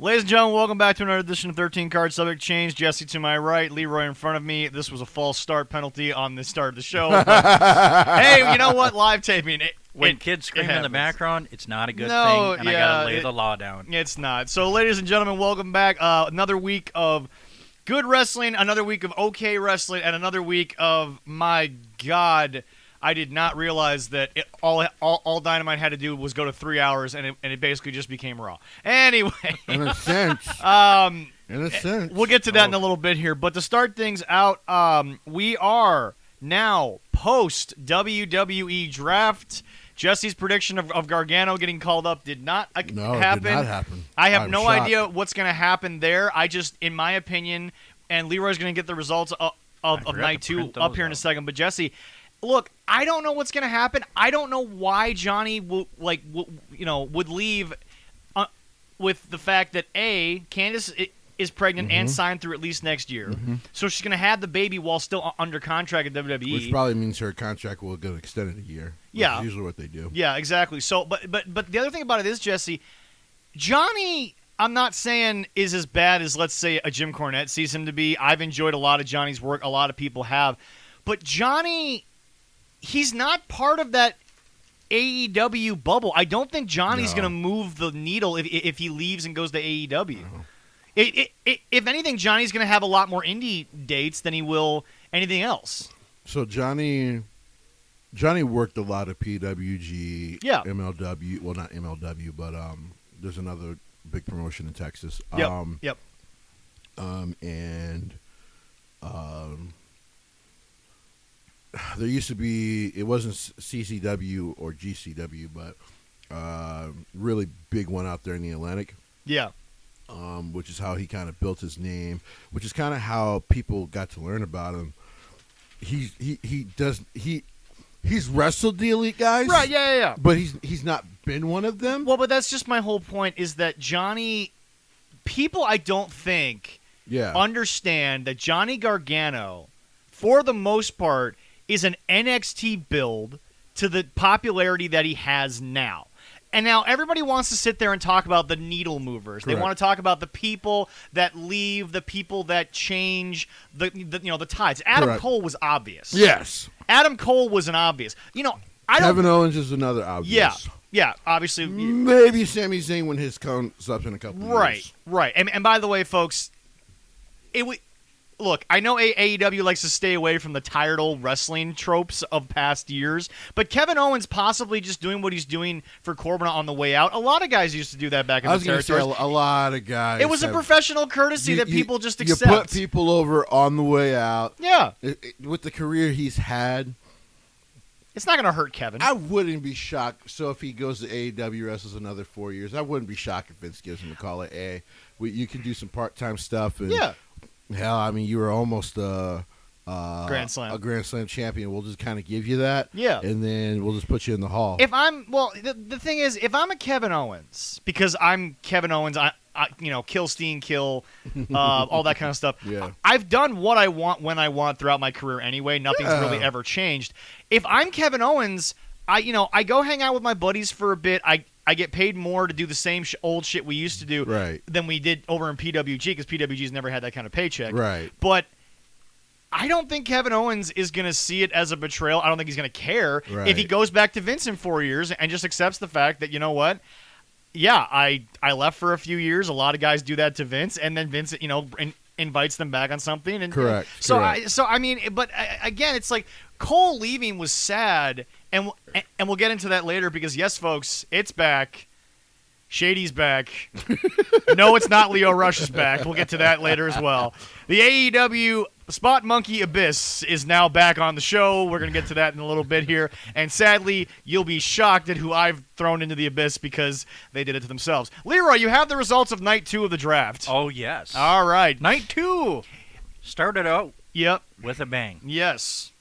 Ladies and gentlemen, welcome back to another edition of 13 Card Subject Change. Jesse to my right, Leroy in front of me. This was a false start penalty on the start of the show. But hey, you know what? Live taping. When kids scream in the background, it's not a good thing, and I got to lay the law down. It's not. So, ladies and gentlemen, welcome back. Another week of good wrestling, another week of okay wrestling, and another week of, my God, I did not realize that all Dynamite had to do was go to 3 hours, and it basically just became Raw. Anyway. In a sense. We'll get to that in a little bit here. But to start things out, we are now post-WWE draft. Jesse's prediction of Gargano getting called up did not happen. No, it did not happen. I have I'm no shocked. idea what's going to happen there. I just, in my opinion, and Leroy's going to get the results of night two up here in a second. But Jesse, look, I don't know what's going to happen. I don't know why Johnny would leave with the fact that Candice is pregnant and signed through at least next year. So she's going to have the baby while still under contract at WWE. Which probably means her contract will get extended a year. Yeah. That's usually what they do. Yeah, exactly. So, but the other thing about it is, Jesse, Johnny, I'm not saying is as bad as, let's say, a Jim Cornette sees him to be. I've enjoyed a lot of Johnny's work. A lot of people have. But Johnny, he's not part of that AEW bubble. I don't think Johnny's going to move the needle if he leaves and goes to AEW. No. If anything, Johnny's going to have a lot more indie dates than he will anything else. So Johnny worked a lot of PWG, MLW. Well, not MLW, but there's another big promotion in Texas. Yep. There used to be, it wasn't CCW or GCW, but really big one out there in the Atlantic. Yeah. Which is how he kind of built his name, which is kind of how people got to learn about him. He's wrestled the elite guys, right? Yeah. But he's not been one of them. Well, but that's just my whole point. Is that Johnny? People, I don't think, understand that Johnny Gargano, for the most part, is an NXT build to the popularity that he has now. And now everybody wants to sit there and talk about the needle movers. Correct. They want to talk about the people that leave, the people that change, the tides. Adam Cole was obvious. Yes. Adam Cole was an obvious. Kevin Owens is another obvious. Yeah, obviously. Maybe Sami Zayn when his comes up in a couple years. Right. And by the way, folks, look, I know AEW likes to stay away from the tired old wrestling tropes of past years, but Kevin Owens possibly just doing what he's doing for Corbin on the way out. A lot of guys used to do that back in the territories. I was going to say a lot of guys. It was a professional courtesy that people just accept. You put people over on the way out. Yeah. With the career he's had. It's not going to hurt Kevin. I wouldn't be shocked. So if he goes to AEW, wrestles another 4 years, I wouldn't be shocked if Vince gives him a call at you can do some part-time stuff. And hell, I mean, you were almost a Grand Slam champion. We'll just kind of give you that. Yeah. And then we'll just put you in the hall. The thing is, if I'm a Kevin Owens, because I'm Kevin Owens, I kill Steen, kill, all that kind of stuff. Yeah. I've done what I want when I want throughout my career anyway. Nothing's really ever changed. If I'm Kevin Owens, I go hang out with my buddies for a bit. I get paid more to do the same old shit we used to do than we did over in PWG because PWG's never had that kind of paycheck. Right. But I don't think Kevin Owens is going to see it as a betrayal. I don't think he's going to care if he goes back to Vince in 4 years and just accepts the fact that, you know what, I left for a few years. A lot of guys do that to Vince, and then Vince, invites them back on something. And Correct. But again, it's like Cole leaving was sad, and we'll get into that later because yes, folks, it's back. Shady's back. No, it's not Leo Rush's back. We'll get to that later as well. The AEW Spot Monkey Abyss is now back on the show. We're going to get to that in a little bit here. And sadly, you'll be shocked at who I've thrown into the Abyss because they did it to themselves. Leroy, you have the results of night 2 of the draft. Oh, yes. All right. Night 2 started out with a bang. Yes.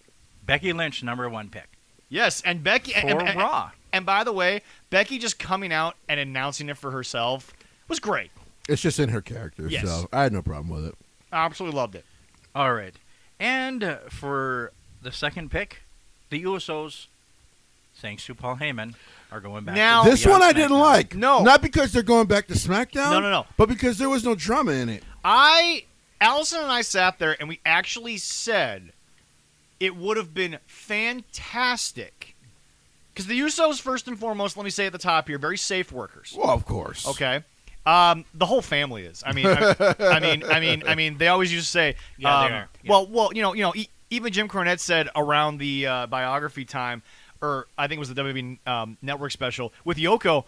Becky Lynch, number 1 pick. Yes, and Becky... For Raw. And by the way, Becky just coming out and announcing it for herself was great. It's just in her character, so I had no problem with it. I absolutely loved it. All right. And for the second pick, the Usos thanks to Paul Heyman, are going back. Now, this one I didn't like. No. Not because they're going back to SmackDown. No. But because there was no drama in it. Allison and I sat there and we actually said it would have been fantastic. Because the Usos, first and foremost, let me say at the top here, very safe workers. Well, of course. Okay. The whole family is. I mean, they always used to say, they are. Yeah. Well, even Jim Cornette said around the biography time, or I think it was the WWE Network special with Yoko,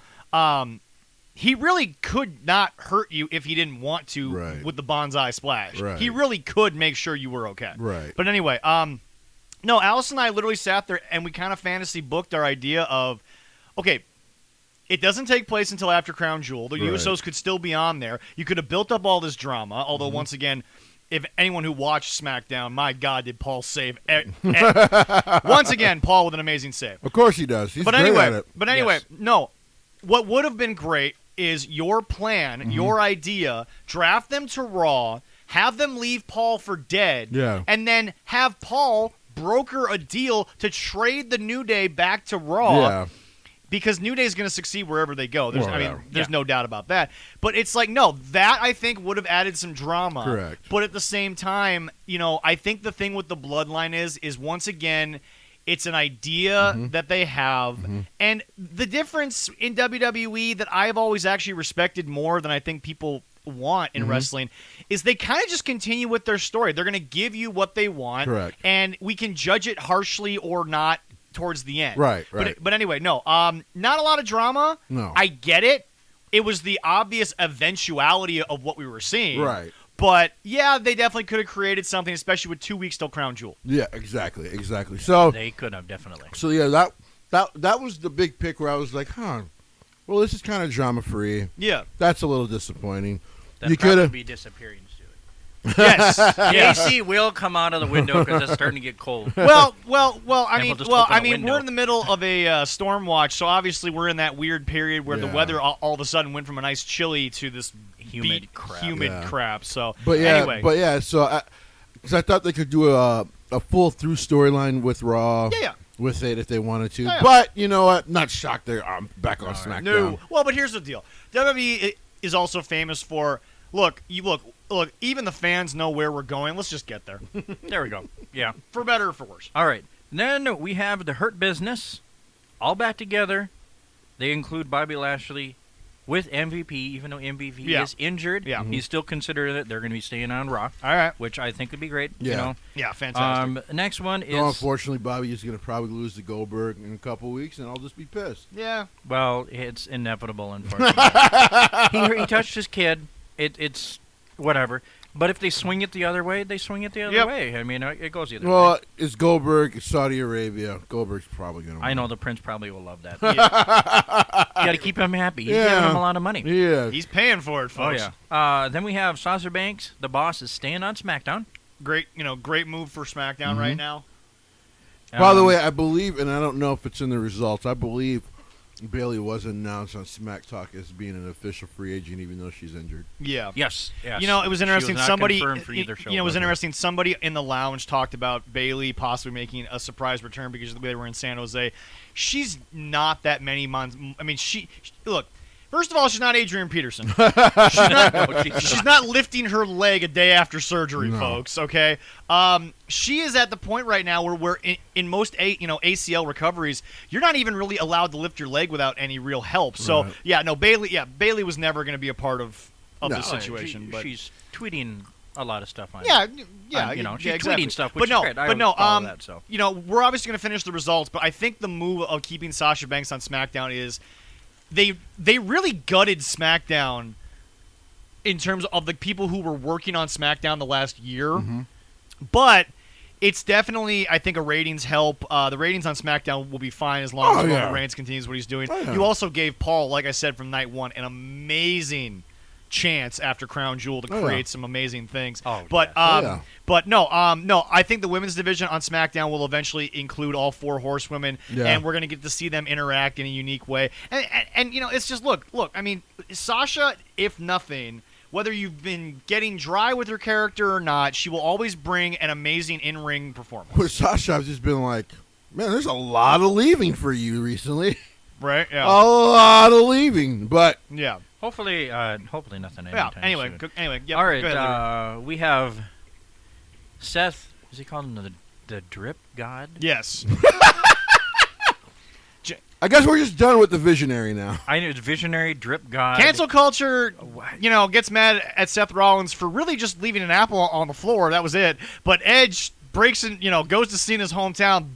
he really could not hurt you if he didn't want to with the bonsai splash. Right. He really could make sure you were okay. Right. But anyway, no, Alice and I literally sat there and we kind of fantasy booked our idea of, okay, it doesn't take place until after Crown Jewel. The Usos could still be on there. You could have built up all this drama, although once again, if anyone who watched SmackDown, my God, did Paul save. Once again, Paul with an amazing save. Of course he does. He's great at it. But anyway, no. What would have been great is your plan, your idea, draft them to Raw, have them leave Paul for dead, and then have Paul broker a deal to trade the New Day back to Raw because New Day is going to succeed wherever they go. There's no doubt about that. But it's like, no, that I think would have added some drama. Correct. But at the same time, I think the thing with the Bloodline is once again, it's an idea that they have. And the difference in WWE that I've always actually respected more than I think people want in wrestling is they kind of just continue with their story. They're going to give you what they want. Correct. And we can judge it harshly or not towards the end. Right. But anyway, no. Not a lot of drama. No. I get it. It was the obvious eventuality of what we were seeing. Right. But, yeah, they definitely could have created something, especially with 2 weeks till Crown Jewel. Yeah, exactly. So they could have, definitely. So, yeah, that was the big pick where I was like, well, this is kind of drama-free. Yeah. That's a little disappointing. You could have be disappearing soon. Yes. AC will come out of the window because it's starting to get cold. Well. I mean, window. we're in the middle of a storm watch, so obviously we're in that weird period where the weather all of a sudden went from a nice chilly to this humid crap. So, anyway, so because I thought they could do a full through storyline with Raw. Yeah. With it if they wanted to, Yeah. but you know what? Not shocked they're back on SmackDown. No. Well, but here's the deal: WWE is also famous for look. Even the fans know where we're going. Let's just get there. There we go. Yeah. For better or for worse. All right. Then we have the Hurt Business, all back together. They include Bobby Lashley with MVP, even though MVP is injured. Yeah. He's still considered it. They're going to be staying on Raw. All right. Which I think would be great. Yeah. Yeah, fantastic. Next one is... unfortunately, Bobby is going to probably lose to Goldberg in a couple weeks, and I'll just be pissed. Yeah. Well, it's inevitable, unfortunately. he touched his kid. It's whatever. But if they swing it the other way, they swing it the other way. I mean, it goes either way. Well, it's Goldberg, it's Saudi Arabia. Goldberg's probably going to win. I know the prince probably will love that. You got to keep him happy. He's giving him a lot of money. Yeah. He's paying for it, folks. Oh, yeah. Then we have Sasha Banks. The boss is staying on SmackDown. Great move for SmackDown right now. By the way, I believe, and I don't know if it's in the results, I believe Bayley was announced on Smack Talk as being an official free agent, even though she's injured. Yeah. Yes. It was interesting. It was interesting. Somebody in the lounge talked about Bayley possibly making a surprise return because they were in San Jose. She's not that many months. I mean, look. First of all, she's not Adrian Peterson. She's not lifting her leg a day after surgery, folks. Okay, she is at the point right now where in most ACL recoveries, you're not even really allowed to lift your leg without any real help. So Bayley was never going to be a part of the situation. But she's tweeting a lot of stuff on. She's tweeting stuff, which but no, is great. But no, that, so. We're obviously going to finish the results, but I think the move of keeping Sasha Banks on SmackDown is. They really gutted SmackDown in terms of the people who were working on SmackDown the last year. But it's definitely, I think, a ratings help. The ratings on SmackDown will be fine as long as Roman Reigns continues what he's doing. You also gave Paul, like I said from night one, an amazing chance after Crown Jewel to create some amazing things. But no, I think the women's division on SmackDown will eventually include all 4 horsewomen, and we're going to get to see them interact in a unique way. And it's just look. I mean, Sasha, if nothing, whether you've been getting dry with her character or not, she will always bring an amazing in-ring performance. With Sasha, I've just been like, Man, there's a lot of leaving for you recently. Right? Yeah. A lot of leaving, but Yeah. Hopefully nothing. Yeah. anytime Anyway. soon. Yeah, All go ahead, Larry. right. We have Seth. Is he called the Drip God? Yes. I guess we're just done with the visionary now. I know it's Visionary Drip God. Cancel culture, gets mad at Seth Rollins for really just leaving an apple on the floor. That was it. But Edge breaks in, goes to Cena's hometown,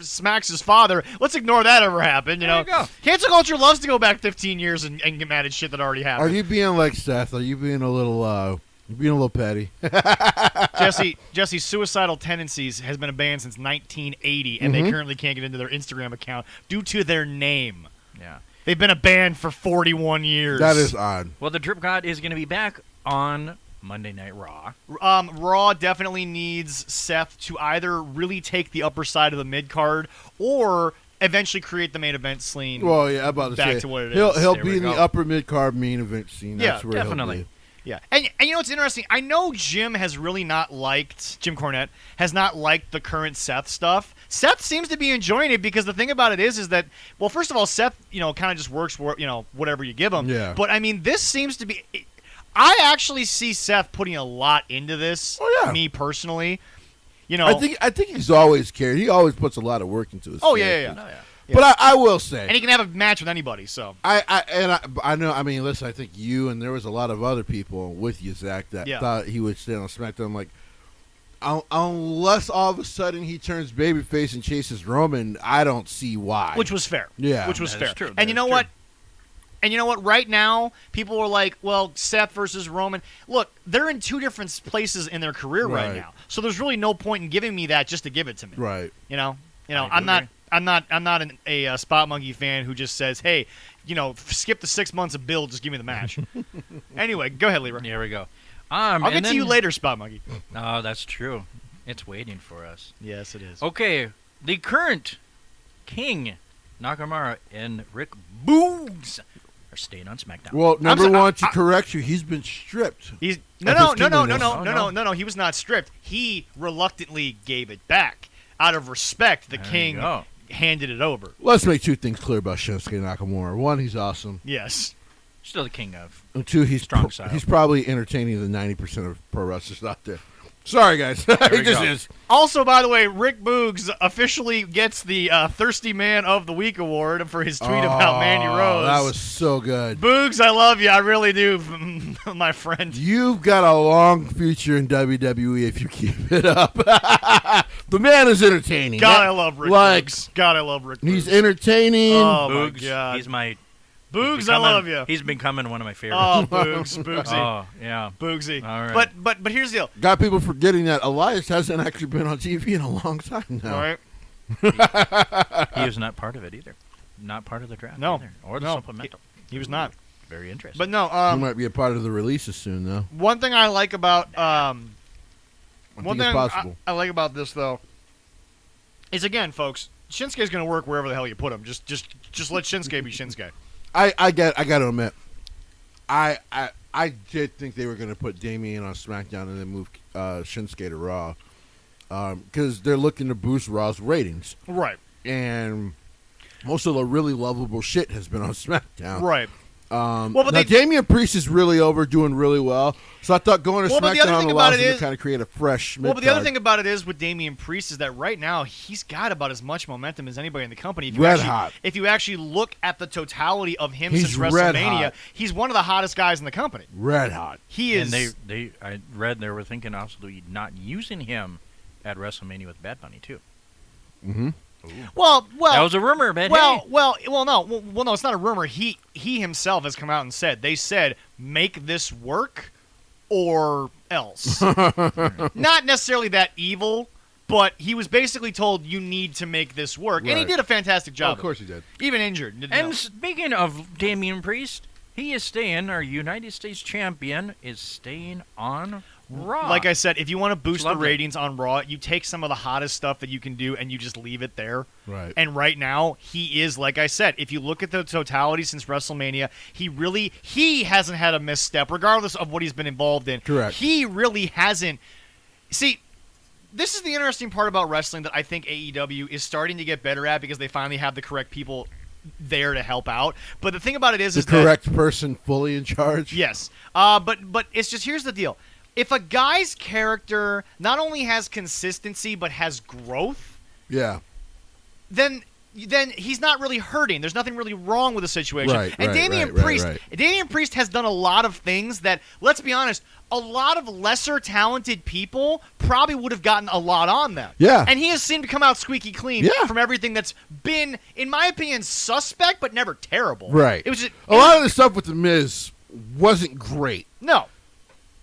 smacks his father. Let's ignore that ever happened. There you go. Cancel culture loves to go back 15 years and get mad at shit that already happened. Are you being like Seth? Are you being a little petty? Jesse's suicidal tendencies has been a band since 1980, and they currently can't get into their Instagram account due to their name. Yeah. They've been a band for 41 years. That is odd. Well, the Drip God is going to be back on Monday Night Raw. Raw definitely needs Seth to either really take the upper side of the mid card or eventually create the main event scene. Well, yeah, I'm about to back say to what it he'll is. he'll There be we in the go. upper mid card main event scene. Yeah, That's where definitely. He'll be. Yeah, and you know what's interesting? I know Jim has really not liked Jim Cornette has not liked the current Seth stuff. Seth seems to be enjoying it because the thing about it is that well, first of all, Seth kind of just works for whatever you give him. Yeah. But I mean, this seems to be. I actually see Seth putting a lot into this. Oh, yeah. Me personally, I think he's always cared. He always puts a lot of work into his. Oh character. yeah. But I will say, And he can have a match with anybody. So I know. I mean, listen. I think you and there was a lot of other people with you, Zach, that thought he would stay on SmackDown. Like, unless all of a sudden he turns babyface and chases Roman, I don't see why. which was fair. Yeah. Which was That fair. is true. And you know what? And you know what? Right now, people are like, well, Seth versus Roman. Look, they're in two different places in their career right Right. now. So there's really no point in giving me that just to give it to me. Right. I'm not a Spot Monkey fan who just says, hey, skip the 6 months of build, just give me the match. Anyway, go ahead, Libra. Here we go. I'll get to you later, Spot Monkey. Oh, that's true. It's waiting for us. Yes, it is. Okay, the current King Nakamura and Rick Boogs are staying on SmackDown. Well, number one, to correct you, he's been stripped. He's Of his no. kingdom. He was not stripped. He reluctantly gave it back. Out of respect, the There you king go. handed it over. Let's make two things clear about Shinsuke Nakamura. One, he's awesome. Yes. Still the king of. And two, he's Strong style. he's probably entertaining the 90% of pro wrestlers out there. Sorry, guys. He we just go. is. Also, by the way, Rick Boogs officially gets the Thirsty Man of the Week award for his tweet about Mandy Rose. That was so good. Boogs, I love you. I really do, my friend. You've got a long future in WWE if you keep it up. The man is entertaining. God, I love Rick like, Boogs. God, I love Rick Boogs. He's entertaining. Oh, my Boogs, God. he's my. Boogs, he's I becoming- love you. He's becoming one of my favorites. Oh, Boogs. Boogsy. Oh, yeah. Boogsy. All right. But here's the deal. Got people forgetting that Elias hasn't actually been on TV in a long time now. All right. He was not part of it either. Not part of the draft No. either. Or the No. supplemental. He was not. Very interesting. But no, He might be a part of the releases soon, though. one thing I like about I one think it's thing possible. I like about this though is again, folks, Shinsuke's going to work wherever the hell you put him. Just let Shinsuke be Shinsuke. I got to admit, I did think they were going to put Damian on SmackDown and then move Shinsuke to Raw because they're looking to boost Raw's ratings, Right. and most of the really lovable shit has been on SmackDown. Right. Well, but now they- Damian Priest is really over, doing really well. So I thought going to Well, but the other SmackDown thing allows about it them is- to kind of create a fresh. Well, but the other mid-card. thing about it is with Damian Priest is that right now he's got about as much momentum as anybody in the company. If you Red actually, hot. If you actually look at the totality of him He's since red WrestleMania, hot. he's one of the hottest guys in the company. Red hot. He is. And I read they were thinking also not using him at WrestleMania with Bad Bunny too. Mm-hmm. well, That was a rumor, but well, hey. no, it's not a rumor. He himself has come out and said they said make this work or else. Not necessarily that evil, but he was basically told you need to make this work, and he Right. did a fantastic job. of course he did. Even injured. And speaking of Damian Priest, he is staying. Our United States champion is staying on Raw. Like I said, if you want to boost the Lovely. ratings on Raw, you take some of the hottest stuff that you can do and you just leave it there. Right. And right now, he is, like I said, if you look at the totality since WrestleMania, he hasn't had a misstep, regardless of what he's been involved in. Correct. He really hasn't. See, this is the interesting part about wrestling that I think AEW is starting to get better at because they finally have the correct people there to help out. But the thing about it is the correct person fully in charge. Yes. But it's just, here's the deal. If a guy's character not only has consistency but has growth, yeah, then he's not really hurting. There's nothing really wrong with the situation. Right, and right, Damian right, Priest, right. Damian Priest has done a lot of things that, let's be honest, a lot of lesser talented people probably would have gotten a lot on them. Yeah. And he has seemed to come out squeaky clean from everything that's been, in my opinion, suspect but never terrible. Right. It was just, a lot of the stuff with The Miz wasn't great. No.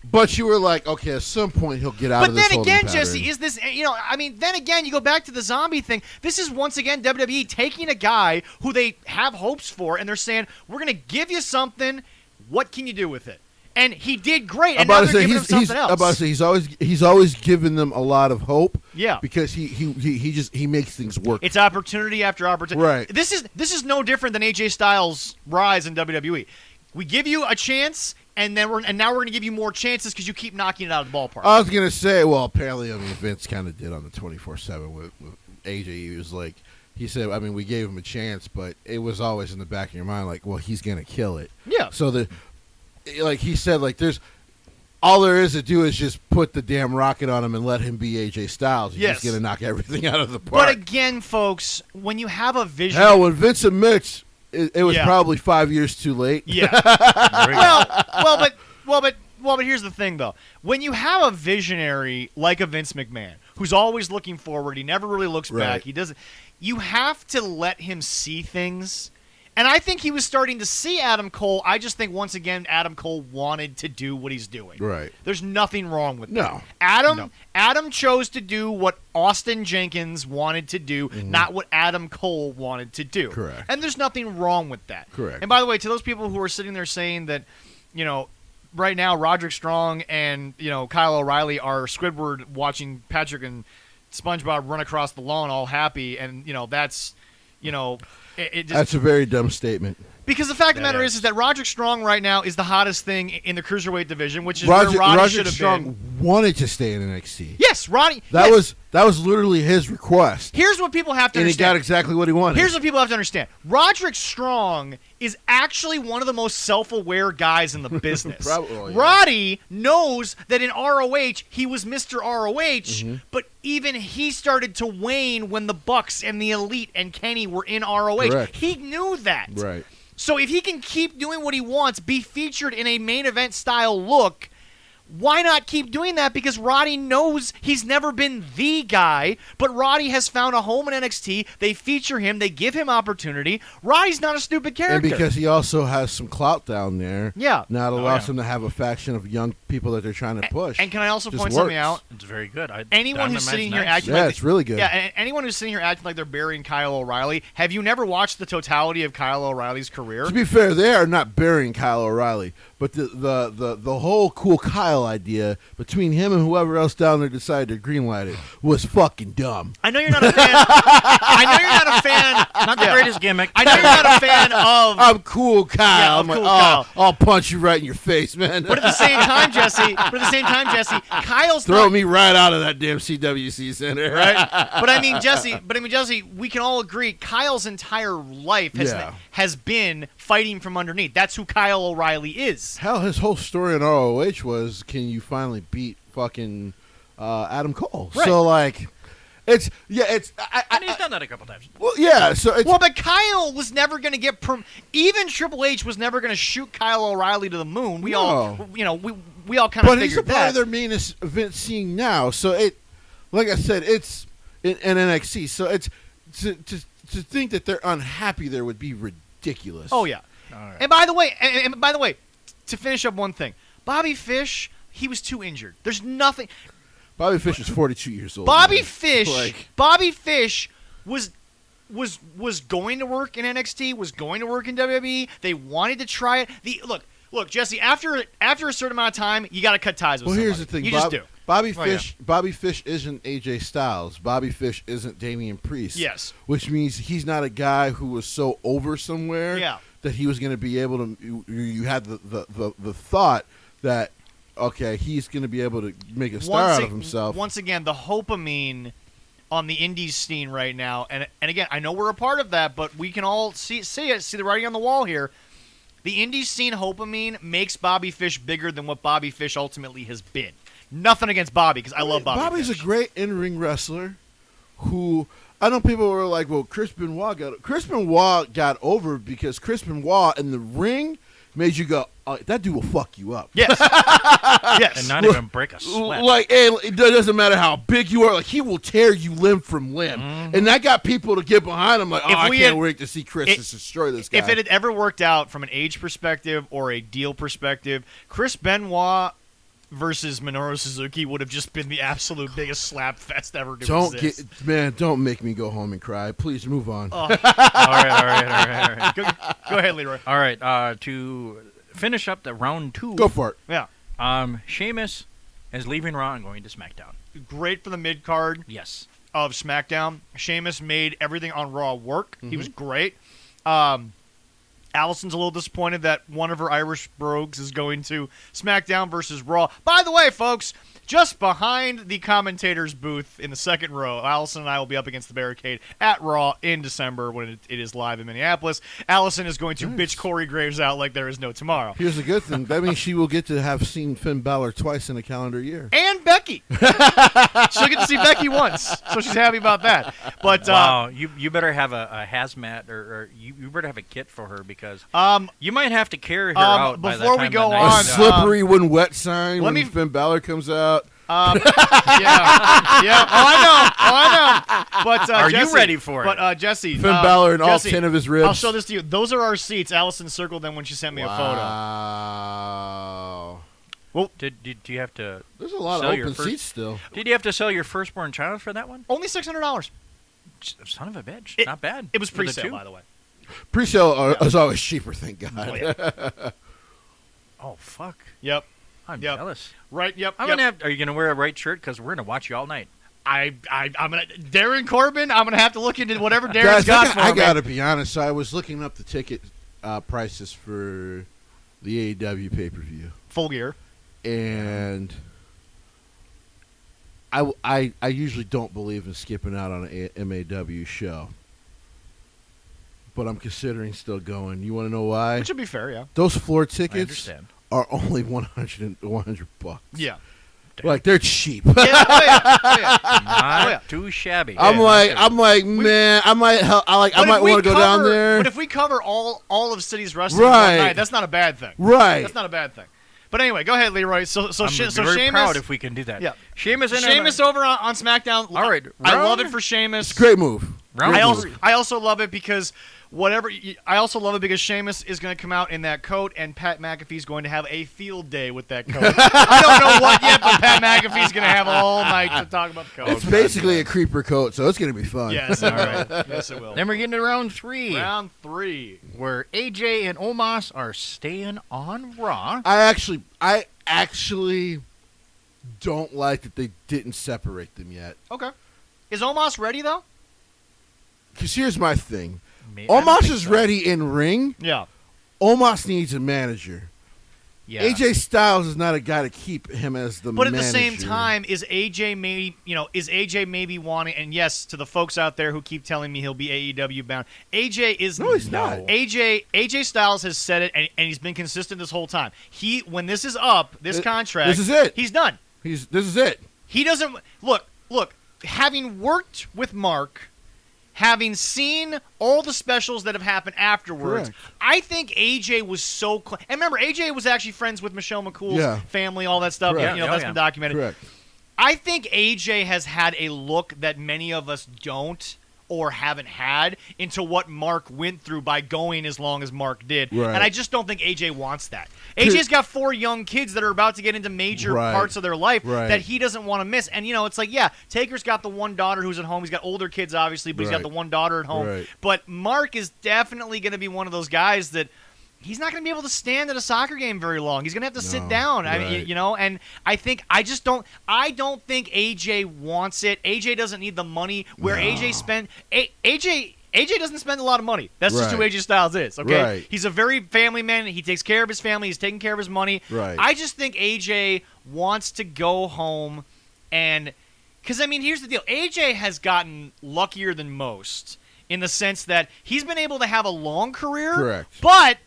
But you were like, okay, at some point he'll get out of this But then again, holding pattern. Jesse, is this, then again, you go back to the zombie thing. This is once again WWE taking a guy who they have hopes for, and they're saying, we're going to give you something. What can you do with it? And he did great, and now they're giving him something else. I'm about to say he's always given them a lot of hope. Yeah, because he makes things work. It's opportunity after opportunity. Right. This is no different than AJ Styles' rise in WWE. We give you a chance, and now we're going to give you more chances because you keep knocking it out of the ballpark. I was going to say, well, apparently, Vince kind of did on the 24/7 with AJ. He was like, he said, we gave him a chance, but it was always in the back of your mind, like, well, he's going to kill it. Yeah. So like he said, like there's all there is to do is just put the damn rocket on him and let him be AJ Styles. He's just going to knock everything out of the park. But again, folks, when you have a vision, hell, when Vince admits it was probably 5 years too late. Yeah. But here's the thing, though. When you have a visionary like a Vince McMahon, who's always looking forward, he never really looks back. He doesn't. You have to let him see things. And I think he was starting to see Adam Cole. I just think, once again, Adam Cole wanted to do what he's doing. Right. There's nothing wrong with that. No. Adam chose to do what Austin Jenkins wanted to do, not what Adam Cole wanted to do. Correct. And there's nothing wrong with that. Correct. And by the way, to those people who are sitting there saying that, right now Roderick Strong and, Kyle O'Reilly are Squidward watching Patrick and SpongeBob run across the lawn all happy, and, that's, it just, that's a very dumb statement. Because the fact of the matter is that Roderick Strong right now is the hottest thing in the cruiserweight division, which is where Roddy should have Strong been. wanted to stay in NXT. Yes, Roddy. That was literally his request. Here's what people have to understand. And he got exactly what he wanted. Here's what people have to understand. Roderick Strong is actually one of the most self-aware guys in the business. Probably, yeah. Roddy knows that in ROH, he was Mr. ROH, but even he started to wane when the Bucks and the Elite and Kenny were in ROH. Correct. He knew that. Right. So if he can keep doing what he wants, be featured in a main event style look, why not keep doing that? Because Roddy knows he's never been the guy, but Roddy has found a home in NXT. They feature him. They give him opportunity. Roddy's not a stupid character. And because he also has some clout down there, now it allows him to have a faction of young people that they're trying to push. And can I also point works. something out? It's very good. Anyone who's sitting here acting it's really good. Yeah, anyone who's sitting here acting like they're burying Kyle O'Reilly, have you never watched the totality of Kyle O'Reilly's career? To be fair, they are not burying Kyle O'Reilly, but the whole cool Kyle idea between him and whoever else down there decided to greenlight it was fucking dumb. I know you're not a fan. I know you're not a fan. Not the greatest gimmick. I know you're not a fan of. I'm cool, Kyle. Yeah, I'm cool, like, Kyle. I'll punch you right in your face, man. But at the same time, Jesse, Kyle's throw not, me right out of that damn CWC center, right? But I mean, Jesse, we can all agree Kyle's entire life has been fighting from underneath. That's who Kyle O'Reilly is. Hell, his whole story in ROH was, can you finally beat fucking Adam Cole? Right. So like, and he's done that a couple times. Well, yeah. So it's, but Kyle was never going to get even Triple H was never going to shoot Kyle O'Reilly to the moon. We all kind of figured that. But he's a part of their main event scene now. So it, like I said, it's in NXT. So it's to think that they're unhappy there would be ridiculous. Oh yeah. All right. And by the way, to finish up one thing, Bobby Fish, he was too injured. There's nothing. Bobby Fish is 42 years old. Bobby Fish was going to work in NXT, was going to work in WWE. They wanted to try it. Look, Jesse. After a certain amount of time, you got to cut ties with somebody. Here's the thing. You just do. Bobby Fish isn't AJ Styles. Bobby Fish isn't Damian Priest. Yes. Which means he's not a guy who was so over somewhere Yeah. that he was going to be able to. You had the thought that okay, he's going to be able to make a star out of himself. Once again, the hopamine on the indies scene right now, and again, I know we're a part of that, but we can all see the writing on the wall here. The indies scene hopamine makes Bobby Fish bigger than what Bobby Fish ultimately has been. Nothing against Bobby, because I love Bobby Bobby's Fish. a great in-ring wrestler who, I know people were like, well, Chris Benoit got over because Chris Benoit in the ring made you go, oh, that dude will fuck you up. Yes. Yes. And not even break a sweat. Like, it doesn't matter how big you are. Like, he will tear you limb from limb. Mm-hmm. And that got people to get behind him. Like, I can't wait to see Chris destroy this guy. If it had ever worked out from an age perspective or a deal perspective, Chris Benoit versus Minoru Suzuki would have just been the absolute biggest slap fest ever to exist. Don't make me go home and cry. Please move on. All right. Go ahead, Leroy. All right, to finish up the round 2. Go for it. Yeah. Sheamus is leaving Raw and going to SmackDown. Great for the mid-card Yes. of SmackDown. Sheamus made everything on Raw work. He was great. Allison's a little disappointed that one of her Irish brogues is going to SmackDown versus Raw. By the way, folks, just behind the commentator's booth in the second row, Allison and I will be up against the barricade at Raw in December when it is live in Minneapolis. Allison is going to bitch Corey Graves out like there is no tomorrow. Here's the good thing. That means she will get to have seen Finn Balor twice in a calendar year. And Becky. She'll get to see Becky once, so she's happy about that. But wow, you better have a hazmat or you better have a kit for her because you might have to carry her out by the before time we go the on, night's A done. slippery when wet sign when Finn Balor comes out. yeah. Oh, I know. But Are Jesse, you ready for it? But Jesse, Finn Balor and all Jesse, 10 of his ribs. I'll show this to you. Those are our seats. Allison circled them when she sent me a photo. Wow. Well, did you have to? There's a lot sell of your open first- seats still. Did you have to sell your firstborn child for that one? Only $600. Son of a bitch! It- Not bad. It was For the pre-sale, two? by the way. Pre-sale is always cheaper, thank God. Oh, yeah. Oh fuck! Yep. I'm Yep. jealous. Right. Yep. I'm gonna have. Are you gonna wear a right shirt? Because we're gonna watch you all night. I'm gonna Darren Corbin. I'm gonna have to look into whatever Guys, Darren's got for I me. gotta be honest. So I was looking up the ticket prices for the AEW pay-per-view, Full Gear. and I usually don't believe in skipping out on an MAW show, but I'm considering still going. You want to know why? Which would be fair, yeah. Those floor I tickets understand. are only $100 bucks. Yeah. Like they're cheap. Yeah. Oh, yeah. Oh, yeah. Not yeah. too shabby. I'm like, man, I might want to go down there. But if we cover all of City's wrestling Right. one night, that's not a bad thing. Right. That's not a bad thing. But anyway, go ahead, Leroy. So I'm very Sheamus, proud if we can do that. Yeah. Sheamus over on SmackDown. All right, I love round- it for Sheamus. It's a great move. Round Great three. move. I also love it because I also love it because Sheamus is going to come out in that coat, and Pat McAfee's going to have a field day with that coat. I don't know what yet, but Pat McAfee's going to have all night to talk about the coat. It's basically a creeper coat, so it's going to be fun. Yes, all right. Yes, it will. Then we're getting to round 3, Round 3. where AJ and Omos are staying on Raw. I actually don't like that they didn't separate them yet. Okay. Is Omos ready, though? Because here's my thing. I don't Omos think is so. ready in ring. Yeah. Omos needs a manager. Yeah. AJ Styles is not a guy to keep him as the But at manager. the same time, is AJ maybe wanting? And yes, to the folks out there who keep telling me he'll be AEW bound, AJ is No, he's not. AJ Styles has said it, and he's been consistent this whole time. When this is up, this contract, this is it. He's done. This is it. He doesn't look. Having worked with Mark, having seen all the specials that have happened afterwards, Correct. I think AJ was so and remember, AJ was actually friends with Michelle McCool's family, all that stuff. Correct. That's been documented. Correct. I think AJ has had a look that many of us don't or haven't had into what Mark went through by going as long as Mark did. Right. And I just don't think AJ wants that. AJ's got 4 young kids that are about to get into major Right. parts of their life Right. that he doesn't want to miss. And, it's like, yeah, Taker's got the one daughter who's at home. He's got older kids, obviously, but he's got Right. the one daughter at home. Right. But Mark is definitely going to be one of those guys that he's not going to be able to stand at a soccer game very long. He's going to have to sit down. I right. mean, and I don't think AJ wants it. AJ doesn't need the money where AJ spent. AJ AJ doesn't spend a lot of money. That's just who Right. AJ Styles is, okay? Right. He's a very family man. He takes care of his family. He's taking care of his money. Right. I just think AJ wants to go home and – because, I mean, here's the deal. AJ has gotten luckier than most in the sense that he's been able to have a long career. Correct. But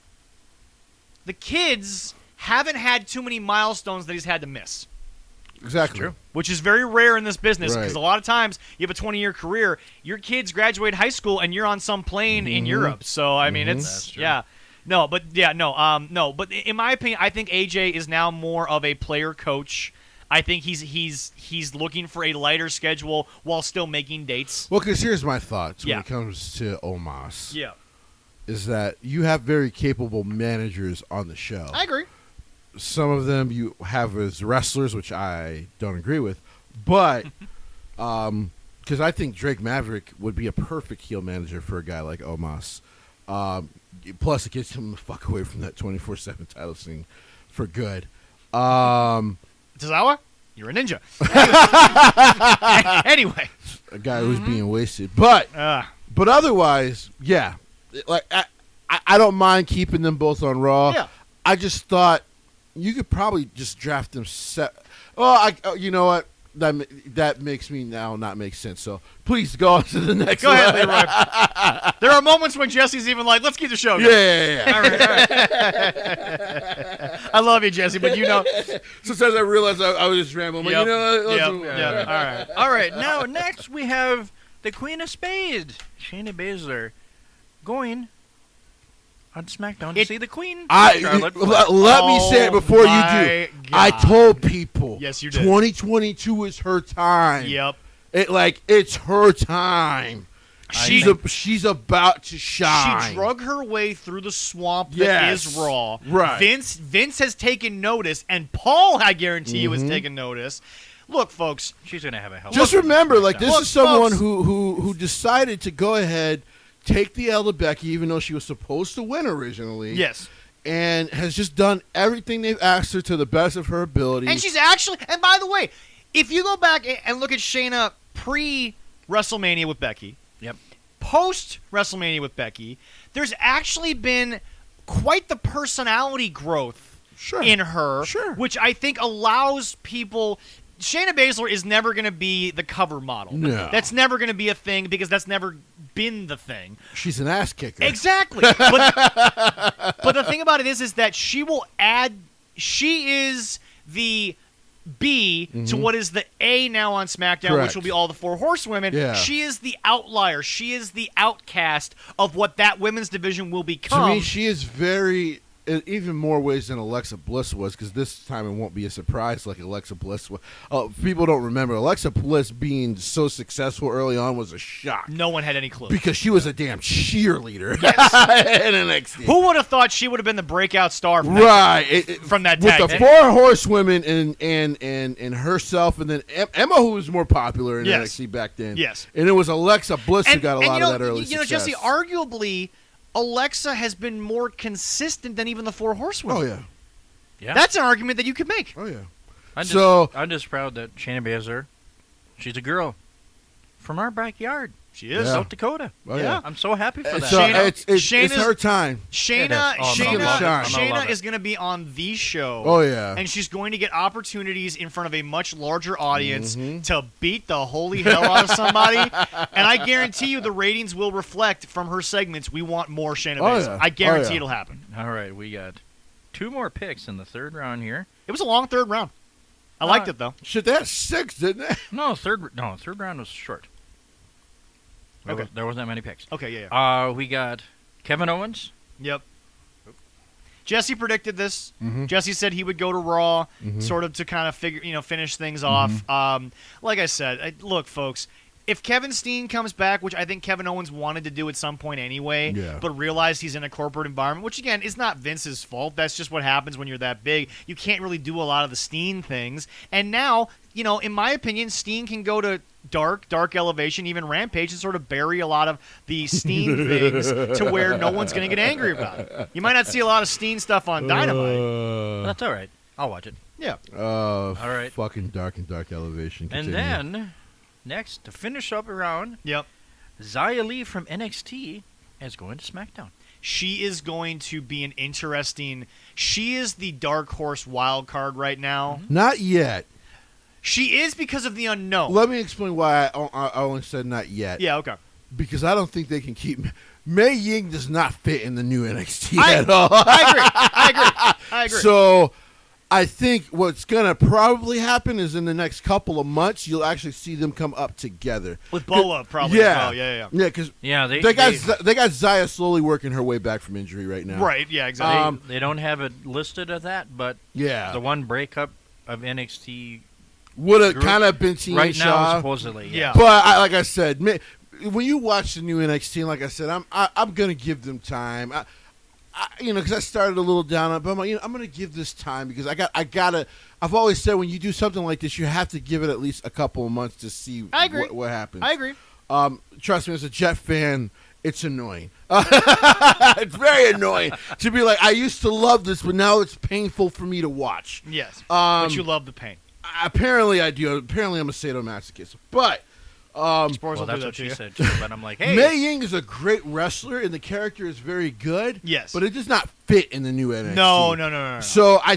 the kids haven't had too many milestones that he's had to miss. Exactly. True. Which is very rare in this business because Right. a lot of times you have a 20-year career, your kids graduate high school and you're on some plane in Europe. So I mean, That's it's true. no, but But in my opinion, I think AJ is now more of a player coach. I think he's looking for a lighter schedule while still making dates. Well, because here's my thoughts Yeah. when it comes to Omos. Yeah, Is that you have very capable managers on the show. I agree. Some of them you have as wrestlers, which I don't agree with, but because I think Drake Maverick would be a perfect heel manager for a guy like Omos. Plus, it gets him the fuck away from that 24/7 title scene for good. Tozawa, you're a ninja. Anyway, A guy who's being wasted, but otherwise, yeah, like I don't mind keeping them both on Raw. Yeah. I just thought you could probably just draft them. You know what? That makes me now not make sense. So please go on to the next. go one. ahead, Leroy. There are moments when Jesse's even like, "Let's keep the show going." Yeah. All right. I love you, Jesse, but you know. Sometimes I realize I was just rambling, but Yep. you know what? Yep. All right. All right, now next we have the Queen of Spades, Shayna Baszler, going on SmackDown to see the Queen. Charlotte Flair. Let me say it before you my do. I God. told people. Yes, you did. 2022 is her time. Yep. It's her time. She She's about to shine. She drug her way through the swamp that Yes. is Raw. Right. Vince has taken notice, and Paul, I guarantee you, has taken notice. Look, folks. She's gonna have a hell. Just of a remember, like this Look, is someone folks. who decided to go ahead, take the L to Becky, even though she was supposed to win originally. Yes. And has just done everything they've asked her to the best of her ability. And she's actually, and by the way, if you go back and look at Shayna pre-WrestleMania with Becky, Yep. post-WrestleMania with Becky, there's actually been quite the personality growth Sure. in her, Sure. which I think allows people. Shayna Baszler is never going to be the cover model. No. That's never going to be a thing because that's never been the thing. She's an ass kicker. Exactly. But the thing about it is that she will add. She is the B to what is the A now on SmackDown, Correct. which will be all the four horsewomen. Yeah. She is the outlier. She is the outcast of what that women's division will become. To me, she is very, in even more ways than Alexa Bliss was, because this time it won't be a surprise like Alexa Bliss was. People don't remember Alexa Bliss being so successful early on was a shock. No one had any clue. Because she was a damn cheerleader in NXT. Who would have thought she would have been the breakout star from Right. from that With tag the team? four horsewomen and herself, and then Emma, who was more popular in Yes. NXT back then. Yes. And it was Alexa Bliss who got a lot you know, of that early you know, success. Jesse, arguably, Alexa has been more consistent than even the four horsewomen. Oh, yeah. Yeah. That's an argument that you could make. Oh, yeah. I'm just proud that Shayna Baszler, she's a girl from our backyard, She is. Yeah. South Dakota. Oh, Yeah. yeah. I'm so happy for that. So Shayna- it's Shayna's- her time. Shayna, It is. Oh, I'm gonna Shayna, love it. I'm gonna Shayna love it. is going to be on the show. Oh, yeah. And she's going to get opportunities in front of a much larger audience Mm-hmm. to beat the holy hell out of somebody. And I guarantee you the ratings will reflect from her segments. We want more Shayna Oh, Baszler. yeah. I guarantee Oh, yeah. it'll happen. All right, we got 2 more picks in the 3rd round here. It was a long third round. I liked it, though. Shit, they had 6, didn't they? No, third round was short. Okay. There wasn't that many picks. Okay, yeah. We got Kevin Owens. Yep. Jesse predicted this. Mhm. Jesse said he would go to Raw, Mhm. sort of to kind of finish things off. Like I said, look, folks, if Kevin Steen comes back, which I think Kevin Owens wanted to do at some point anyway, Yeah. but realized he's in a corporate environment, which again is not Vince's fault. That's just what happens when you're that big. You can't really do a lot of the Steen things. And now, in my opinion, Steen can go to Dark Elevation, even Rampage, and sort of bury a lot of the Steen things to where no one's going to get angry about it. You might not see a lot of Steen stuff on Dynamite. That's all right. I'll watch it. Yeah. All right. Fucking Dark Elevation. And Continue. then, next, to finish up around, Yep. Xia Li from NXT is going to SmackDown. She is going to be an interesting. She is the dark horse wild card right now. Not yet. She is because of the unknown. Let me explain why I only said not yet. Yeah, okay. Because I don't think they can keep. Mei Ying does not fit in the new NXT at all. I agree. So I think what's going to probably happen is in the next couple of months, you'll actually see them come up together. With Bola, probably. Yeah. As well. Yeah. Yeah, because they got Xia slowly working her way back from injury right now. Right, yeah, exactly. They don't have it listed of that, but the one breakup of NXT would have kind of been Tina right Shaw. now, supposedly. Yeah. But like I said, when you watch the new NXT, like I said, I'm gonna give them time. Because I started a little down on it, but I'm like, I'm gonna give this time because I've always said when you do something like this, you have to give it at least a couple of months to see what happens. I agree. Trust me, as a Jet fan, it's annoying. It's very annoying to be like, I used to love this, but now it's painful for me to watch. Yes, but you love the pain. Apparently I do. Apparently I'm a sadomasochist. But Sports well, that's what she said too. But I'm like, hey, Mei Ying is a great wrestler, and the character is very good. Yes, but it does not fit in the new NXT. No. So I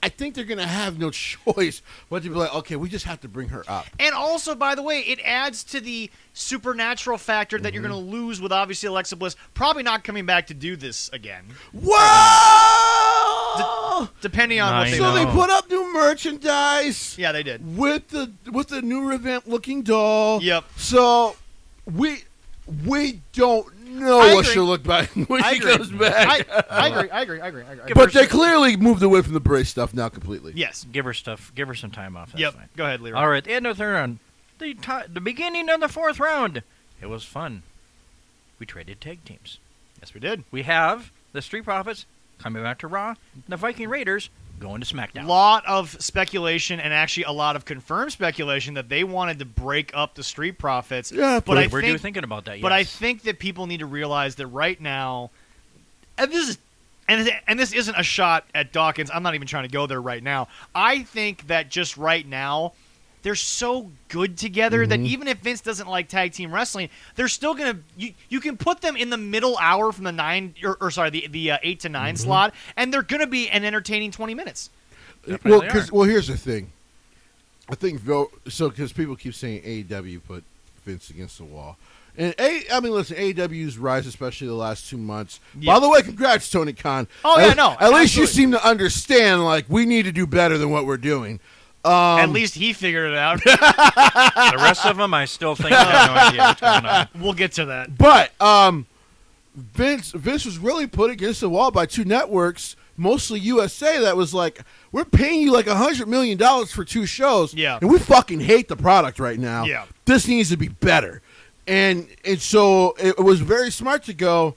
think they're gonna have no choice but to be like, okay, we just have to bring her up. And also, by the way, it adds to the supernatural factor that you're going to lose with obviously Alexa Bliss probably not coming back to do this again. Whoa! Depending on what they So they put up new merchandise. Yeah, they did. With the new revamped looking doll. Yep. So we don't know what she'll look like when she comes back. I agree. But they clearly moved away from the Bray stuff now completely. Yes. Give her some time off. That's fine. Go ahead, Leroy. All right, the end of the third round. The beginning of the fourth round. It was fun. We traded tag teams. Yes, we did. We have the Street Profits coming back to Raw. The Viking Raiders going to SmackDown. A lot of speculation and actually a lot of confirmed speculation that they wanted to break up the Street Profits. Yeah, but we're thinking about that. Yes. But I think that people need to realize that right now, and this isn't a shot at Dawkins. I'm not even trying to go there right now. I think that just right now, they're so good together that even if Vince doesn't like tag team wrestling, they're still gonna. You can put them in the middle hour from the 8 to 9 slot, and they're gonna be an entertaining 20 minutes. Well, here's the thing. I think because people keep saying AEW put Vince against the wall, and listen, AEW's rise, especially the last 2 months. Yeah. By the way, congrats, Tony Khan. Oh yeah, no. At least you seem to understand. Like we need to do better than what we're doing. At least he figured it out. The rest of them, I still think I have no idea what's going on. We'll get to that. But Vince was really put against the wall by two networks, mostly USA, that was like, we're paying you like $100 million for 2 shows. Yeah. And we fucking hate the product right now. Yeah. This needs to be better. And so it was very smart to go,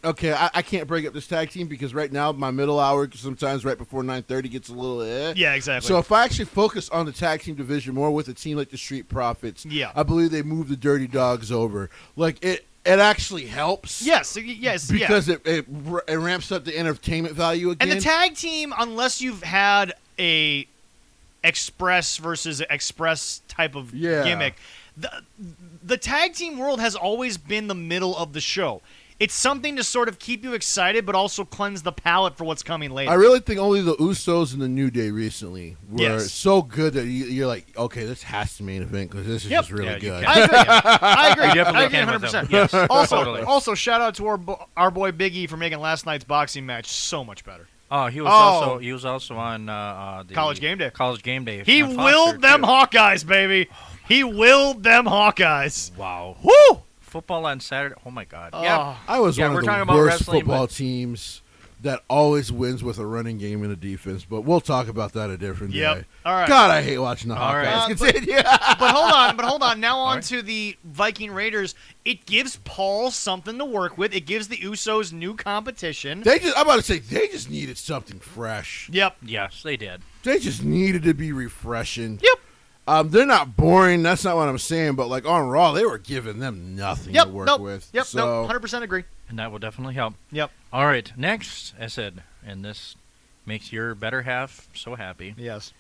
okay, I can't break up this tag team because right now my middle hour, sometimes right before 9:30, gets a little Yeah, exactly. So if I actually focus on the tag team division more with a team like the Street Profits, I believe they move the Dirty Dogs over. Like it actually helps. Yes, because it ramps up the entertainment value again. And the tag team, unless you've had a express versus express type of gimmick, the tag team world has always been the middle of the show. It's something to sort of keep you excited, but also cleanse the palate for what's coming later. I really think only the Usos and the New Day recently were so good that you're like, okay, this has to main event because this is just really good. I agree. You definitely I agree 100%. Yes, Also, shout out to our boy Big E for making last night's boxing match so much better. Oh, he was also on the College Game Day. College Game Day. He willed them Hawkeyes, baby. He willed them Hawkeyes. Wow. Woo! Football on Saturday. Oh my God. Yeah. I was one we're of talking the about worst wrestling, football teams that always wins with a running game and a defense, but we'll talk about that a different day. All right. God, I hate watching the Hawkeyes. Right. Continue. But hold on. Now on to the Viking Raiders. It gives Paul something to work with. It gives the Usos new competition. I'm about to say, they just needed something fresh. Yep. Yes, they did. They just needed to be refreshing. Yep. They're not boring. That's not what I'm saying. But like on Raw, they were giving them nothing to work with. Yep. So, 100% agree. And that will definitely help. Yep. All right. Next, I said, and this makes your better half so happy. Yes.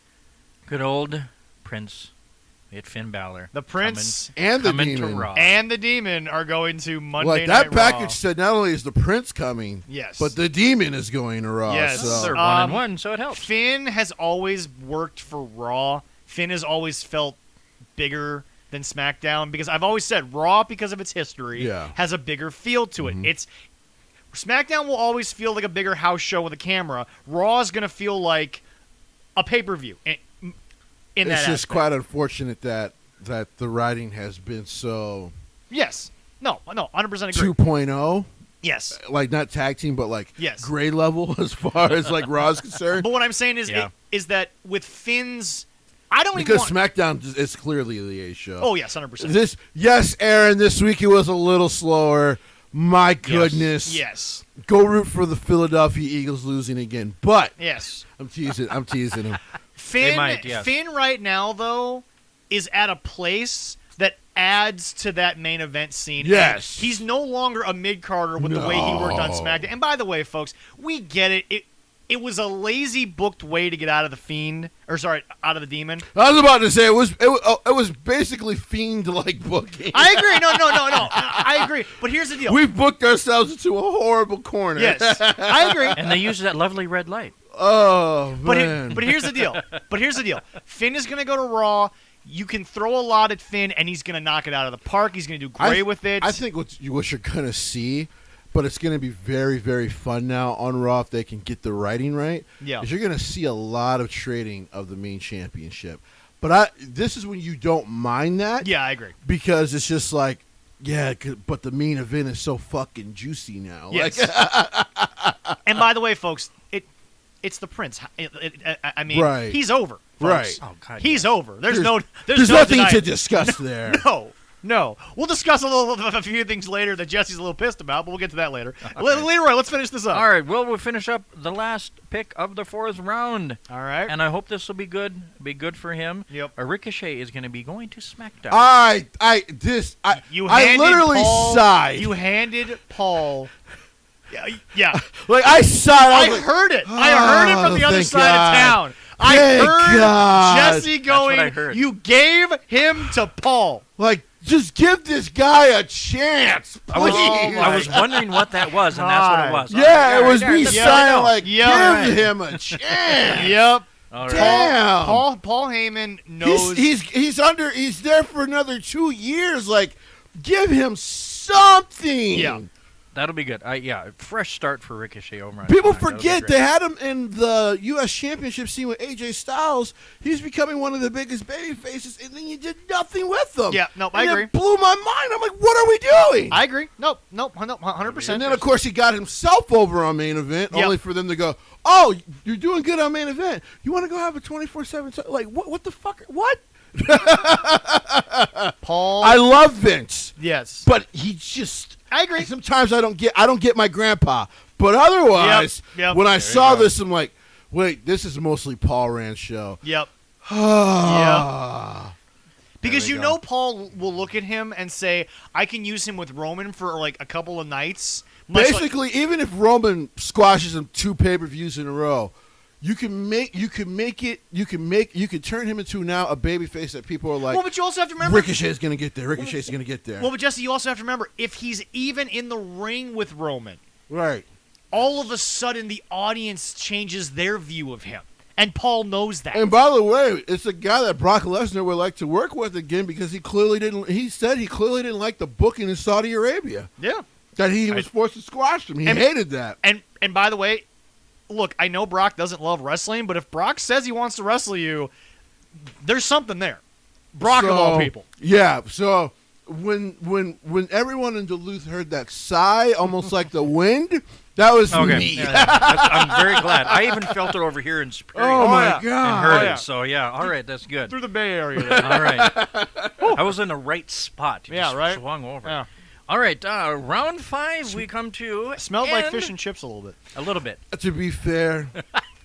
Good old Prince It's Finn Balor. The Prince and the coming to Demon Raw. and the Demon are going to Monday Like Night that package Raw. said, not only is the Prince coming, Yes. but the Demon is going to Raw. Yes. So. They're 1-1, so it helps. Finn has always worked for Raw. Finn has always felt bigger than SmackDown because I've always said Raw, because of its history, has a bigger feel to it. It's SmackDown will always feel like a bigger house show with a camera. Raw is going to feel like a pay-per-view. In that it's just aspect. quite unfortunate that the writing has been so Yes. No, 100% agree. 2.0. Yes. Like not tag team, but like Yes. grade level as far as like Raw is concerned. But what I'm saying is, is that with Finn's, I don't Because even want. SmackDown is clearly the A show. Oh yes, 100%. Yes, Aaron. This week it was a little slower. My goodness. Yes. Go root for the Philadelphia Eagles losing again. But Yes. I'm teasing him. Finn, might, yes. Finn right now though is at a place that adds to that main event scene. Yes. And he's no longer a mid-carder with the way he worked on SmackDown. And by the way, folks, we get it. It was a lazy booked way to get out of the Fiend, out of the Demon. I was about to say it was basically Fiend like booking. I agree. No. I agree. But here's the deal. We've booked ourselves into a horrible corner. Yes, I agree. And they use that lovely red light. Oh man. But here's the deal. Finn is going to go to Raw. You can throw a lot at Finn, and he's going to knock it out of the park. He's going to do great with it. I think what you're going to see, but it's going to be very, very fun now on Raw if they can get the writing right. Yeah. Is you're going to see a lot of trading of the main championship. But this is when you don't mind that. Yeah, I agree. Because it's just like, but the main event is so fucking juicy now. Yes. Like, and by the way, folks, it's the Prince. I mean, Right. he's over. Folks. Right. Oh, God, He's yes. over. There's there's no nothing denying to it. discuss there. No. We'll discuss a few things later that Jesse's a little pissed about, but we'll get to that later. Leroy, let's finish this up. All right, well, we'll finish up the last pick of the fourth round. All right. And I hope this will be good. Be good for him. Yep. A Ricochet is going to be going to SmackDown. You I handed literally Paul, sighed. You handed Paul. Yeah. Like I sighed. I heard it. I heard it from the other thank side God. of town. I Thank heard God. Jesse That's what I going, heard. you gave him to Paul. Like, just give this guy a chance, please. I was wondering what that was, and that's what it was. Yeah, it was All right, me that's signing good. like, Yeah. give him a chance. Yep. All right. Damn. Paul Heyman knows. He's there for another 2 years. Like, give him something. Yeah. That'll be good. Fresh start for Ricochet over on People SmackDown. That'll be forget great. they had him in the U.S. Championship scene with AJ Styles. He's becoming one of the biggest baby faces, and then you did nothing with them. Yeah, no, And I it agree. blew my mind. I'm like, what are we doing? I agree. Nope, 100%. And then, of course, he got himself over on main event, Yep. only for them to go, oh, you're doing good on main event. You want to go have a 24/7? Like, what the fuck? What? Paul. I love Vince, yes. but he just. I agree. Sometimes I don't get my grandpa, but otherwise, Yep. when I you saw go. this, I'm like, wait, this is mostly Paul Rand's show. Yep. Ah. Because we you go. know Paul will look at him and say, I can use him with Roman for like a couple of nights. Much like- Basically, even if Roman squashes him 2 pay-per-views in a row, you can turn him into now a babyface that people are like, well, but you also have to remember. Ricochet's gonna get there. Ricochet's gonna get there. Well, but Jesse, you also have to remember, if he's even in the ring with Roman, Right. all of a sudden the audience changes their view of him. And Paul knows that. And by the way, it's a guy that Brock Lesnar would like to work with again because he said he clearly didn't like the booking in Saudi Arabia. Yeah. That he was forced to squash him. He hated that. And by the way, look, I know Brock doesn't love wrestling, but if Brock says he wants to wrestle you, there's something there. Brock of all people. Yeah. So when everyone in Duluth heard that sigh, almost like the wind, that was Okay. me. Yeah, I'm very glad. I even felt it over here in Superior. Oh my yeah. And God. heard Oh, yeah. it. So, yeah. All right. That's good. Through the Bay Area. there. All right. I was in the right spot. You Yeah, just right? swung over. Yeah. All right. Round 5, we come to. Smelled like and- fish and chips a little bit. A little bit. To be fair,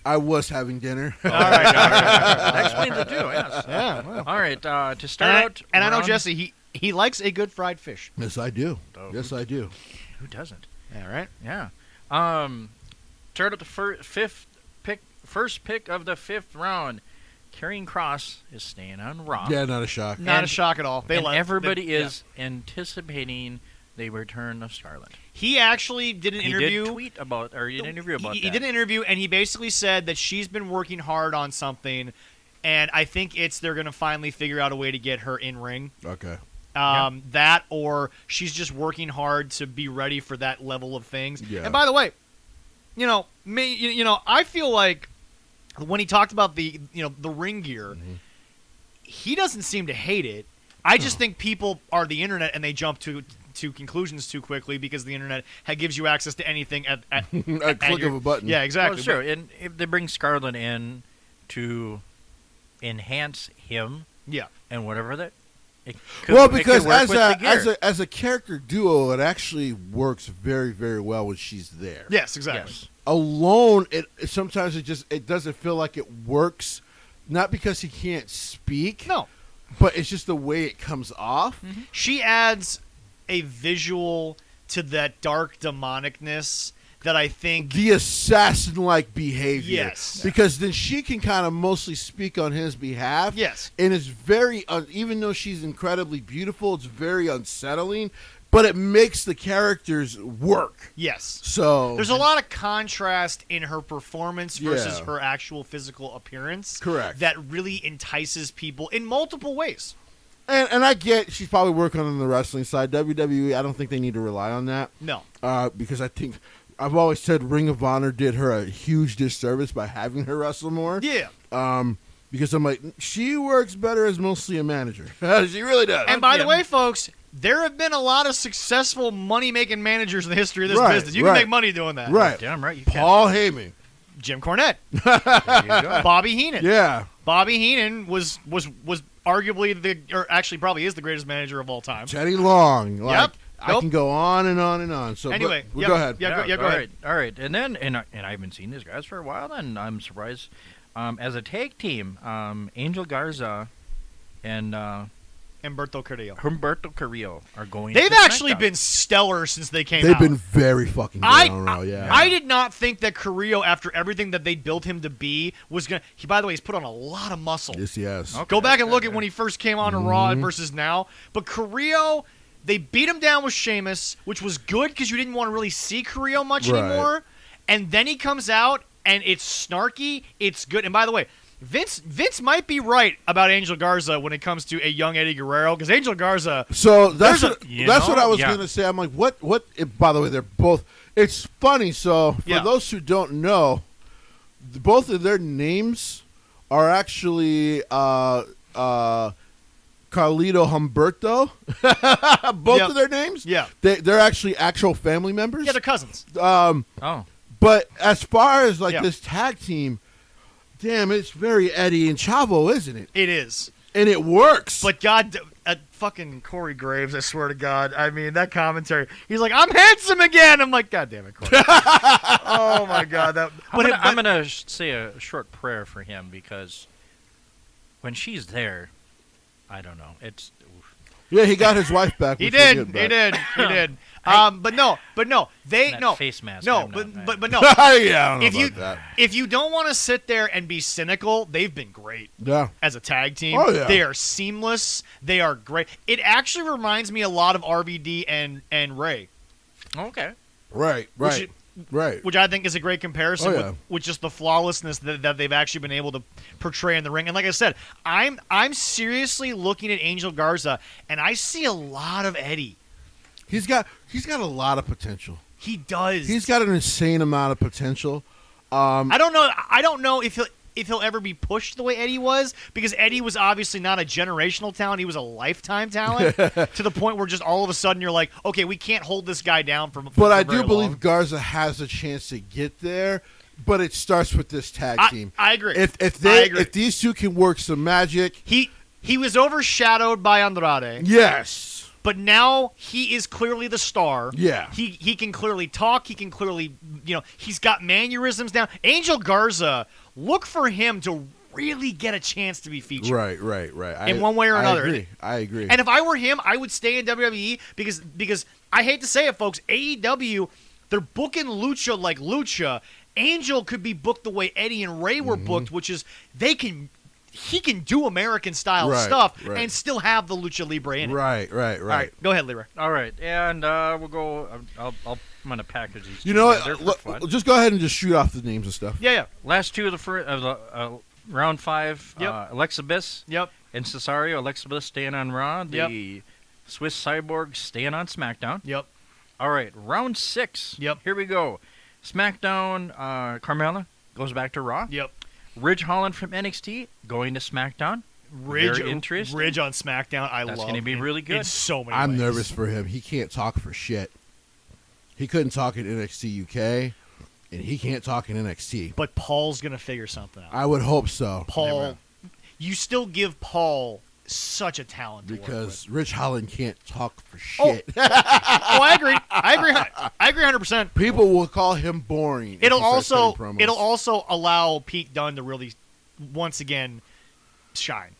I was having dinner. All right. That explains it, too. Yes. Yeah. Well. All right. To start out. And I know round- Jesse, he likes a good fried fish. Yes, I do. Oh. Yes, I do. Who doesn't? All right. Yeah. Start at the first pick of the 5th round. Karrion Kross is staying on Raw. Yeah, not a shock. Not a shock at all. Everybody is anticipating the return of Scarlett. He actually did an interview. He did an interview about that. He did an interview, and he basically said that she's been working hard on something, and I think they're going to finally figure out a way to get her in ring. Okay. That, or she's just working hard to be ready for that level of things. Yeah. And by the way, I feel like when he talked about the ring gear, he doesn't seem to hate it. I just think people are the internet and they jump to conclusions too quickly because the internet gives you access to anything at a click of a button. Yeah, exactly. Well, sure. And if they bring Scarlett in to enhance him, and whatever that. Because as a character duo, it actually works very, very well when she's there. Yes, exactly. Yes. Alone, sometimes it doesn't feel like it works, not because he can't speak. No. But it's just the way it comes off. Mm-hmm. She adds a visual to that dark demonicness that I think... The assassin-like behavior. Yes. Because then she can kind of mostly speak on his behalf. Yes. And it's very... even though she's incredibly beautiful, it's very unsettling. But it makes the characters work. Yes. So... There's a lot of contrast in her performance versus Yeah. her actual physical appearance. Correct. That really entices people in multiple ways. And I get she's probably working on the wrestling side. WWE, I don't think they need to rely on that. No. Because I think... I've always said Ring of Honor did her a huge disservice by having her wrestle more. Yeah. Because I'm like, she works better as mostly a manager. She really does. And by the way, folks, there have been a lot of successful money-making managers in the history of this Right, business. You can make money doing that. Right. Damn right you can. Paul Heyman. Jim Cornette. There you go. Bobby Heenan. Yeah. Bobby Heenan was arguably or actually probably is the greatest manager of all time. Teddy Long. Like, Yep. I can go on and on and on. So Anyway, go ahead. Yeah, go ahead. All right. And then, and I haven't seen these guys for a while, and I'm surprised. As a tag team, Angel Garza and Humberto Carrillo are going. They've to actually SmackDown. been stellar since they came They've out. been very fucking good on Raw, yeah. I did not think that Carrillo, after everything that they built him to be, was going to... By the way, he's put on a lot of muscle. Yes. Okay. Go back and look at when he first came on to Raw versus now. But Carrillo, they beat him down with Sheamus, which was good because you didn't want to really see Carrillo much anymore. And then he comes out, and it's snarky. It's good. And by the way, Vince might be right about Angel Garza when it comes to a young Eddie Guerrero, because Angel Garza... So that's what I was yeah. going to say. I'm like, what? By the way, they're both... It's funny. So for those who don't know, both of their names are actually... Carlito Humberto. Both of their names? Yeah. They're actually actual family members. Yeah, they're cousins. But as far as like Yeah. this tag team, damn, it's very Eddie and Chavo, isn't it? It is. And it works. But God, fucking Corey Graves, I swear to God. I mean, that commentary. He's like, I'm handsome again. I'm like, God damn it, Corey. Oh, my God. I'm going to say a short prayer for him, because when she's there, I don't know. It's... yeah, he got his wife back. He did. He did. But no. They that no face mask. no. I'm not- But no. yeah, I don't know If you about that. if you don't want to sit there and be cynical, they've been great Yeah. as a tag team. Oh, yeah. They are seamless. They are great. It actually reminds me a lot of RVD and Ray, Okay. Right. which I think is a great comparison Oh, yeah. with just the flawlessness that they've actually been able to portray in the ring. And like I said, I'm seriously looking at Angel Garza, and I see a lot of Eddie. He's got a lot of potential. He does. He's got an insane amount of potential. I don't know if he'll ever be pushed the way Eddie was, because Eddie was obviously not a generational talent. He was a lifetime talent to the point where just all of a sudden you're like, okay, we can't hold this guy down for But I very do believe long. Garza has a chance to get there. But it starts with this tag team. I agree. If I agree. if these two can work some magic, he was overshadowed by Andrade. yes. But now he is clearly the star. Yeah. He can clearly talk. He can clearly, he's got mannerisms down. Angel Garza, look for him to really get a chance to be featured. Right. In one way or another. I agree. And if I were him, I would stay in WWE because I hate to say it, folks, AEW, they're booking Lucha like Lucha. Angel could be booked the way Eddie and Ray were booked, which is they can he can do American style stuff and still have the lucha libre in it. Right. All right, go ahead, Leroy. All right, and we'll go. I'm gonna package these. You know what? Just go ahead and just shoot off the names and stuff. Yeah. Last two of the round 5. Yep. Alexa Bliss. Yep. And Cesaro. Alexa Bliss staying on Raw. The Swiss Cyborg staying on SmackDown. Yep. All right, round 6. Yep. Here we go. SmackDown. Carmella goes back to Raw. Yep. Ridge Holland from NXT going to SmackDown. Very interesting. Ridge on SmackDown. That's going to be really good. In so many I'm ways. nervous for him. He can't talk for shit. He couldn't talk in NXT UK, and he can't talk in NXT. But Paul's going to figure something out. I would hope so. Paul, you still give Paul such a talent to because work with. Rich Holland can't talk for shit. I agree. I agree 100%. People will call him boring. It'll also allow Pete Dunne to really once again shine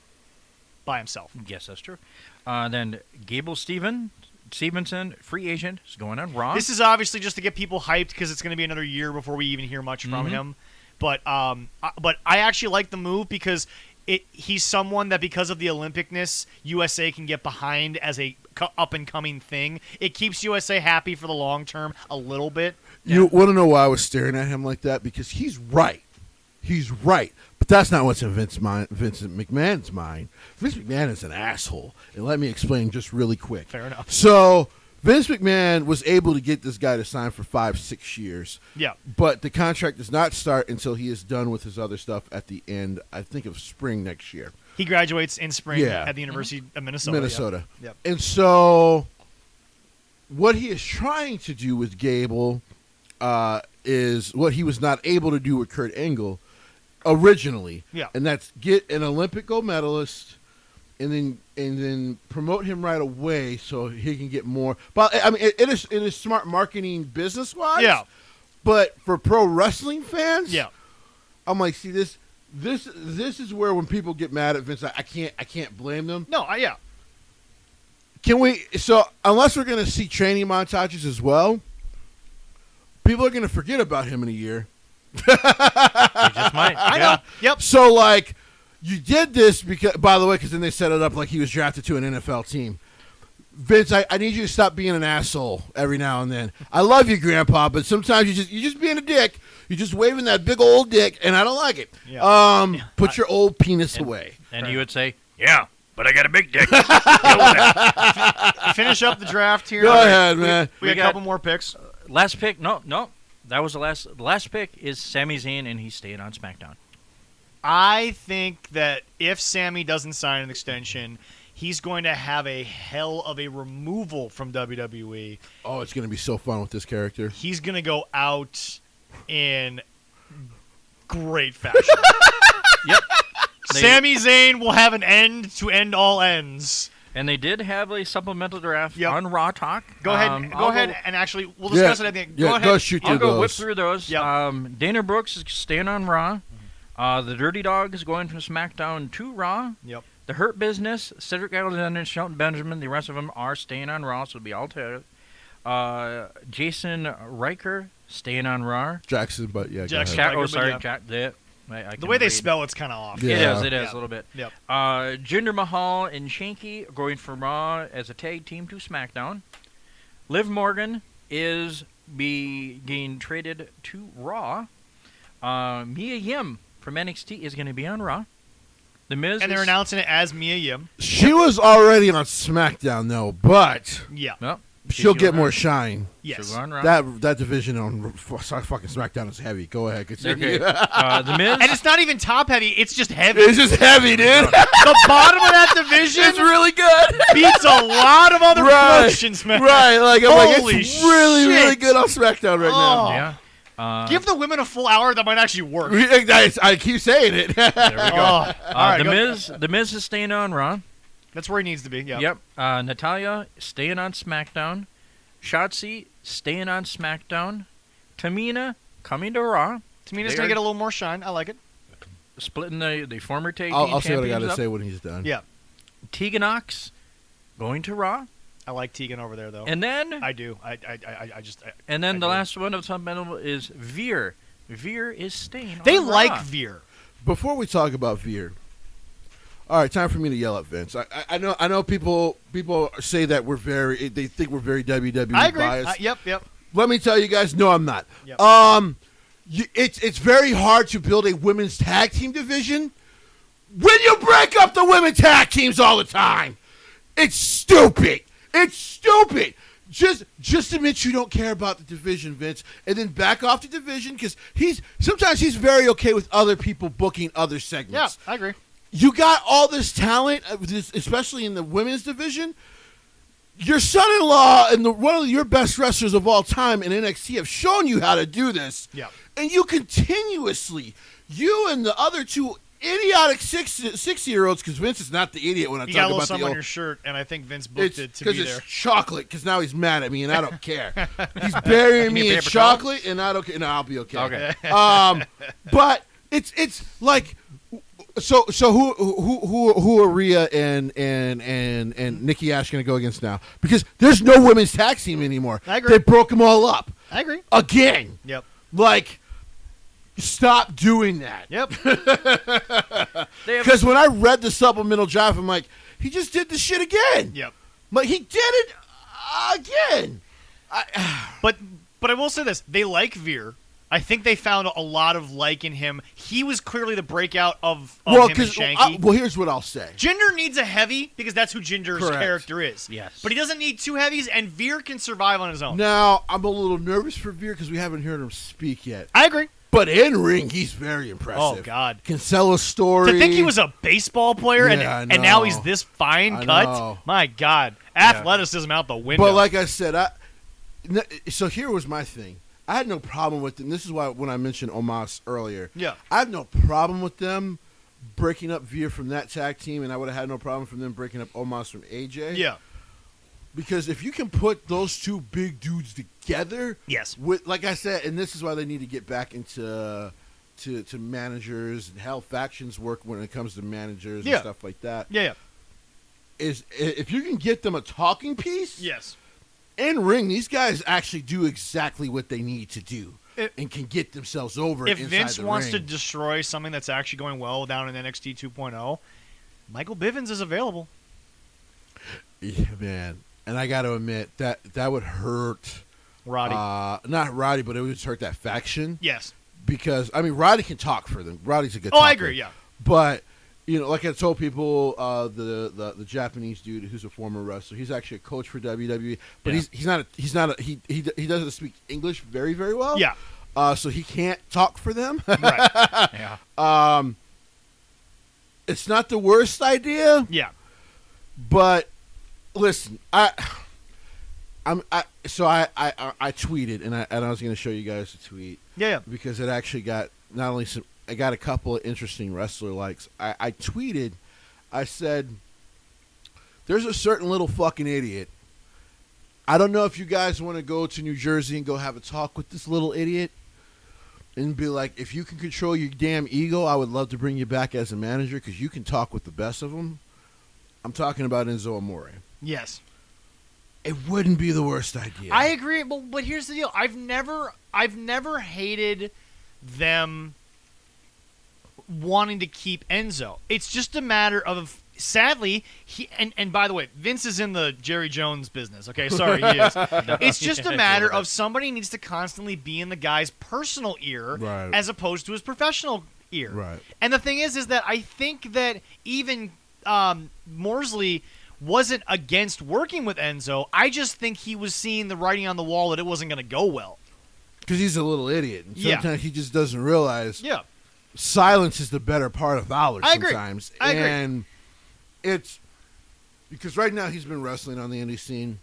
by himself. Yes, that's true. Then Gable Stevenson, free agent, is going on Raw. This is obviously just to get people hyped because it's going to be another year before we even hear much from him. But I actually like the move because he's someone that because of the Olympicness, USA can get behind as a up-and-coming thing. It keeps USA happy for the long term a little bit. You want to know why I was staring at him like that? Because he's right. He's right. But that's not what's in Vincent McMahon's mind. Vince McMahon is an asshole. And let me explain just really quick. Fair enough. So Vince McMahon was able to get this guy to sign for 5-6 years. Yeah. But the contract does not start until he is done with his other stuff at the end, I think, of spring next year. He graduates in spring at the University of Minnesota. Yep. And so what he is trying to do with Gable is what he was not able to do with Kurt Angle originally. Yeah. And that's get an Olympic gold medalist and then promote him right away so he can get more. But I mean, it is smart marketing business wise. Yeah. But for pro wrestling fans, I'm like, see this is where when people get mad at Vince, I can't blame them. No, Can we? So unless we're going to see training montages as well, people are going to forget about him in a year. They just might. I know. Yep. So like. You did this because, by the way, because then they set it up like he was drafted to an NFL team. Vince, I need you to stop being an asshole every now and then. I love you, Grandpa, but sometimes you're just being a dick. You're just waving that big old dick, and I don't like it. Yeah. Put your old penis away. And you would say, "Yeah, but I got a big dick." Finish up the draft here. Go ahead, man. We got a couple more picks. Last pick? No. That was the last. The last pick is Sami Zayn, and he's staying on SmackDown. I think that if Sammy doesn't sign an extension, he's going to have a hell of a removal from WWE. Oh, it's going to be so fun with this character. He's going to go out in great fashion. Yep. Sami Zayn will have an end to end all ends. And they did have a supplemental draft on Raw Talk. Go ahead, and actually, we'll discuss it at the end. Go ahead. Go shoot through I'll go those. whip through those. Yep. Dana Brooks is staying on Raw. The Dirty Dog is going from SmackDown to Raw. Yep. The Hurt Business, Cedric Alexander, Shelton Benjamin, the rest of them are staying on Raw, so it'll be all together. Jason Riker staying on Raw. Jackson, but yeah. Jackson. Go Riker, Jack. The way they spell it's kind of off. Yeah. It is a little bit. Yep. Jinder Mahal and Shanky going from Raw as a tag team to SmackDown. Liv Morgan is being traded to Raw. Mia Yim from NXT is going to be on Raw. The Miz and they're announcing it as Mia Yim. She was already on SmackDown though, but she'll get more shine. Yes. On Raw. That division on fucking SmackDown is heavy. Go ahead, continue. Okay. The Miz. And it's not even top heavy; it's just heavy. It's just heavy, dude. The bottom of that division It's really good. beats a lot of other promotions, man. Right, like I'm like, Holy it's really, shit. really good on SmackDown right now. Yeah. Give the women a full hour; that might actually work. I keep saying it. There we go. All right, the Miz is staying on Raw. That's where he needs to be. Yeah. Yep. Natalya staying on SmackDown. Shotzi staying on SmackDown. Tamina coming to Raw. Tamina's gonna get a little more shine. I like it. Splitting the former tag team I'll say what I champions gotta up. say when he's done. Yeah. Tegan Nox going to Raw. I like Tegan over there, though. And then I do. I just. And then the last one of supplemental is Veer. Veer is staying. They on like Raw. Veer. Before we talk about Veer, All right, time for me to yell at Vince. I know people say that they think we're very WWE I agree. biased. Yep. Let me tell you guys, no, I'm not. Yep. It's very hard to build a women's tag team division when you break up the women tag teams all the time. It's stupid. It's stupid. Just admit you don't care about the division, Vince, and then back off the division because sometimes he's very okay with other people booking other segments. Yeah, I agree. You got all this talent, especially in the women's division. Your son-in-law and one of your best wrestlers of all time in NXT have shown you how to do this. Yeah. And you continuously, you and the other two idiotic 60-year-olds, because Vince is not the idiot when I You talk got a little about something the on your shirt, and I think Vince booked it to be because there. it's chocolate, because now he's mad at me, and I don't care. He's burying me in paper chocolate, and I don't care. No, I'll be okay. Okay. But it's like... So who are Rhea and Nikki Ash going to go against now? Because there's no women's tag team anymore. I agree. They broke them all up. I agree. Again. Yep. Like, stop doing that. Yep. Because when I read the supplemental draft, I'm like, he just did this shit again. Yep. Like, he did it again. But I will say this: they like Veer. I think they found a lot of like in him. He was clearly the breakout of him and Shanky. Well, here's what I'll say. Jinder needs a heavy because that's who Jinder's Correct. character is. Yes. But he doesn't need two heavies, and Veer can survive on his own. Now, I'm a little nervous for Veer because we haven't heard him speak yet. I agree. But in ring, he's very impressive. Oh, God. Kinsella's story. To think he was a baseball player Yeah, I and now know. he's this fine I cut? know. My God. Athleticism out the window. But like I said, so here was my thing. I had no problem with them. This is why when I mentioned Omos earlier. Yeah. I have no problem with them breaking up Veer from that tag team, and I would have had no problem from them breaking up Omos from AJ. Yeah. Because if you can put those two big dudes together, Yes. with like I said, and this is why they need to get back into to managers and how factions work when it comes to managers and stuff like that. Yeah. Is if you can get them a talking piece, Yes. in ring, these guys actually do exactly what they need to do and can get themselves over. If inside Vince the wants ring. to destroy something that's actually going well down in NXT 2.0, Michael Bivens is available. Yeah, man. And I got to admit that would hurt Roddy. not Roddy, but it would just hurt that faction. Yes. Because I mean, Roddy can talk for them. Roddy's a good. Oh, talker. I agree. Yeah. But you know, like I told people, the Japanese dude who's a former wrestler, he's actually a coach for WWE, but Yeah. he doesn't speak English very, very well. Yeah. So he can't talk for them. Right. Yeah. It's not the worst idea, Yeah. but listen, I tweeted and I was going to show you guys the tweet. Yeah. Because it actually got not only some. I got a couple of interesting wrestler likes. I tweeted, I said, there's a certain little fucking idiot. I don't know if you guys want to go to New Jersey and go have a talk with this little idiot and be like, if you can control your damn ego, I would love to bring you back as a manager because you can talk with the best of them. I'm talking about Enzo Amore. Yes. It wouldn't be the worst idea. I agree, but here's the deal. I've never hated them wanting to keep Enzo. It's just a matter of, sadly, and by the way, Vince is in the Jerry Jones business. Okay, sorry, he is. It's just a matter of somebody needs to constantly be in the guy's personal ear Right. as opposed to his professional ear. Right. And the thing is that I think that even Morsley wasn't against working with Enzo. I just think he was seeing the writing on the wall that it wasn't going to go well. Because he's a little idiot. And Yeah. sometimes he just doesn't realize Yeah. silence is the better part of valor I agree. sometimes. I agree. And it's because right now he's been wrestling on the indie scene.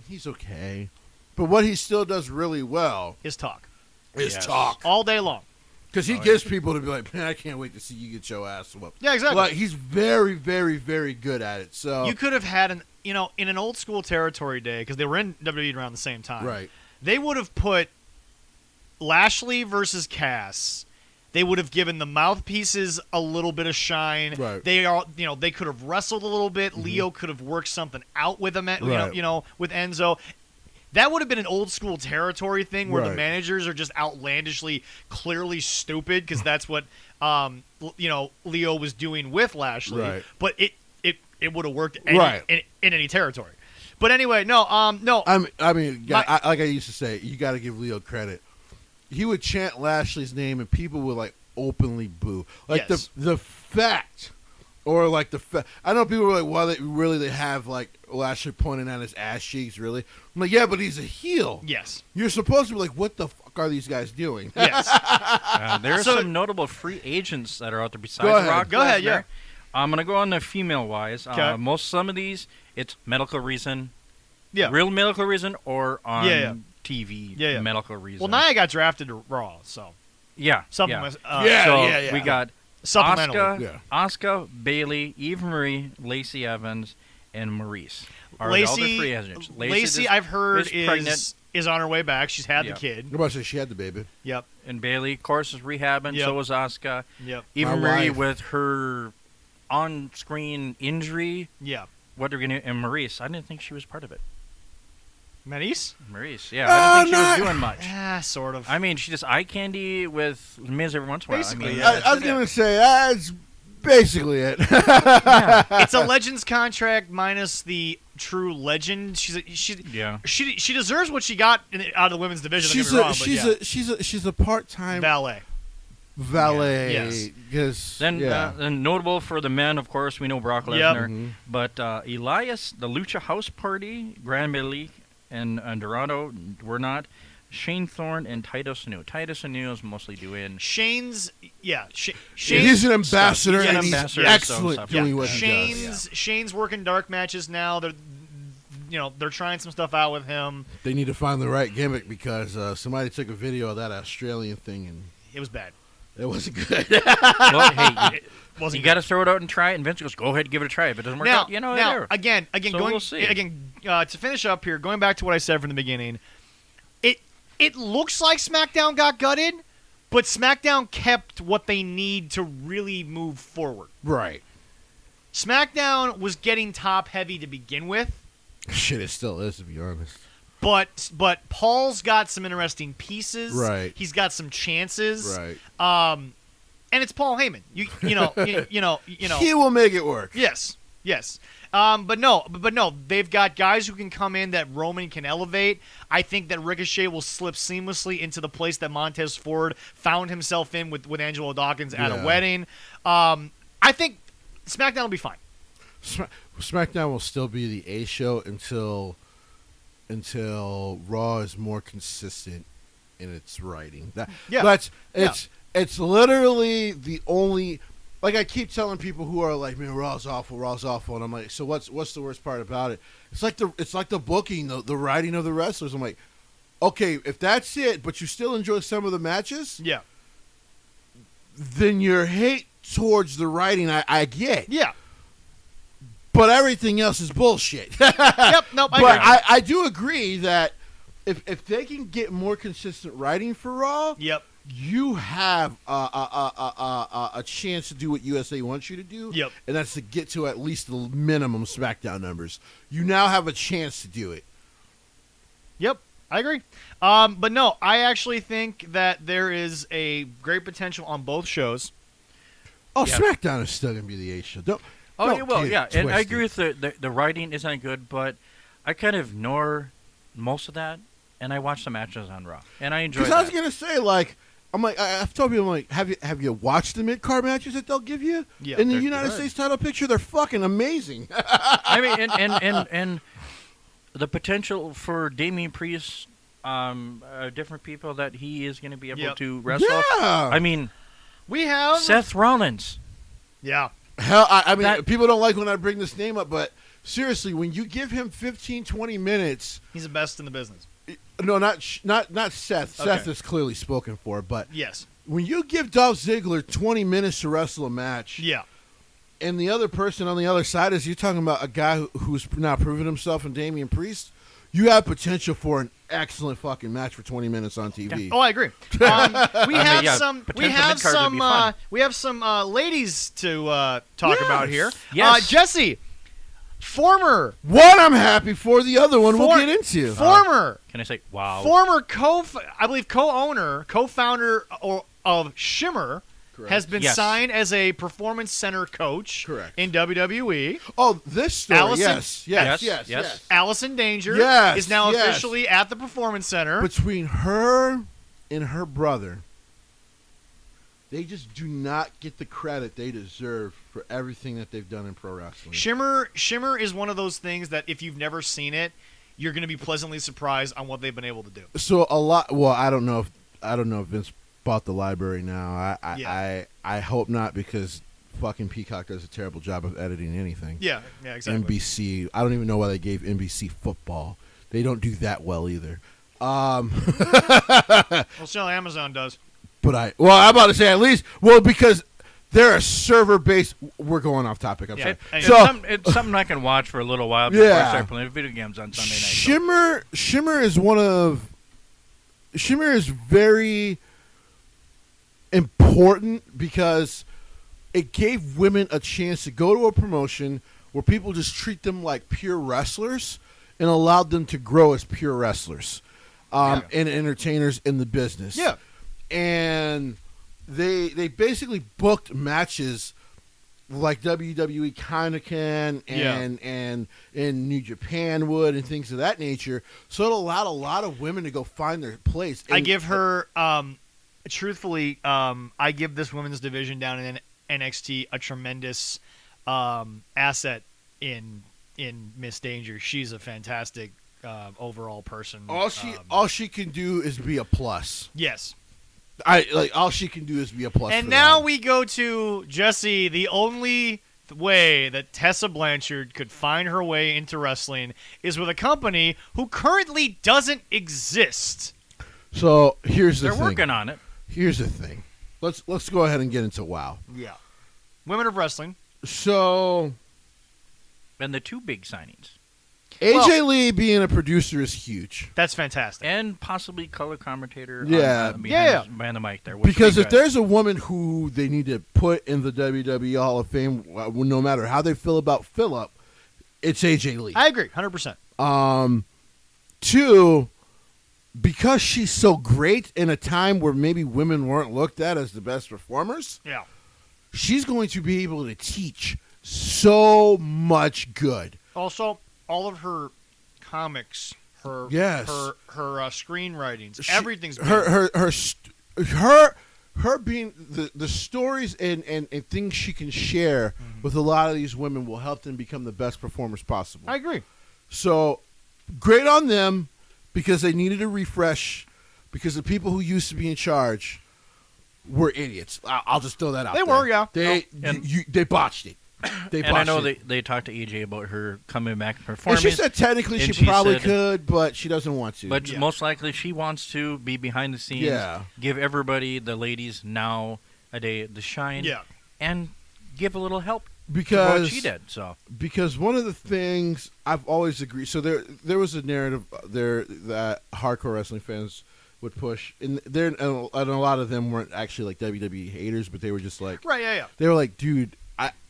He's okay. But what he still does really well His talk. is Yes. talk. All day long. Because he gets people to be like, man, I can't wait to see you get your ass whooped. Yeah, exactly. Like, he's very, very, very good at it. So You could have had in an old school territory day, because they were in WWE around the same time. Right. They would have put Lashley versus Cass. They would have given the mouthpieces a little bit of shine. Right. They could have wrestled a little bit. Leo could have worked something out with him, Right. with Enzo. That would have been an old school territory thing where the Right. managers are just outlandishly, clearly stupid because that's what Leo was doing with Lashley. Right. But it would have worked Right. in any territory. But anyway, no. like I used to say, you got to give Leo credit. He would chant Lashley's name and people would like openly boo. Like Yes. the fact, or like I know people were like, well, they have like Lashley pointing at his ass cheeks. Really, I'm like, yeah, but he's a heel. Yes. You're supposed to be like, what the fuck are these guys doing? Yes. There are So- some notable free agents that are out there besides Go ahead. Rock Go ahead, Lesnar. yeah. I'm gonna go on the female wise. Okay. Some of these, it's medical reason, Yeah. real medical reason, or on Yeah. TV Yeah. medical reason. Well, Nia got drafted to Raw, so yeah, something yeah. was So we got supplemental. Asuka, Bailey, Eva Marie, Lacey Evans, and Maurice. Are all the free agents. Lacey, I've heard is pregnant. is on her way back. She's had Yeah. the kid. I'm about to say she had the baby. Yep. And Bailey, of course, is rehabbing. Yep. So is Asuka. Yep. Eva My Marie wife. with her on-screen injury. Yeah. What are we gonna? And Maurice, I didn't think she was part of it. Maurice? Maurice, yeah, I didn't think she was doing much. Sort of. I mean, she just eye candy with Miz every once in a while. Basically, I mean, yeah. I was gonna say that's basically it. It's a Legends contract minus the true legend. Yeah. She deserves what she got out of the women's division. Don't get me wrong, she's a part-time valet. valet. Yes. Because Then notable for the men, of course, we know Brock Yep. Lesnar. Mhm. But Elias, the Lucha House Party, Grand Metalik, and Dorado were not. Shane Thorne and Titus Anu. Titus Anu is mostly doing. Shane's he's an ambassador, He's an and ambassador, he's so excellent stuff. doing Yeah. what he does. Shane's working dark matches now. They're trying some stuff out with him. They need to find the right gimmick because somebody took a video of that Australian thing and It was bad. it wasn't good. Well, hey, Wasn't you got to throw it out and try it. And Vince goes, "Go ahead, give it a try. If it doesn't work now, out, now there." again, So going we'll see. to finish up here, going back to what I said from the beginning, it looks like SmackDown got gutted, but SmackDown kept what they need to really move forward. Right. SmackDown was getting top heavy to begin with, Shit, it still is, to be honest. but Paul's got some interesting pieces. Right. He's got some chances. Right. And it's Paul Heyman. You know. He will make it work. Yes. But no, they've got guys who can come in that Roman can elevate. I think that Ricochet will slip seamlessly into the place that Montez Ford found himself in with Angelo Dawkins at a Yeah. wedding. I think SmackDown will be fine. SmackDown will still be the A show until Raw is more consistent in its writing. It's literally the only. Like I keep telling people who are like, man, Raw's awful, and I'm like, so what's the worst part about it? It's like the booking, the writing of the wrestlers. I'm like, okay, if that's it, but you still enjoy some of the matches, Yeah. then your hate towards the writing I get. Yeah. But everything else is bullshit. Yep. Nope. But I agree. I do agree that if they can get more consistent writing for Raw, Yep. you have a chance to do what USA wants you to do. Yep. And that's to get to at least the minimum SmackDown numbers. You now have a chance to do it. Yep. I agree. But no, I actually think that there is a great potential on both shows. Oh, Yeah. SmackDown is still going to be the A show. Don't you will, get yeah. it And I twisted. agree with the writing isn't good, but I kind of ignore most of that, and I watch the matches on Raw, and I enjoy Because that. I was going to say, like, I'm like, I've told people, I'm like, have you watched the mid-card matches that they'll give you? Yeah, in the they're United good. States title picture, they're fucking amazing. I mean, and the potential for Damian Priest, different people that he is going to be able Yep. to wrestle. Yeah. I mean, We have Seth Rollins. Yeah. Hell, I mean, That- people don't like when I bring this name up, but seriously, when you give him 15, 20 minutes, He's the best in the business. no, not Seth. Okay. Seth is clearly spoken for, but Yes. when you give Dolph Ziggler 20 minutes to wrestle a match, Yeah. and the other person on the other side is you're talking about a guy who's now proven himself in Damian Priest, you have potential for an excellent fucking match for 20 minutes on TV. Oh, I agree. We have yeah, some. We potential have mid-cards would some. be fun. We have some ladies to talk Yes. about here. Yes. Jesse, Former. One I'm happy for. The other one we'll get into. Former. Can I say wow? Former co-owner, co-founder of Shimmer. Correct. Has been signed as a performance center coach. Correct. In WWE. Oh, this story. Allison, Yes. Allison Danger is now officially at the performance center. Between her and her brother, they just do not get the credit they deserve for everything that they've done in pro wrestling. Shimmer is one of those things that if you've never seen it, you're going to be pleasantly surprised on what they've been able to do. So a lot. Well, I don't know if Vince bought the library now. I hope not, because fucking Peacock does a terrible job of editing anything. Yeah, exactly. NBC. I don't even know why they gave NBC football. They don't do that well either. Well, still Amazon does. But I'm about to say at least, because they're a server-based. We're going off topic. I'm sorry. It's something I can watch for a little while before I start playing video games on Sunday night. Shimmer is very important because it gave women a chance to go to a promotion where people just treat them like pure wrestlers and allowed them to grow as pure wrestlers and entertainers in the business. Yeah. And they basically booked matches like WWE kind of can and New Japan would and things of that nature. So it allowed a lot of women to go find their place. I give her truthfully, I give this women's division down in NXT a tremendous asset in Miss Danger. She's a fantastic overall person. All she can do is be a plus. Yes. All she can do is be a plus. And now we go to Jesse. The only way that Tessa Blanchard could find her way into wrestling is with a company who currently doesn't exist. So here's the thing. They're working on it. Here's the thing. Let's go ahead and get into WoW. Yeah. Women of Wrestling. So. And the two big signings. AJ Lee being a producer is huge. That's fantastic. And possibly color commentator behind the mic there. Because if there's a woman who they need to put in the WWE Hall of Fame, no matter how they feel about Phillip, it's AJ Lee. I agree, 100%. Two, because she's so great in a time where maybe women weren't looked at as the best performers, she's going to be able to teach so much good. Also, all of her comics, her screenwritings, everything's her being the stories and things she can share with a lot of these women will help them become the best performers possible. I agree. So great on them, because they needed a refresh, because the people who used to be in charge were idiots. I'll just throw that out there. They were, yeah. They botched it. I know they talked to AJ about her coming back and performing. And she said technically she probably could, but she doesn't want to. But most likely she wants to be behind the scenes, give everybody, the ladies now a day to shine, and give a little help to what she did. Because one of the things I've always agreed, so there was a narrative there that hardcore wrestling fans would push, and a lot of them weren't actually like WWE haters, but they were just like, they were like, dude,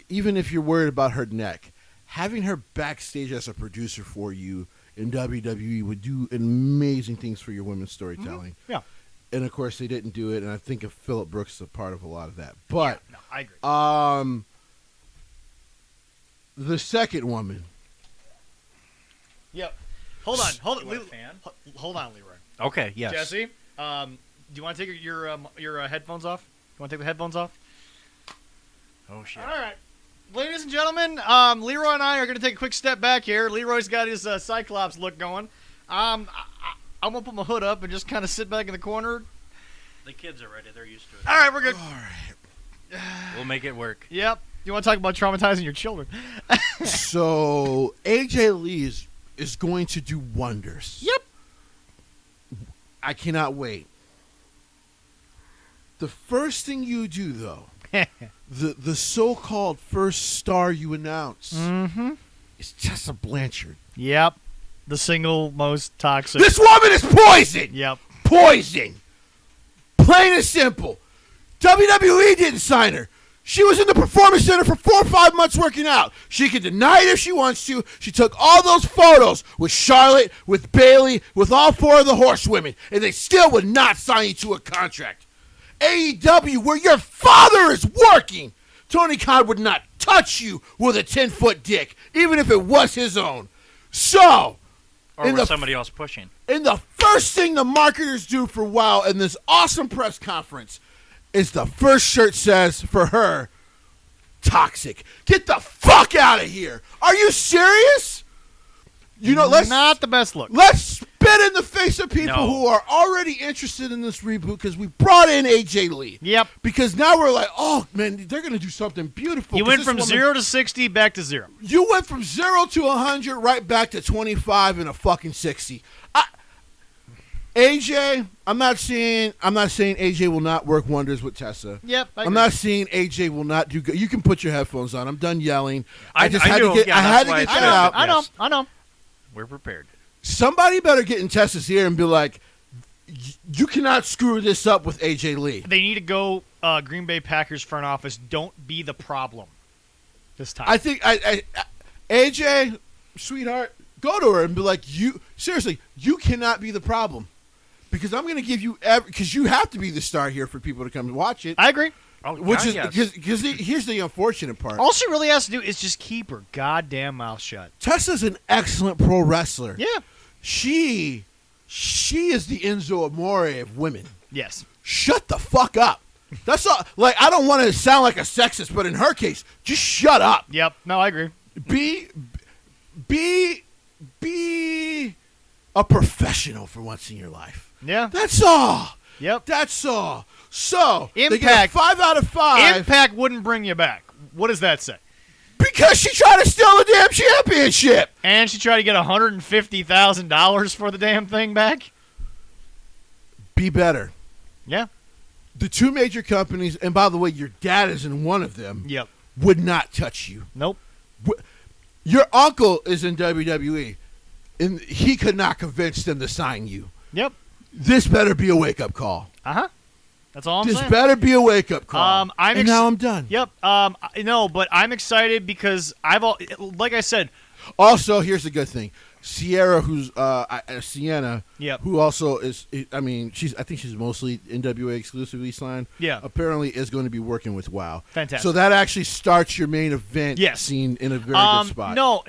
even if you're worried about her neck, having her backstage as a producer for you in WWE would do amazing things for your women's storytelling. Mm-hmm. Yeah. And, of course, they didn't do it, and I think Phillip Brooks is a part of a lot of that. But I agree. The second woman. Yep. Hold on, Leroy. Okay, yes. Jesse, do you want to take your headphones off? You want to take the headphones off? Oh, shit. All right. Ladies and gentlemen, Leroy and I are going to take a quick step back here. Leroy's got his Cyclops look going. I'm going to put my hood up and just kind of sit back in the corner. The kids are ready. They're used to it. All right, we're good. All right. We'll make it work. Yep. You want to talk about traumatizing your children? So, AJ Lee is going to do wonders. Yep. I cannot wait. The first thing you do, though, the so-called first star you announce is Tessa Blanchard. Yep. The single most toxic. This woman is poison. Yep. Poison. Plain and simple. WWE didn't sign her. She was in the Performance Center for 4 or 5 months working out. She can deny it if she wants to. She took all those photos with Charlotte, with Bailey, with all 4 of the horsewomen, and they still would not sign you to a contract. AEW, where your father is working, Tony Khan would not touch you with a 10-foot dick, even if it was his own. So, or with somebody else pushing. And the first thing the marketers do for WoW in this awesome press conference is the first shirt says for her, toxic. Get the fuck out of here. Are you serious? You know, let's not the best look. Let's spit in the face of people No. who are already interested in this reboot because we brought in AJ Lee. Yep. Because now we're like, oh man, they're gonna do something beautiful. You went from 0 to 60 back to 0. You went from 0 to 100 right back to 25 and a fucking 60. AJ, I'm not saying AJ will not work wonders with Tessa. Yep, I'm not saying AJ will not do good. You can put your headphones on. I'm done yelling. I just I had knew, to get yeah, I had that's to why get I that said out. it. I know. We're prepared. Somebody better get in Tessa's ear and be like, you cannot screw this up with AJ Lee. They need to go Green Bay Packers front office. Don't be the problem this time. I think AJ, sweetheart, go to her and be like, you cannot be the problem. Because I'm going to give you because you have to be the star here for people to come and watch it. I agree. Oh, Which is yes. because here's the unfortunate part. All she really has to do is just keep her goddamn mouth shut. Tessa's an excellent pro wrestler. Yeah. She is the Enzo Amore of women. Yes. Shut the fuck up. That's all. Like, I don't want to sound like a sexist, but in her case, just shut up. Yep. No, I agree. Be a professional for once in your life. Yeah. That's all. Yep. That's all. So, they get a Impact. 5 out of 5 Impact wouldn't bring you back. What does that say? because she tried to steal the damn championship. And she tried to get $150,000 for the damn thing back? Be better. Yeah. The 2 major companies, and by the way, your dad is in one of them, Yep. would not touch you. Nope. Your uncle is in WWE, and he could not convince them to sign you. Yep. This better be a wake-up call. Uh-huh. That's all I'm This saying. better be a wake-up call. Now I'm done. Yep. No, but I'm excited because like I said. Also, here's the good thing: Sierra, who's Sienna, Yep. who also is. I think she's mostly NWA exclusively signed. Yeah. Apparently, is going to be working with WoW. Fantastic. So that actually starts your main event scene in a very good spot. No.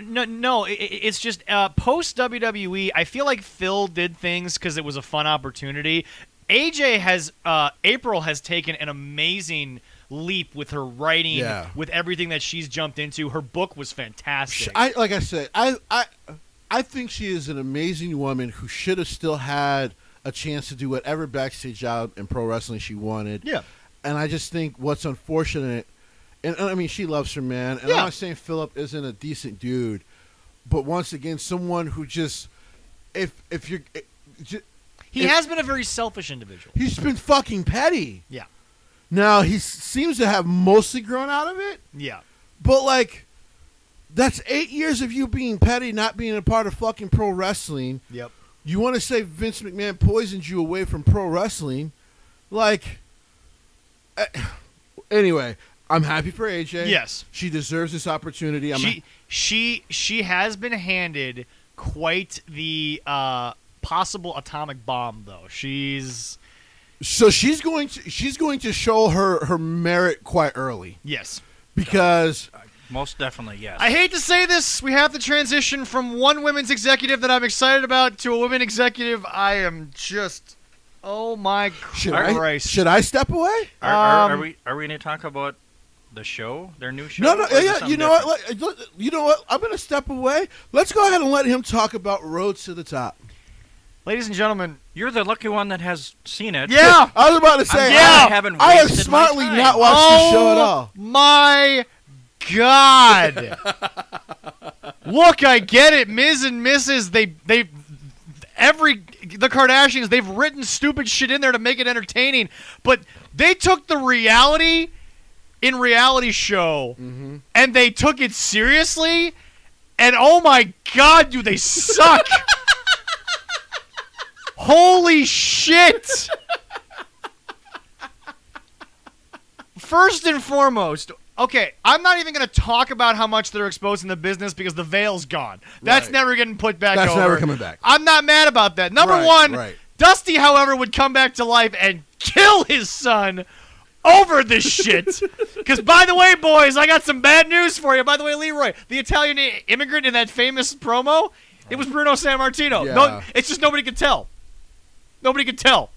It's just post WWE. I feel like Phil did things because it was a fun opportunity. April has taken an amazing leap with her writing, with everything that she's jumped into. Her book was fantastic. I think she is an amazing woman who should have still had a chance to do whatever backstage job in pro wrestling she wanted. Yeah. And I just think what's unfortunate, and I mean, she loves her man, and I'm not saying Philip isn't a decent dude, but once again, someone who just, he has been a very selfish individual. He's been fucking petty. Yeah. Now, he seems to have mostly grown out of it. Yeah. But, like, that's 8 years of you being petty, not being a part of fucking pro wrestling. Yep. You want to say Vince McMahon poisoned you away from pro wrestling. Like, anyway, I'm happy for AJ. Yes. She deserves this opportunity. She has been handed quite the possible atomic bomb, though. She's going to show her merit quite early. Yes. Because most definitely, yes. I hate to say this, we have to transition from one women's executive that I'm excited about to a women executive. I am just, oh my Christ! Should I step away? Are we going to talk about the show, their new show? No. Yeah, you know what? You know what? I'm going to step away. Let's go ahead and let him talk about Roads to the Top. Ladies and gentlemen, you're the lucky one that has seen it. Yeah, I was about to say. I have smartly not watched the show at all. My God! Look, I get it. Ms. and Mrs. The Kardashians, they've written stupid shit in there to make it entertaining, but they took the reality show and they took it seriously, and oh my God, do they suck! Holy shit! First and foremost, okay, I'm not even going to talk about how much they're exposing the business because the veil's gone. That's Right. never getting put back over. That's never coming back. I'm not mad about that. Number Right, one, right. Dusty, however, would come back to life and kill his son over this shit. Because, by the way, boys, I got some bad news for you. By the way, Leroy, the Italian immigrant in that famous promo, it was Bruno Sammartino. Yeah. No, it's just nobody could tell. Nobody could tell.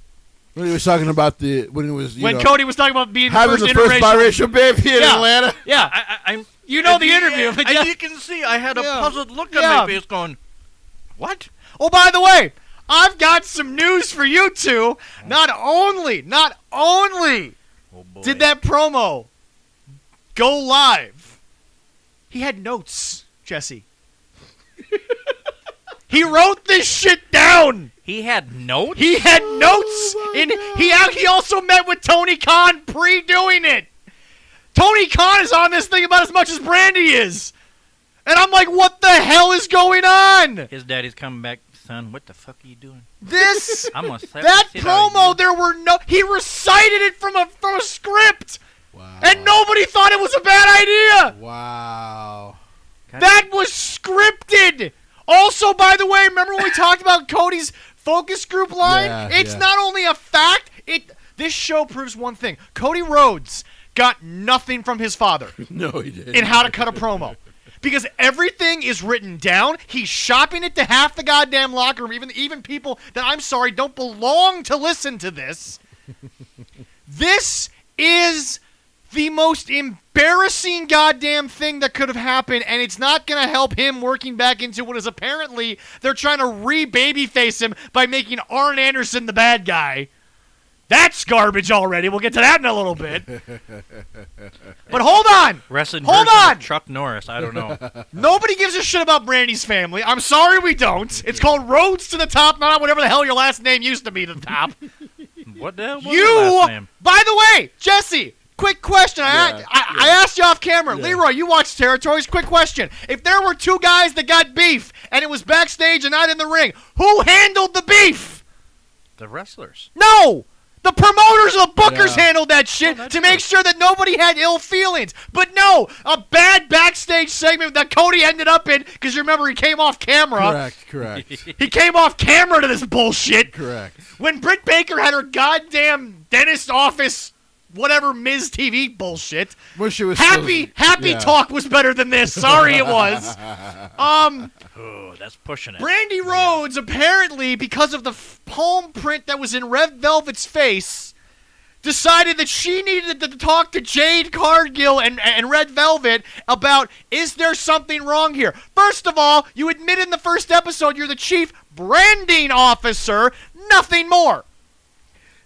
When he was talking about when Cody was talking about being having the the first first interracial. biracial baby in Yeah. Atlanta. Yeah. I'm. You know the interview. But And you can see I had a Yeah. puzzled look on Yeah. my face going, what? Oh, by the way, I've got some news for you two. Not only Oh, boy. did that promo go live, he had notes, Jesse. He wrote this shit down. He had notes? He had notes, and he also met with Tony Khan pre-doing it. Tony Khan is on this thing about as much as Brandy is. And I'm like, what the hell is going on? His daddy's coming back, son, what the fuck are you doing? This, I'm going to slap that the shit out of promo, you. there were no, he recited it from a script. Wow. And nobody thought it was a bad idea. Wow. That was scripted. Also, by the way, remember when we talked about Cody's focus group line? Yeah, It's yeah. not only a fact, this show proves one thing. Cody Rhodes got nothing from his father No, he didn't. in how to cut a promo. Because everything is written down. He's shopping it to half the goddamn locker room, even people that, I'm sorry, don't belong to listen to this. This is the most embarrassing goddamn thing that could have happened, and it's not going to help him working back into what is apparently they're trying to re-babyface him by making Arn Anderson the bad guy. That's garbage already. We'll get to that in a little bit. But hold on. Wrestling Hold version of on. Chuck Norris, I don't know. Nobody gives a shit about Brandy's family. I'm sorry we don't. It's called Roads to the Top, not whatever the hell your last name used to be to the top. What the hell was your last name? By the way, Jesse, quick question. I asked you off camera. Yeah. Leroy, you watch Territories. Quick question. If there were two guys that got beef and it was backstage and not in the ring, who handled the beef? The wrestlers. No! The promoters or the bookers Yeah. handled that shit that's to make sure that nobody had ill feelings. But no, a bad backstage segment that Cody ended up in, because you remember he came off camera. Correct. He came off camera to this bullshit. Correct. When Britt Baker had her goddamn dentist office, whatever Miz TV bullshit. Wish it was Happy yeah. talk was better than this. Sorry it was. Oh, that's pushing it. Brandy Rhodes, apparently, because of the palm print that was in Red Velvet's face, decided that she needed to talk to Jade Cargill and Red Velvet about, is there something wrong here? First of all, you admit in the first episode you're the chief branding officer, nothing more.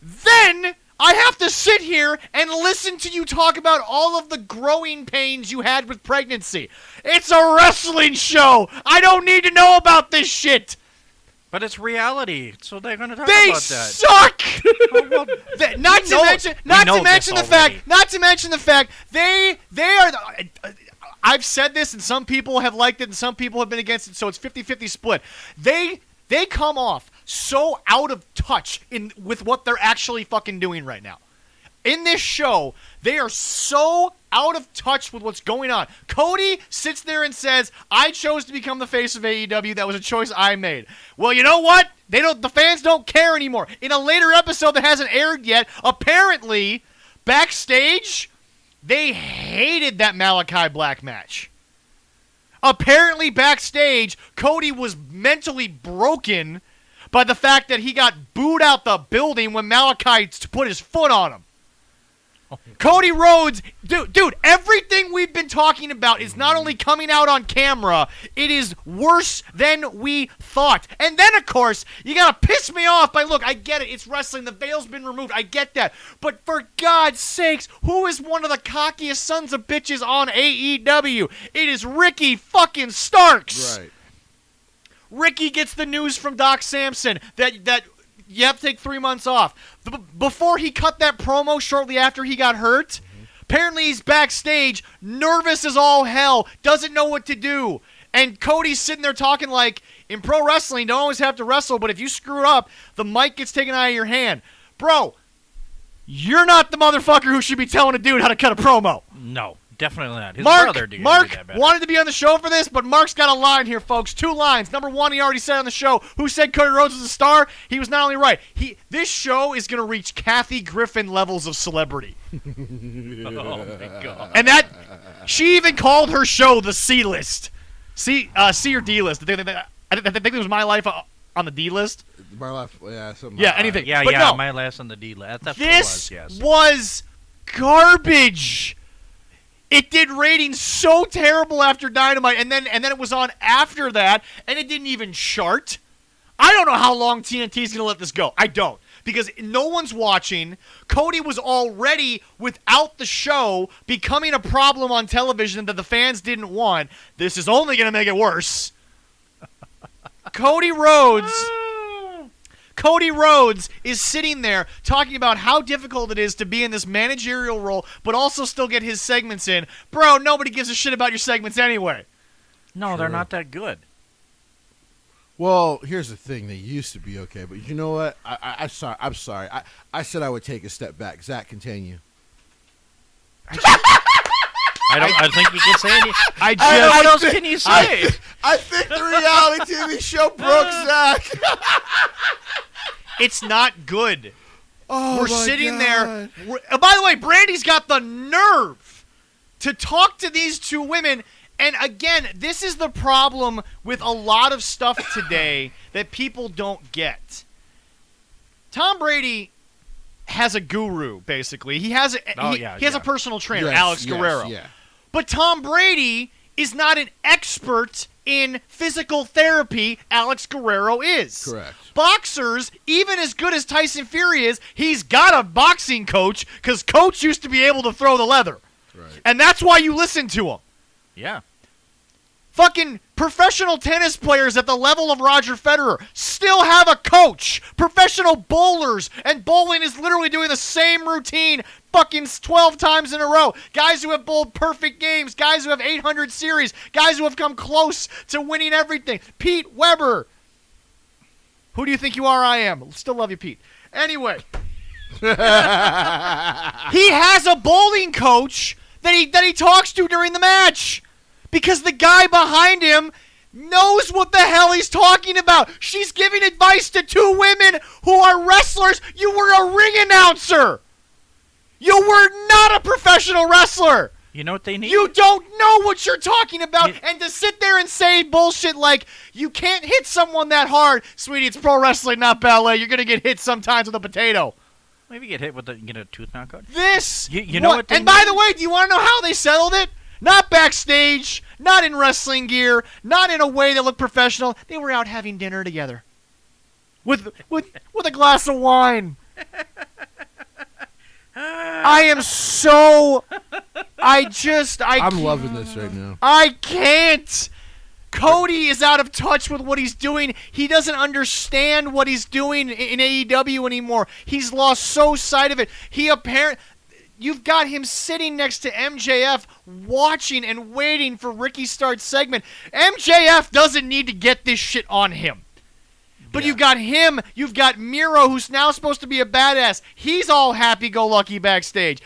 Then I have to sit here and listen to you talk about all of the growing pains you had with pregnancy. It's a wrestling show. I don't need to know about this shit. But it's reality, so they're going to talk They about that. suck. Well, Not to know- mention we know the fact they are I've said this and some people have liked it and some people have been against it, so it's 50-50 split. They come off so out of touch with what they're actually fucking doing right now. In this show, they are so out of touch with what's going on. Cody sits there and says, I chose to become the face of AEW. That was a choice I made. Well, you know what? The fans don't care anymore. In a later episode that hasn't aired yet, apparently, backstage, they hated that Malachi Black match. Apparently, backstage, Cody was mentally broken by the fact that he got booed out the building when Malachi put his foot on him. Cody Rhodes, dude, everything we've been talking about is not only coming out on camera, it is worse than we thought. And then, of course, you gotta piss me off by, look, I get it, it's wrestling, the veil's been removed, I get that. But for God's sakes, who is one of the cockiest sons of bitches on AEW? It is Ricky fucking Starks. Right. Ricky gets the news from Doc Samson that you have to take 3 months off. Before he cut that promo shortly after he got hurt, apparently he's backstage, nervous as all hell, doesn't know what to do. And Cody's sitting there talking like, in pro wrestling, you don't always have to wrestle, but if you screw up, the mic gets taken out of your hand. Bro, you're not the motherfucker who should be telling a dude how to cut a promo. No, definitely not. His Mark brother did that better. wanted to be on the show for this, but Mark's got a line here, folks. 2 lines. Number 1, he already said on the show, who said Cody Rhodes was a star? He was not only right. This show is going to reach Kathy Griffin levels of celebrity. Oh, my God. And she even called her show the C-list. C or D-list. I think it was My Life on the D-list. My life, yeah, something. Yeah, anything. Yeah, but no, My Last on the D list. That's this what it was, yes. was garbage. It did ratings so terrible after Dynamite, and then it was on after that, and it didn't even chart. I don't know how long TNT's going to let this go. I don't. Because no one's watching. Cody was already, without the show, becoming a problem on television that the fans didn't want. This is only going to make it worse. Cody Rhodes is sitting there talking about how difficult it is to be in this managerial role, but also still get his segments in. Bro, nobody gives a shit about your segments anyway. No, they're not that good. Well, here's the thing. They used to be okay, but you know what? I'm sorry. I said I would take a step back. Zach, continue. I think you can say anything. What else can you say? I think the reality TV show broke Zach. It's not good. Oh, We're my sitting God. there. By the way, Brandy's got the nerve to talk to these 2 women. And again, this is the problem with a lot of stuff today that people don't get. Tom Brady has a guru, basically. He has a personal trainer, Yes, Alex Guerrero. Yeah. But Tom Brady is not an expert in physical therapy. Alex Guerrero is. Correct. Boxers, even as good as Tyson Fury is, he's got a boxing coach because Coach used to be able to throw the leather. Right. And that's why you listen to him. Yeah. Fucking professional tennis players at the level of Roger Federer still have a coach. Professional bowlers, and bowling is literally doing the same routine fucking 12 times in a row. Guys who have bowled perfect games, guys who have 800 series, guys who have come close to winning everything. Pete Weber. Who do you think you are? I am. Still love you, Pete. Anyway. He has a bowling coach that he talks to during the match. Because the guy behind him knows what the hell he's talking about. She's giving advice to 2 women who are wrestlers. You were a ring announcer. You were not a professional wrestler. You know what they need? You don't know what you're talking about. And to sit there and say bullshit like, you can't hit someone that hard. Sweetie, it's pro wrestling, not ballet. You're going to get hit sometimes with a potato. Maybe get hit with get a tooth knockout. You know what? And by the way, do you want to know how they settled it? Not backstage, not in wrestling gear, not in a way that looked professional. They were out having dinner together. With a glass of wine. I'm loving this right now. I can't. Cody is out of touch with what he's doing. He doesn't understand what he's doing in AEW anymore. He's lost so sight of it. You've got him sitting next to MJF watching and waiting for Ricky Stark's segment. MJF doesn't need to get this shit on him. But you've got him. You've got Miro, who's now supposed to be a badass. He's all happy-go-lucky backstage.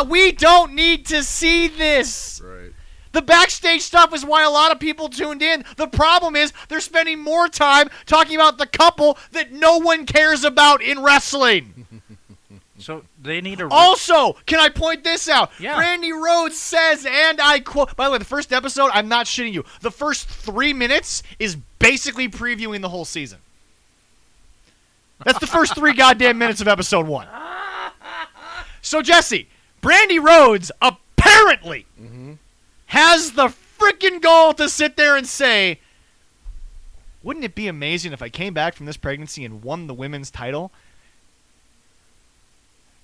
We don't need to see this. Right. The backstage stuff is why a lot of people tuned in. The problem is they're spending more time talking about the couple that no one cares about in wrestling. So they need a... Also, can I point this out? Yeah. Randy Rhodes says, and I quote... By the way, the first episode, I'm not shitting you. The first 3 minutes is basically previewing the whole season. That's the first 3 goddamn minutes of episode 1. So, Jesse, Brandy Rhodes apparently has the freaking goal to sit there and say, wouldn't it be amazing if I came back from this pregnancy and won the women's title?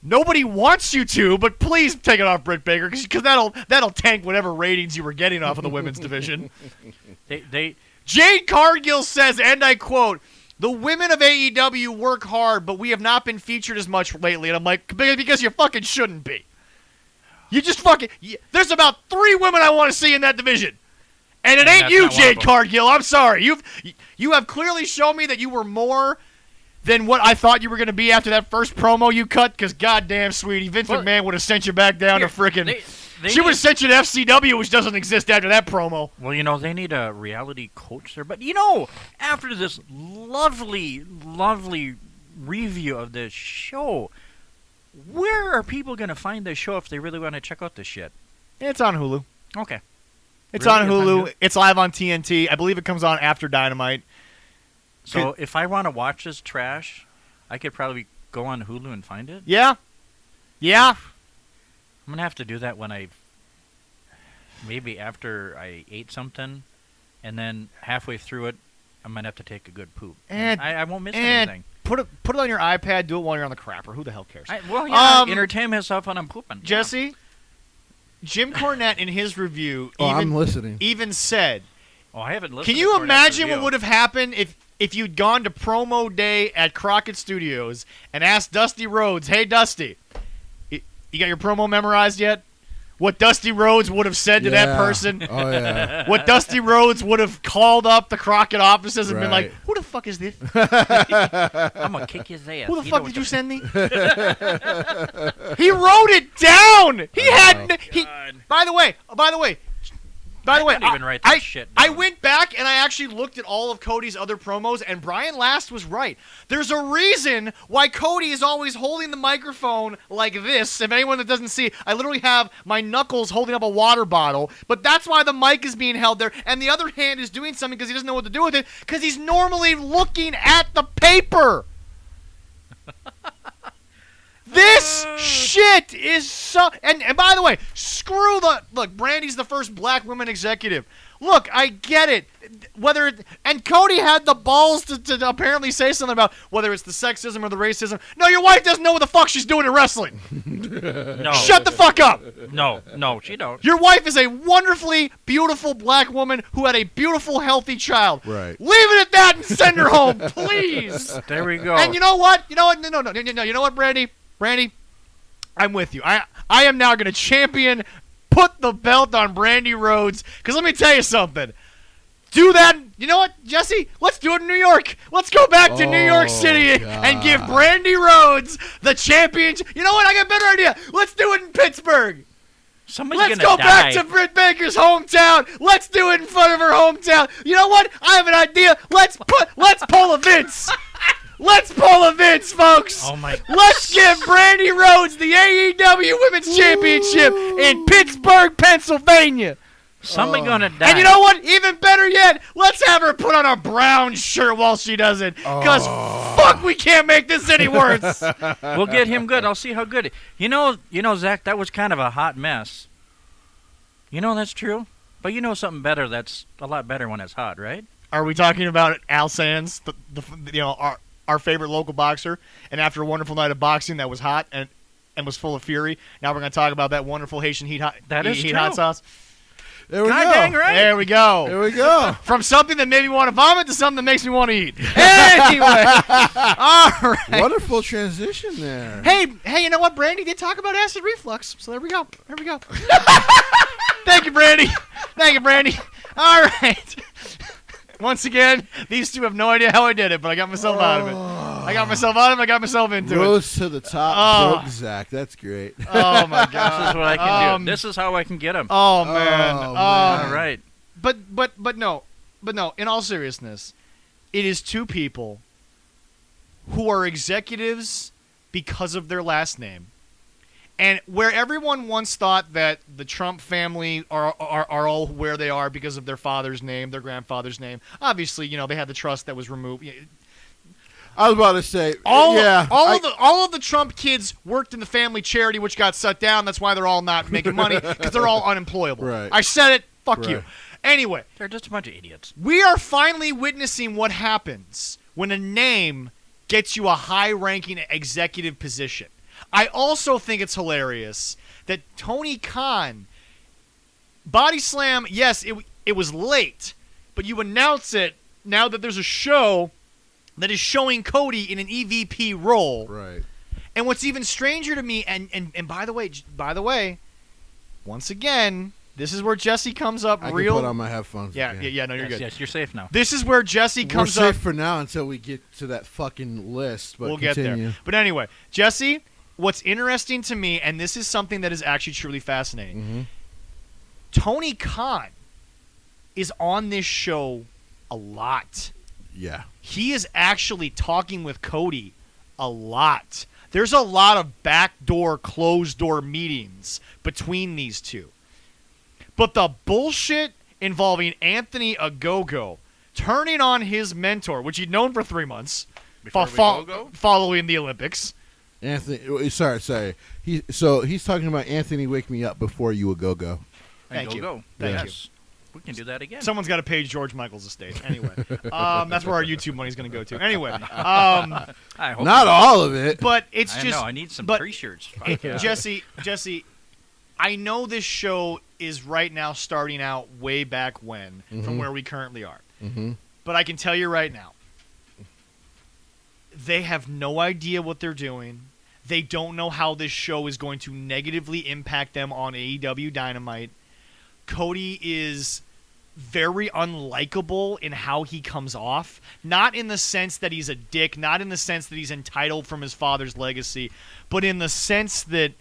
Nobody wants you to, but please take it off Britt Baker because that'll tank whatever ratings you were getting off of the women's division. Jade Cargill says, and I quote, "The women of AEW work hard, but we have not been featured as much lately." And I'm like, because you fucking shouldn't be. You just fucking... There's about 3 women I want to see in that division. And it ain't you, Jade Cargill. I'm sorry. You have clearly shown me that you were more than what I thought you were going to be after that first promo you cut, because goddamn, sweetie, Vince McMahon would have sent you back down to frickin'... She would have sent you to FCW, which doesn't exist after that promo. Well, they need a reality coach there. But, after this lovely, lovely review of this show, where are people going to find this show if they really want to check out this shit? It's on Hulu. Okay. It's on Hulu. It's live on TNT. I believe it comes on after Dynamite. So if I want to watch this trash, I could probably go on Hulu and find it? Yeah. I'm going to have to do that maybe after I ate something, and then halfway through it, I'm going to have to take a good poop. And I won't miss anything. Put it on your iPad, do it while you're on the crapper. Who the hell cares? Entertain myself when I'm pooping. Jesse, Jim Cornette in his review I'm listening. even said, I haven't listened can to you Cornette's imagine review. what would have happened if you'd gone to promo day at Crockett Studios and asked Dusty Rhodes, hey, Dusty, you got your promo memorized yet? What Dusty Rhodes would have said to that person. Oh, yeah. What Dusty Rhodes would have called up the Crockett offices and been like, who the fuck is this? I'm going to kick his ass. Who the fuck did you send me? He wrote it down. By the way, I couldn't even write that shit down. I went back and I actually looked at all of Cody's other promos, and Brian Last was right. There's a reason why Cody is always holding the microphone like this. If anyone that doesn't see, I literally have my knuckles holding up a water bottle, but that's why the mic is being held there, and the other hand is doing something because he doesn't know what to do with it, because he's normally looking at the paper. This shit is so... And by the way, screw the... Look, Brandy's the first black woman executive. Look, I get it. And Cody had the balls to apparently say something about whether it's the sexism or the racism. No, your wife doesn't know what the fuck she's doing in wrestling. No. Shut the fuck up. No, she don't. Your wife is a wonderfully beautiful black woman who had a beautiful, healthy child. Right. Leave it at that and send her home, please. There we go. And you know what? No. You know what, Brandy? Brandy, I'm with you. I am now going to champion, put the belt on Brandy Rhodes, because let me tell you something. Do that. You know what, Jesse? Let's do it in New York. Let's go back to New York City and give Brandy Rhodes the championship. You know what? I got a better idea. Let's do it in Pittsburgh. Let's go back to Britt Baker's hometown. Let's do it in front of her hometown. You know what? I have an idea. Let's pull a Vince. Let's pull a Vince, folks. Oh my! Let's give Brandy Rhodes the AEW Women's Championship in Pittsburgh, Pennsylvania. Somebody gonna die. And you know what? Even better yet, let's have her put on a brown shirt while she does it. Because fuck, we can't make this any worse. We'll get him good. I'll see how good. You know, Zach, that was kind of a hot mess. You know that's true. But you know something better that's a lot better when it's hot, right? Are we talking about Al Sands, our favorite local boxer, and after a wonderful night of boxing that was hot and was full of fury, now we're going to talk about that wonderful Haitian heat hot sauce? There we God go. dang right. There we go. There we go. From something that made me want to vomit to something that makes me want to eat. Anyway. All right. Wonderful transition there. Hey, you know what? Brandy did talk about acid reflux, so there we go. Thank you, Brandy. All right. Once again, these two have no idea how I did it, but I got myself out of it. I got myself into Rose to the top, broke Zach. That's great. Oh, my God. This is what I can do. This is how I can get him. Oh, man. All right. But no. In all seriousness, it is two people who are executives because of their last name. And where everyone once thought that the Trump family are all where they are because of their father's name, their grandfather's name, obviously, they had the trust that was removed. I was about to say, all of the Trump kids worked in the family charity, which got shut down. That's why they're all not making money, because they're all unemployable. Right. I said it. Fuck you. Anyway. They're just a bunch of idiots. We are finally witnessing what happens when a name gets you a high-ranking executive position. I also think it's hilarious that Tony Khan, Body Slam, yes, it was late, but you announce it now that there's a show that is showing Cody in an EVP role. Right. And what's even stranger to me, and by the way, once again, This is where Jesse comes up I real. can put on my headphones. Yeah, again. yeah, no, you're good. Yes, you're safe now. This is where Jesse We're comes safe up. for now until we get to that fucking list. But We'll continue. get there. But anyway, Jesse, what's interesting to me, and this is something that is actually truly fascinating, Mm-hmm. Tony Khan is on this show a lot. Yeah. He is actually talking with Cody a lot. There's a lot of backdoor, closed-door meetings between these two. But the bullshit involving Anthony Ogogo turning on his mentor, which he'd known for 3 months, following the Olympics. Anthony, sorry. He's talking about Anthony Wake Me Up Before You a Go-Go. Thank you. Go. Thank Yes. We can do that again. Someone's got to pay George Michael's estate. Anyway, that's where our YouTube money's going to go to. Anyway, I hope Not all of it. but it's I just know. I need some but T-shirts. Jesse, I know this show is right now starting out way back when from where we currently are. Mm-hmm. But I can tell you right now, they have no idea what they're doing. They don't know how this show is going to negatively impact them on AEW Dynamite. Cody is very unlikable in how he comes off. Not in the sense that he's a dick, not in the sense that he's entitled from his father's legacy, but in the sense that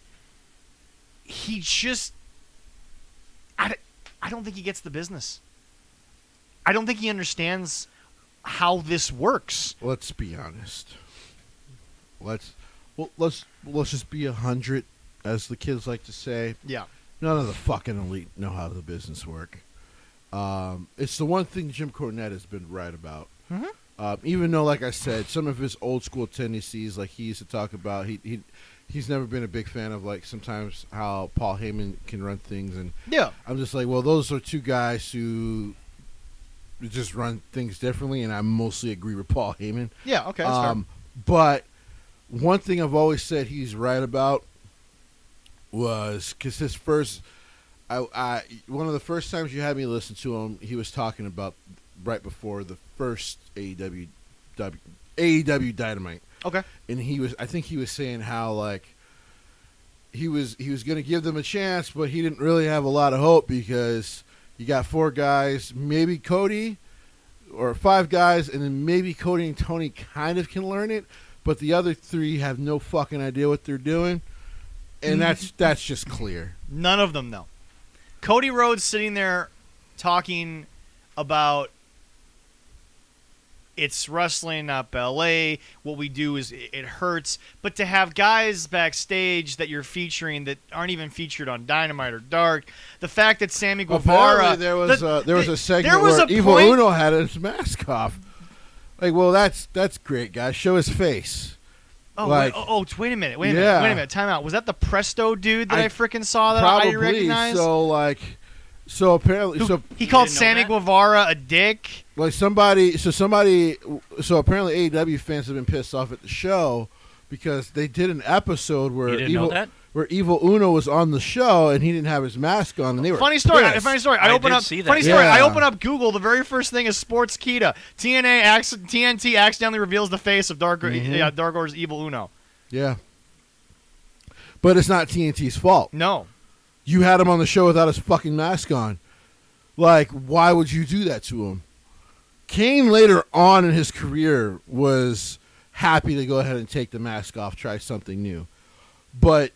he just... I don't think he gets the business. I don't think he understands how this works. Let's be honest. Let's just be 100, as the kids like to say. Yeah. None of the fucking elite know how the business work. It's the one thing Jim Cornette has been right about. Mm-hmm. Even though, like I said, some of his old school tendencies, like he used to talk about, he's never been a big fan of, like, sometimes how Paul Heyman can run things, and Yeah. I'm just like, well, those are two guys who just run things differently, and I mostly agree with Paul Heyman. Yeah, okay, that's fair. But one thing I've always said he's right about was because his first, one of the first times you had me listen to him, he was talking about right before the first AEW Dynamite, Okay. and I think he was saying how, like, he was going to give them a chance, but he didn't really have a lot of hope because you got 4 guys, maybe Cody, or 5 guys, and then maybe Cody and Tony kind of can learn it, but the other 3 have no fucking idea what they're doing. And that's just clear. None of them know. Cody Rhodes sitting there talking about it's wrestling, not ballet. What we do is it hurts. But to have guys backstage that you're featuring that aren't even featured on Dynamite or Dark, the fact that Sammy Guevara... Apparently there was a segment there was where a Evil point- Uno had his mask off. Like, well, that's great, guys. Show his face. Oh, like, wait a minute. Yeah. Wait a minute. Time out. Was that the Presto dude that I freaking saw that Probably. I recognized? So apparently, He called didn't know Sammy that? Guevara a dick. like so apparently AEW fans have been pissed off at the show because they did an episode where You didn't know that? where Evil Uno was on the show and he didn't have his mask on, and they were Funny story. pissed. I open did up. see that. Funny story. Yeah. I open up Google. The very first thing is Sports Kita. TNT accidentally reveals the face of Dark Order's Evil Uno. Yeah, but it's not TNT's fault. No. You had him on the show without his fucking mask on. Like, why would you do that to him? Kane later on in his career was happy to go ahead and take the mask off, try something new. But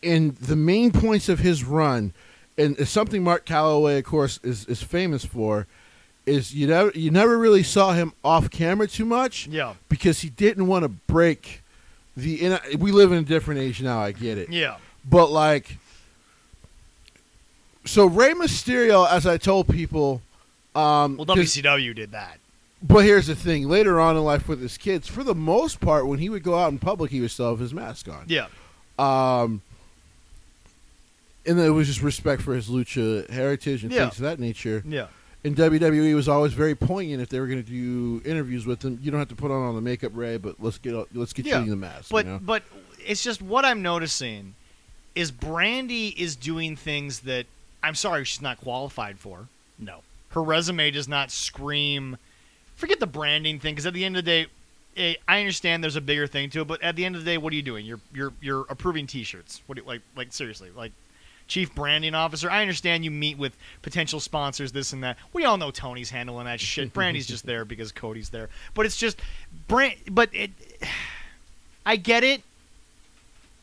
in the main points of his run, and it's something Mark Calloway, of course, is famous for, is you never really saw him off camera too much. Yeah. Because he didn't want to break the. We live in a different age now. I get it. Yeah. But like. So Rey Mysterio, as I told people, Well, WCW did that. but here's the thing: later on in life with his kids, for the most part, when he would go out in public, he would still have his mask on. Yeah. And it was just respect for his lucha heritage and Yeah. things of that nature. Yeah. And WWE was always very poignant if they were going to do interviews with him. You don't have to put on the makeup, Ray, but let's get you in the mask. But you know? but it's just what I'm noticing is Brandy is doing things that I'm sorry she's not qualified for. No. Her resume does not scream. Forget the branding thing, because at the end of the day, I understand there's a bigger thing to it. But at the end of the day, what are you doing? You're approving T-shirts. What do you, like seriously, like chief branding officer. I understand you meet with potential sponsors, this and that. We all know Tony's handling that shit. Brandy's just there because Cody's there. But it's just I get it.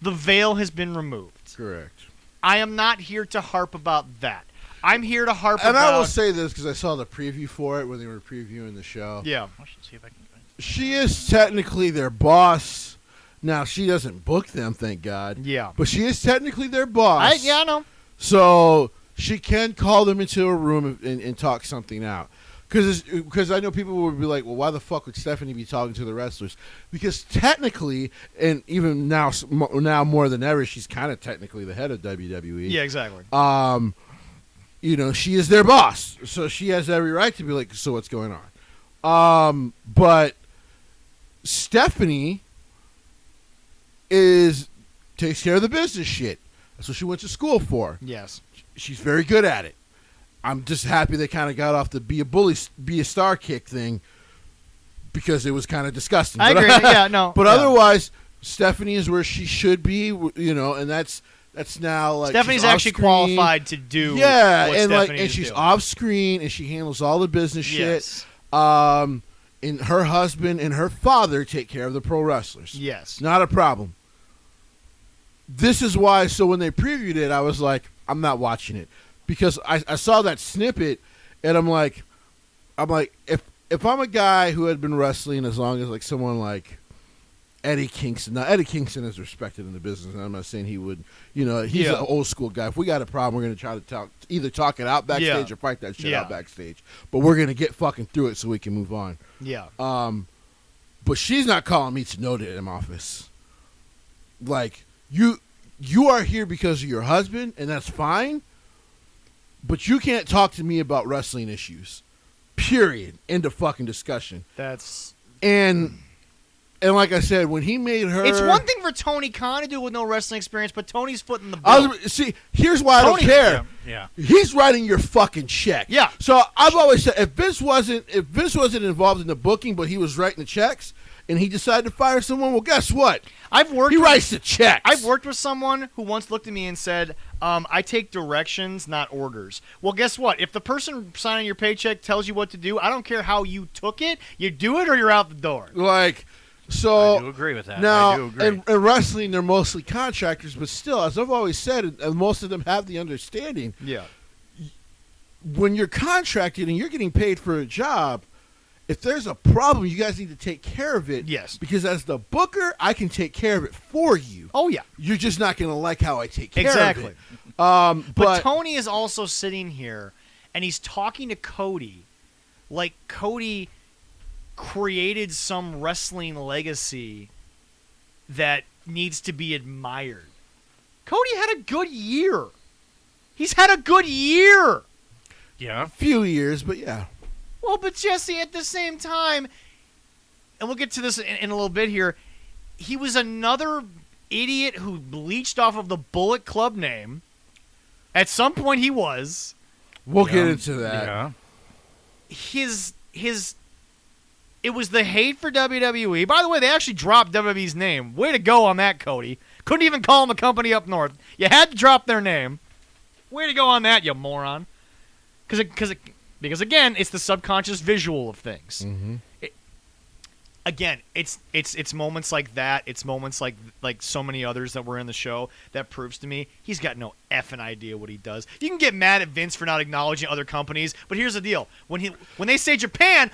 The veil has been removed. Correct. I am not here to harp about that. I'm here to harp and about... I will say this because I saw the preview for it when they were previewing the show. Yeah. I should see if I can find it. She is technically their boss. Now, she doesn't book them, thank God. Yeah. But she is technically their boss. I know. So she can call them into a room and talk something out. Because I know people would be like, well, why the fuck would Stephanie be talking to the wrestlers? Because technically, and even now more than ever, she's kind of technically the head of WWE. Yeah, exactly. She is their boss. So she has every right to be like, so what's going on? But Stephanie takes care of the business shit. That's what she went to school for. Yes. She's very good at it. I'm just happy they kind of got off the be a star kick thing because it was kind of disgusting. I agree. Yeah, no. But otherwise, Stephanie is where she should be, and that's now like Stephanie's actually qualified to do. Yeah, what and Stephanie and is she's doing. off screen and she handles all the business Yes. shit. And her husband and her father take care of the pro wrestlers. Yes. Not a problem. This is why. So when they previewed it, I was like, I'm not watching it. Because I saw that snippet, and I'm like, if I'm a guy who had been wrestling as long as like someone like Eddie Kingston. Now Eddie Kingston is respected in the business, and I'm not saying he would. He's an old school guy. If we got a problem, we're gonna try to either talk it out backstage or fight that shit out backstage. But we're gonna get fucking through it so we can move on. Yeah. But she's not calling me to no damn office. Like you are here because of your husband, and that's fine. But you can't talk to me about wrestling issues. Period. End of fucking discussion. And like I said, when he made her... It's one thing for Tony Khan to do with no wrestling experience, but Tony's footing the bill. See, here's why I don't care. Yeah. He's writing your fucking check. Yeah. So I've always said, if Vince wasn't involved in the booking, but he was writing the checks, and he decided to fire someone, well, guess what? He writes the checks. I've worked with someone who once looked at me and said, I take directions, not orders. Well, guess what? If the person signing your paycheck tells you what to do, I don't care how you took it. You do it or you're out the door. So I do agree with that. Now, I do agree. in wrestling, they're mostly contractors, but still, as I've always said, and most of them have the understanding, when you're contracted and you're getting paid for a job, if there's a problem, you guys need to take care of it. Yes. Because as the booker, I can take care of it for you. Oh, yeah. You're just not going to like how I take care of it. But Tony is also sitting here, and he's talking to Cody like Cody created some wrestling legacy that needs to be admired. Cody had a good year. He's had a good year. Yeah. A few years, but yeah. Well, but Jesse, at the same time, and we'll get to this in a little bit here, he was another idiot who bleached off of the Bullet Club name. At some point he was. We'll get into that. Yeah. It was the hate for WWE. By the way, they actually dropped WWE's name. Way to go on that, Cody. Couldn't even call them a company up north. You had to drop their name. Way to go on that, you moron. Because again, it's the subconscious visual of things. Mm-hmm. It's moments like that. It's moments like so many others that were in the show that proves to me he's got no effing idea what he does. You can get mad at Vince for not acknowledging other companies, but here's the deal: when they say Japan,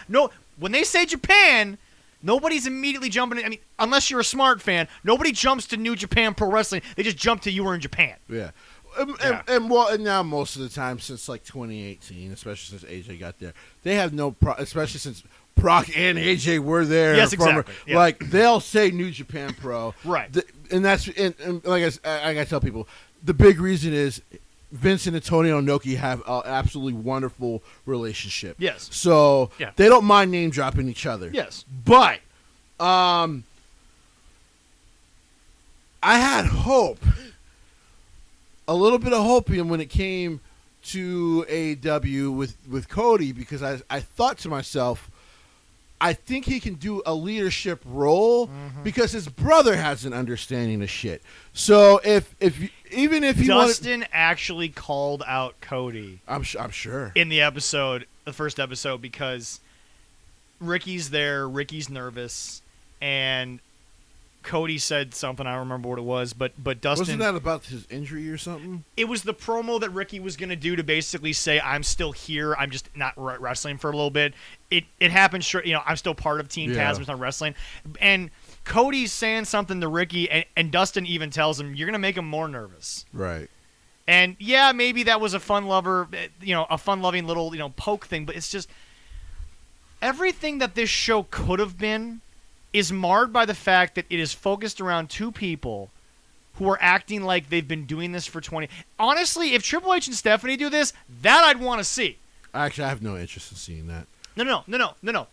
nobody's immediately jumping in. I mean, unless you're a smart fan, nobody jumps to New Japan Pro Wrestling. They just jump to you were in Japan. Yeah. And now most of the time since like 2018, especially since AJ got there, they have no especially since Brock and AJ were there. Yes, exactly. Yeah. Like they'll say New Japan Pro, right? And that's and like I gotta tell people, the big reason is Vince and Antonio Inoki have an absolutely wonderful relationship. Yes. So they don't mind name dropping each other. Yes. But I had hope. A little bit of hopium when it came to AEW with Cody, because I thought to myself, I think he can do a leadership role because his brother has an understanding of shit. So even if he Dustin actually called out Cody, I'm sure in the first episode, because Ricky's there, Ricky's nervous, and Cody said something, I don't remember what it was, but Dustin... Wasn't that about his injury or something? It was the promo that Ricky was going to do to basically say, I'm still here, I'm just not wrestling for a little bit. It happened, I'm still part of Team Taz, I'm just not wrestling. And Cody's saying something to Ricky, and Dustin even tells him, you're going to make him more nervous. Right. And yeah, maybe that was a fun-loving little, poke thing, but it's just... Everything that this show could have been is marred by the fact that it is focused around two people who are acting like they've been doing this for 20... Honestly, if Triple H and Stephanie do this, that I'd want to see. Actually, I have no interest in seeing that. No.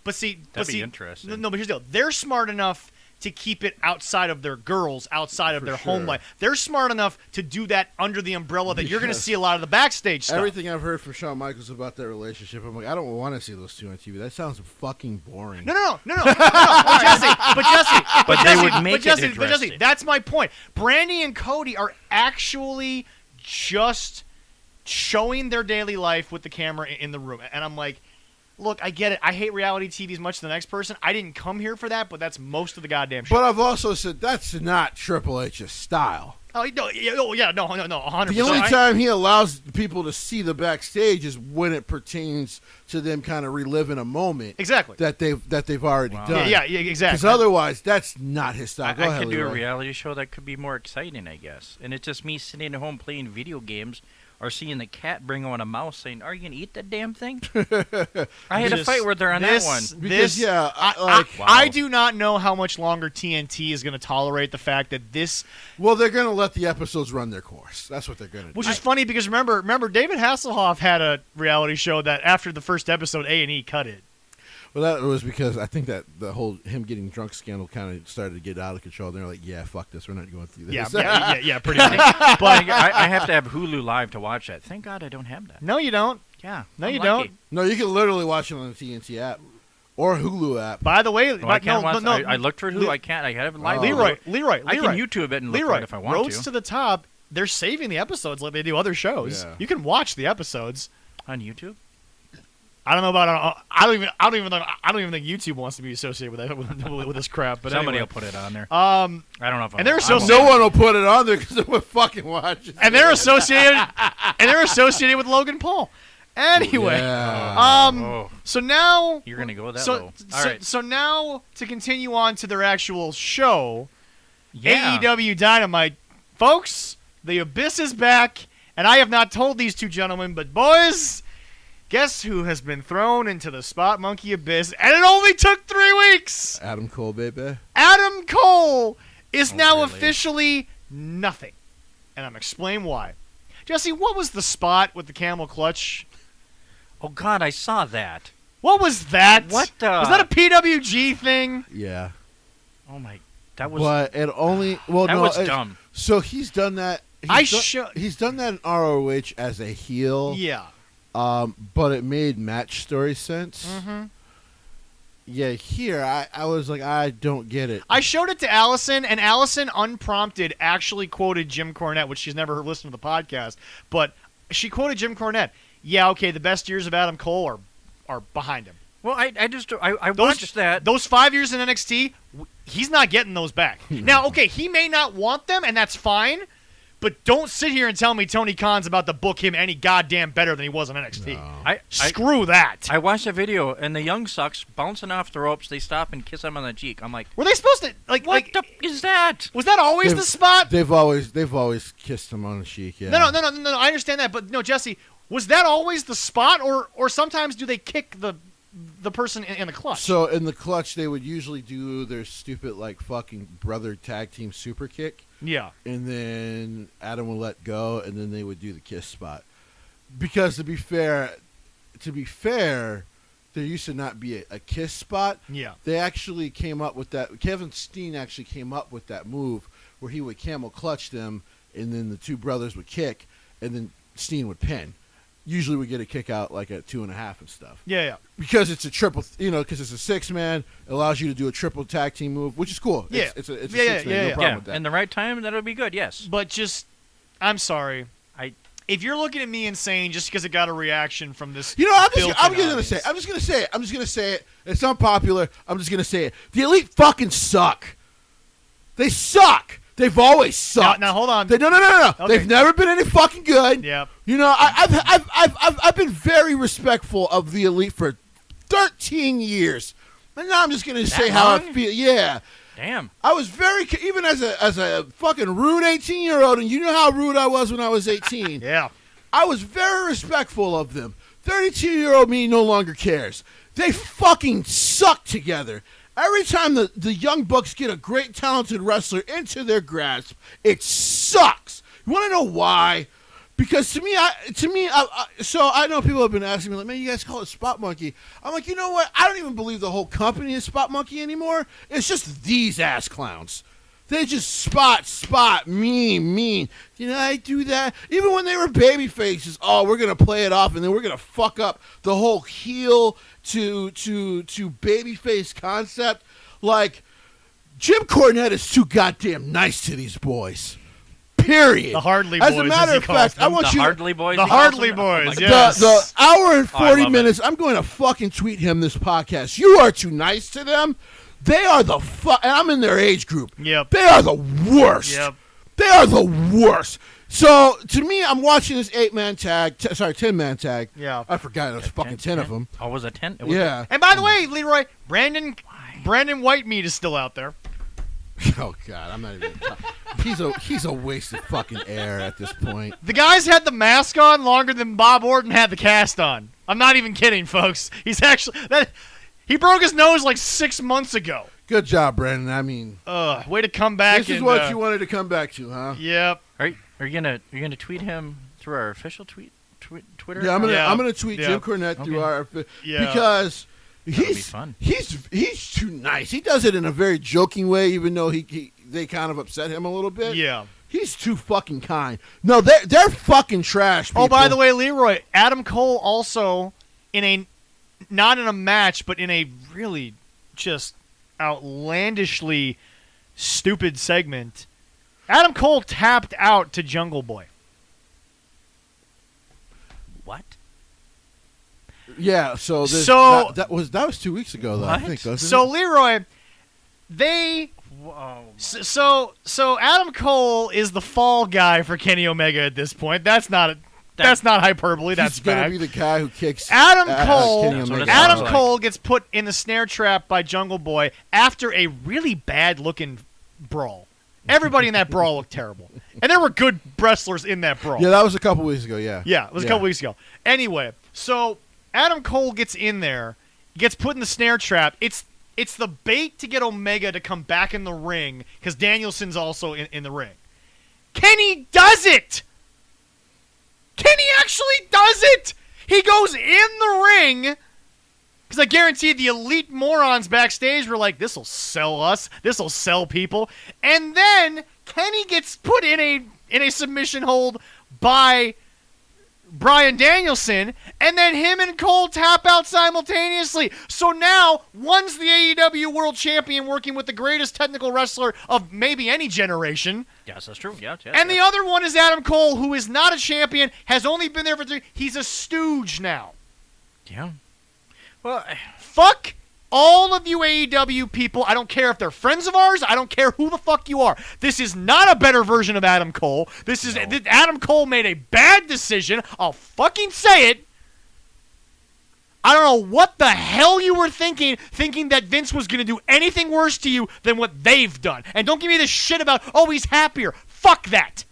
But see... That'd be interesting. No, but here's the deal. They're smart enough to keep it outside of their girls, outside of their home life. They're smart enough to do that under the umbrella that you're going to see a lot of the backstage stuff. Everything I've heard from Shawn Michaels about their relationship, I'm like, I don't want to see those two on TV. That sounds fucking boring. No. But they would make it interesting. But Jesse, that's my point. Brandy and Cody are actually just showing their daily life with the camera in the room. And I'm like, look, I get it. I hate reality TV as much as the next person. I didn't come here for that, but that's most of the goddamn show. But I've also said that's not Triple H's style. No, 100%. The only time he allows people to see the backstage is when it pertains to them kind of reliving a moment. Exactly. That they've already done. Yeah, exactly. Because otherwise, that's not his style. I could do a reality show that could be more exciting, I guess. And it's just me sitting at home playing video games or seeing the cat bring on a mouse saying, are you going to eat that damn thing? I had a fight with her on that one. I do not know how much longer TNT is going to tolerate the fact that this... Well, they're going to let the episodes run their course. That's what they're going to do. Which is funny because remember David Hasselhoff had a reality show that after the first episode, A&E cut it. Well, that was because I think that the whole him getting drunk scandal kind of started to get out of control. They're like, yeah, fuck this. We're not going through this. Yeah, pretty much. But I have to have Hulu Live to watch that. Thank God I don't have that. No, you don't. Yeah. No, you lucky. don't. No, you can literally watch it on the TNT app or Hulu app. By the way, I looked for Hulu. I can't. I have it live. Leroy. I can YouTube it and look for it if I want Roads to the Top. They're saving the episodes like they do other shows. Yeah. You can watch the episodes on YouTube. I don't know about. I don't even think YouTube wants to be associated with that with this crap. But somebody anyway. will put it on there. I don't know if no one will put it on there because they will fucking watch it. And they're associated with Logan Paul. Anyway, yeah. So now you're gonna go that low. All right. So now to continue on to their actual show, yeah. AEW Dynamite, folks. The Abyss is back, and I have not told these two gentlemen, but boys. Guess who has been thrown into the Spot Monkey Abyss, and it only took 3 weeks? Adam Cole, baby. Adam Cole is now officially nothing. And I'm going to explain why. Jesse, what was the spot with the camel clutch? Oh, God, I saw that. What was that? What the? Was that a PWG thing? Yeah. Oh, my. That was... But it only... Well, that no, was dumb. So he's done that... He's done that in ROH as a heel. Yeah. But it made match story sense. Mm-hmm. Yeah, here, I was like, I don't get it. I showed it to Allison, and Allison, unprompted, actually quoted Jim Cornette, which she's never listened to the podcast, but she quoted Jim Cornette. Yeah, okay, the best years of Adam Cole are behind him. Well, I watched that. Those 5 years in NXT, he's not getting those back. Now, okay, he may not want them, and that's fine, but don't sit here and tell me Tony Khan's about to book him any goddamn better than he was in NXT. No. Screw that. I watched a video, and the Young Sucks bouncing off the ropes. They stop and kiss him on the cheek. I'm like, were they supposed to what the is that? Was that always the spot? They've always kissed him on the cheek. Yeah. No. I understand that, but no, Jesse, was that always the spot, or sometimes do they kick the person in the clutch? So in the clutch, they would usually do their stupid like fucking brother tag team super kick. Yeah. And then Adam would let go, and then they would do the kiss spot. Because to be fair, there used to not be a kiss spot. Yeah. They actually came up with that. Kevin Steen actually came up with that move where he would camel clutch them, and then the two brothers would kick, and then Steen would pin. usually we get a kick out like at 2.5 and stuff. Yeah. Because it's a triple, because it's a 6-man. It allows you to do a triple tag team move, which is cool. Yeah. It's a 6-man. No problem with that. In the right time, that would be good. Yes. But just, I'm sorry. If you're looking at me and saying just because it got a reaction from this, I'm just gonna say it. It's unpopular. I'm just gonna say it. The Elite fucking suck. They suck. They've always sucked. Now hold on. No. Okay. They've never been any fucking good. Yep. I've been very respectful of the Elite for 13 years, and now I'm just gonna say how I feel. Yeah. Damn. I was very, even as a fucking rude 18-year-old, and you know how rude I was when I was 18. Yeah. I was very respectful of them. 32-year-old me no longer cares. They fucking suck together. Every time the Young Bucks get a great, talented wrestler into their grasp, it sucks. You want to know why? Because to me, so I know people have been asking me, like, man, you guys call it Spot Monkey. I'm like, you know what? I don't even believe the whole company is Spot Monkey anymore. It's just these ass clowns. They just spot, mean. I do that. Even when they were baby faces, we're going to play it off, and then we're going to fuck up the whole heel to baby face concept. Like, Jim Cornette is too goddamn nice to these boys. Period. The Hardly Boys. As a matter of fact, I want the you. Hardly Boys. The Hardly Boys. Oh Yes. The hour and 40 minutes. it. I'm going to fucking tweet him this podcast. You are too nice to them. They are the and I'm in their age group. Yep. They are the worst. Yep. They are the worst. So to me, I'm watching this 10-man tag. Yeah. I forgot it was fucking 10 of them. Oh, was it 10? Yeah. And by the way, Leroy, Brandon Whitemeat is still out there. Oh God, I'm not even. He's a waste of fucking air at this point. The guy's had the mask on longer than Bob Orton had the cast on. I'm not even kidding, folks. He's actually he broke his nose like 6 months ago. Good job, Brandon. I mean, way to come back. This is what you wanted to come back to, huh? Yep. Are you gonna tweet him through our official Twitter? Yeah, I'm account? gonna tweet Jim Cornette through our Yeah. because That would be fun. he's too nice. He does it in a very joking way, even though they kind of upset him a little bit. Yeah. He's too fucking kind. No, they're fucking trash. People. Oh, by the way, Leroy, Adam Cole also not in a match, but in a really just outlandishly stupid segment, Adam Cole tapped out to Jungle Boy. What? Yeah, so that was 2 weeks ago, though. What? I think. Wasn't So it? Leroy, so Adam Cole is the fall guy for Kenny Omega at this point. That's not hyperbole. That's he's gonna fact. be the guy who kicks Adam Kenny Omega. Adam like. Cole gets put in the snare trap by Jungle Boy after a really bad-looking brawl. Everybody in that brawl looked terrible, and there were good wrestlers in that brawl. Yeah, that was a couple weeks ago. Yeah. Yeah, it was a couple weeks ago. Anyway, so Adam Cole gets in there, gets put in the snare trap. It's the bait to get Omega to come back in the ring because Danielson's also in the ring. Kenny does it! Kenny actually does it! He goes in the ring because I guarantee the elite morons backstage were like, this'll sell us. This'll sell people. And then Kenny gets put in a submission hold by Bryan Danielson, and then him and Cole tap out simultaneously. So now, one's the AEW World Champion working with the greatest technical wrestler of maybe any generation. Yes, that's true. Yes, And the other one is Adam Cole, who is not a champion, has only been there for 3. He's a stooge now. Yeah. Well, Fuck all of you AEW people. I don't care if they're friends of ours. I don't care who the fuck you are. This is not a better version of Adam Cole. Adam Cole made a bad decision. I'll fucking say it. I don't know what the hell you were thinking that Vince was going to do anything worse to you than what they've done. And don't give me this shit about, he's happier. Fuck that.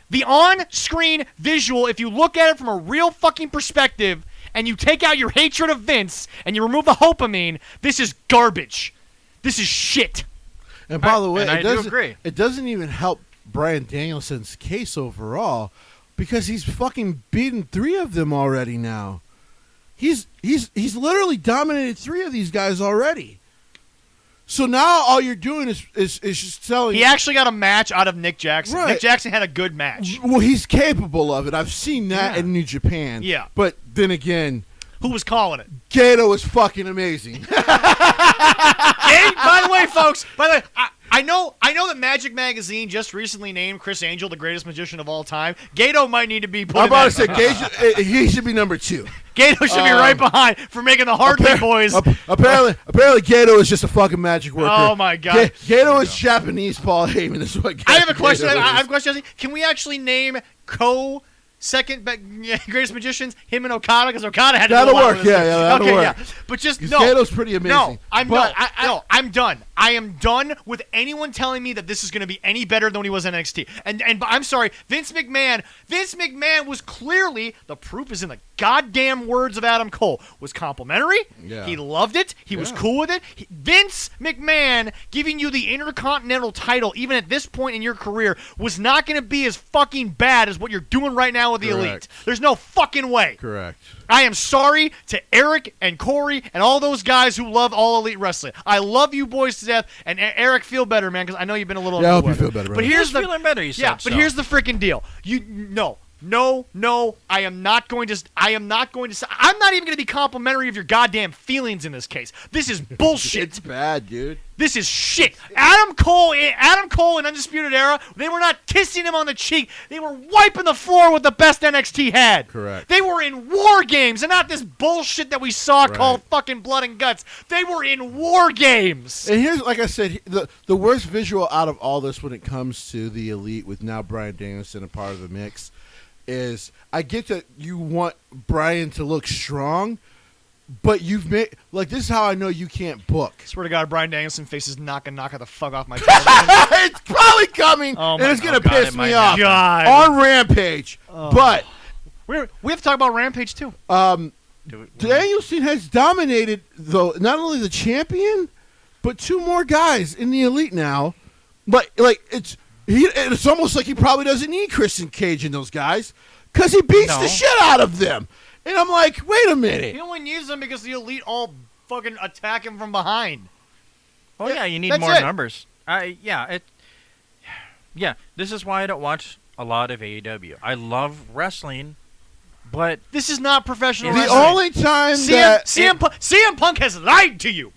The on-screen visual, if you look at it from a real fucking perspective, and you take out your hatred of Vince, and you remove the hopamine, this is garbage. This is shit. And by the way, I do agree. It doesn't even help Bryan Danielson's case overall because he's fucking beaten 3 of them already now. He's literally dominated 3 of these guys already. So now all you're doing is just telling. He actually got a match out of Nick Jackson. Right. Nick Jackson had a good match. Well, he's capable of it. I've seen that in New Japan. Yeah. But then again, Who was calling it? Gato is fucking amazing. By the way, folks. By the way, I know that Magic Magazine just recently named Chris Angel the greatest magician of all time. Gato might need to be put. I'm in about to that. say he should be number 2. Gato should be right behind for making the Hartley boys. Apparently, Gato is just a fucking magic worker. Oh my God. Gato is Japanese Paul Heyman. Is what I have a question. Gato is. I have a question. Jesse. Can we actually name second greatest magicians him and Okada? Because Okada had to That'll do a lot work. with this. Yeah, that'll okay, work. yeah. But just Because no. Gato's pretty amazing. No, I'm but done. I'm done. I am done with anyone telling me that this is going to be any better than when he was in NXT. And I'm sorry, Vince McMahon was clearly, the proof is in the goddamn words of Adam Cole, was complimentary. Yeah. He loved it. He was cool with it. Vince McMahon giving you the Intercontinental title, even at this point in your career, was not going to be as fucking bad as what you're doing right now with the Correct. Elite. There's no fucking way. Correct. I am sorry to Eric and Corey and all those guys who love All Elite Wrestling. I love you boys to death. And Eric, feel better, man, because I know you've been a little. Yeah, I hope under the you weather. feel better, But brother. here's the feeling better. He said but here's the freaking deal. No, I am not going to. I'm not even going to be complimentary of your goddamn feelings in this case. This is bullshit. It's bad, dude. This is shit. Adam Cole in Undisputed Era, they were not kissing him on the cheek. They were wiping the floor with the best NXT had. Correct. They were in war games and not this bullshit that we saw Right. called fucking Blood and Guts. They were in war games. And here's, like I said, the worst visual out of all this when it comes to the Elite with now Bryan Danielson a part of the mix is I get that you want Bryan to look strong, but you've made this is how I know you can't book. Swear to God, Bryan Danielson faces knock the fuck off my television. It's probably coming, Oh and my it's gonna God, piss it me might off God. on Rampage. But we have to talk about Rampage too. Danielson has dominated though not only the champion, but 2 more guys in the Elite now. But it's almost like he probably doesn't need Christian Cage and those guys because he beats the shit out of them. And I'm like, wait a minute. He only needs them because the Elite all fucking attack him from behind. Oh yeah, you need That's more it. numbers. This is why I don't watch a lot of AEW. I love wrestling, but This is not professional The The wrestling. only time CM Punk has lied to you.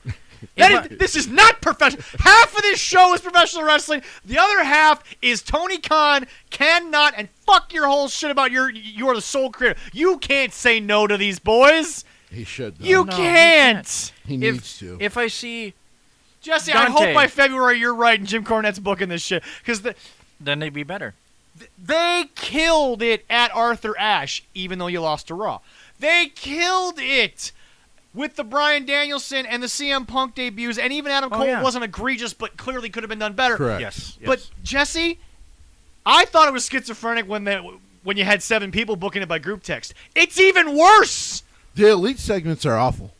This is not professional. Half of this show is professional wrestling. The other half is Tony Khan cannot, and fuck your whole shit about you are the sole creator. You can't say no to these boys. he should. Though. You No, he can't. He needs to. if I see, Jesse, I Dante. hope by February you're right and Jim Cornette's booking this shit. Because then they'd be better. they killed it at Arthur Ashe, even though you lost to Raw. They killed it with the Bryan Danielson and the CM Punk debuts, and even Adam Cole wasn't egregious, but clearly could have been done better. Correct. Yes. But Jesse, I thought it was schizophrenic when you had 7 people booking it by group text. It's even worse. The Elite segments are awful.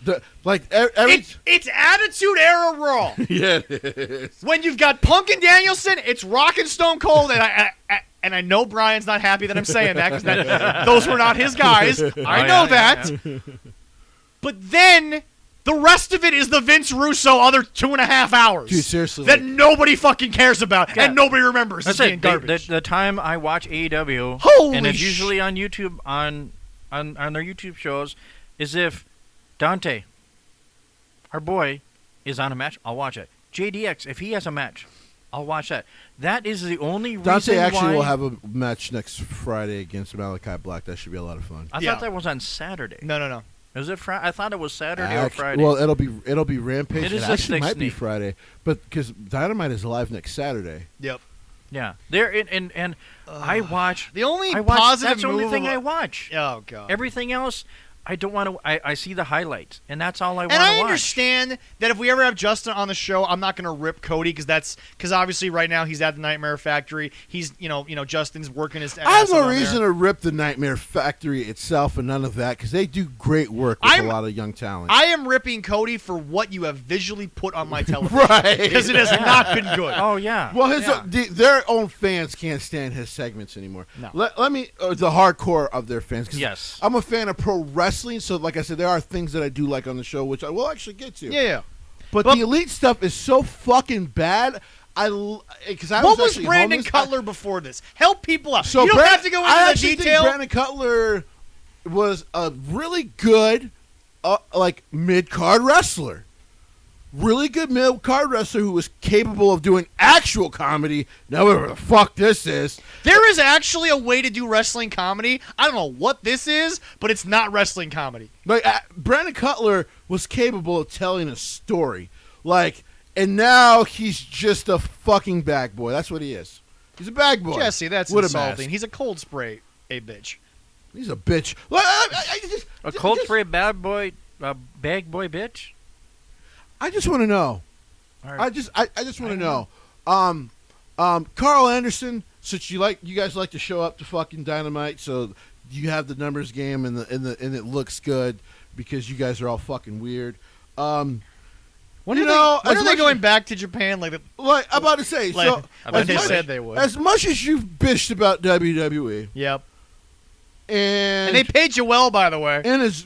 It's Attitude Era Raw. Yeah, it is. When you've got Punk and Danielson, it's Rock and Stone Cold, and I know Brian's not happy that I'm saying that because those were not his guys. I know that. But then the rest of it is the Vince Russo other 2.5 hours. Dude, seriously. That nobody fucking cares about and nobody remembers as That's being it. garbage. The time I watch AEW, Holy and it's sh- usually on YouTube on their YouTube shows, is if Dante, our boy, is on a match, I'll watch it. JDX, if he has a match, I'll watch that. That is the only reason Dante actually why will have a match next Friday against Malachi Black. That should be a lot of fun. I thought that was on Saturday. No. Is it Friday? I thought it was Saturday or Friday. Well, it'll be Rampage. It is It the actually might be 16th. Friday, but because Dynamite is live next Saturday. Yep. Yeah, there and I watch. The only I watch, positive That's the only move thing of- I watch. Oh god. Everything else, I don't want to. I see the highlights, and that's all I want to And watch. I understand that if we ever have Justin on the show, I'm not going to rip Cody because obviously right now he's at the Nightmare Factory. He's Justin's working his. I have ass no on reason there. to rip the Nightmare Factory itself and none of that because they do great work with a lot of young talent. I am ripping Cody for what you have visually put on my television. Right. Because it has not been good. Oh yeah. Well, yeah. their own fans can't stand his segments anymore. No. Let me the hardcore of their fans. 'Cause Yes. I'm a fan of pro wrestling, so like I said, there are things that I do like on the show, which I will actually get to. Yeah. But the Elite stuff is so fucking bad. What was Brandon Cutler before this? Help people out. So you don't have to go into the detail. Think Brandon Cutler was a really good, mid-card wrestler. Really good mid-card wrestler who was capable of doing actual comedy. Now, whatever the fuck this is. There is actually a way to do wrestling comedy. I don't know what this is, but it's not wrestling comedy. Brandon Cutler was capable of telling a story. And now he's just a fucking bag boy. That's what he is. He's a bag boy. Jesse, that's insulting. He's a cold spray, bitch. He's a bitch. A cold spray bag boy bitch? I just want to know. Right. I just want to know. Carl Anderson, since you guys like to show up to fucking Dynamite, so you have the numbers game and it looks good because you guys are all fucking weird. When are they going back to Japan? I'm about to say. They said they would. As much as you've bitched about WWE. Yep. And they paid you well, by the way. And as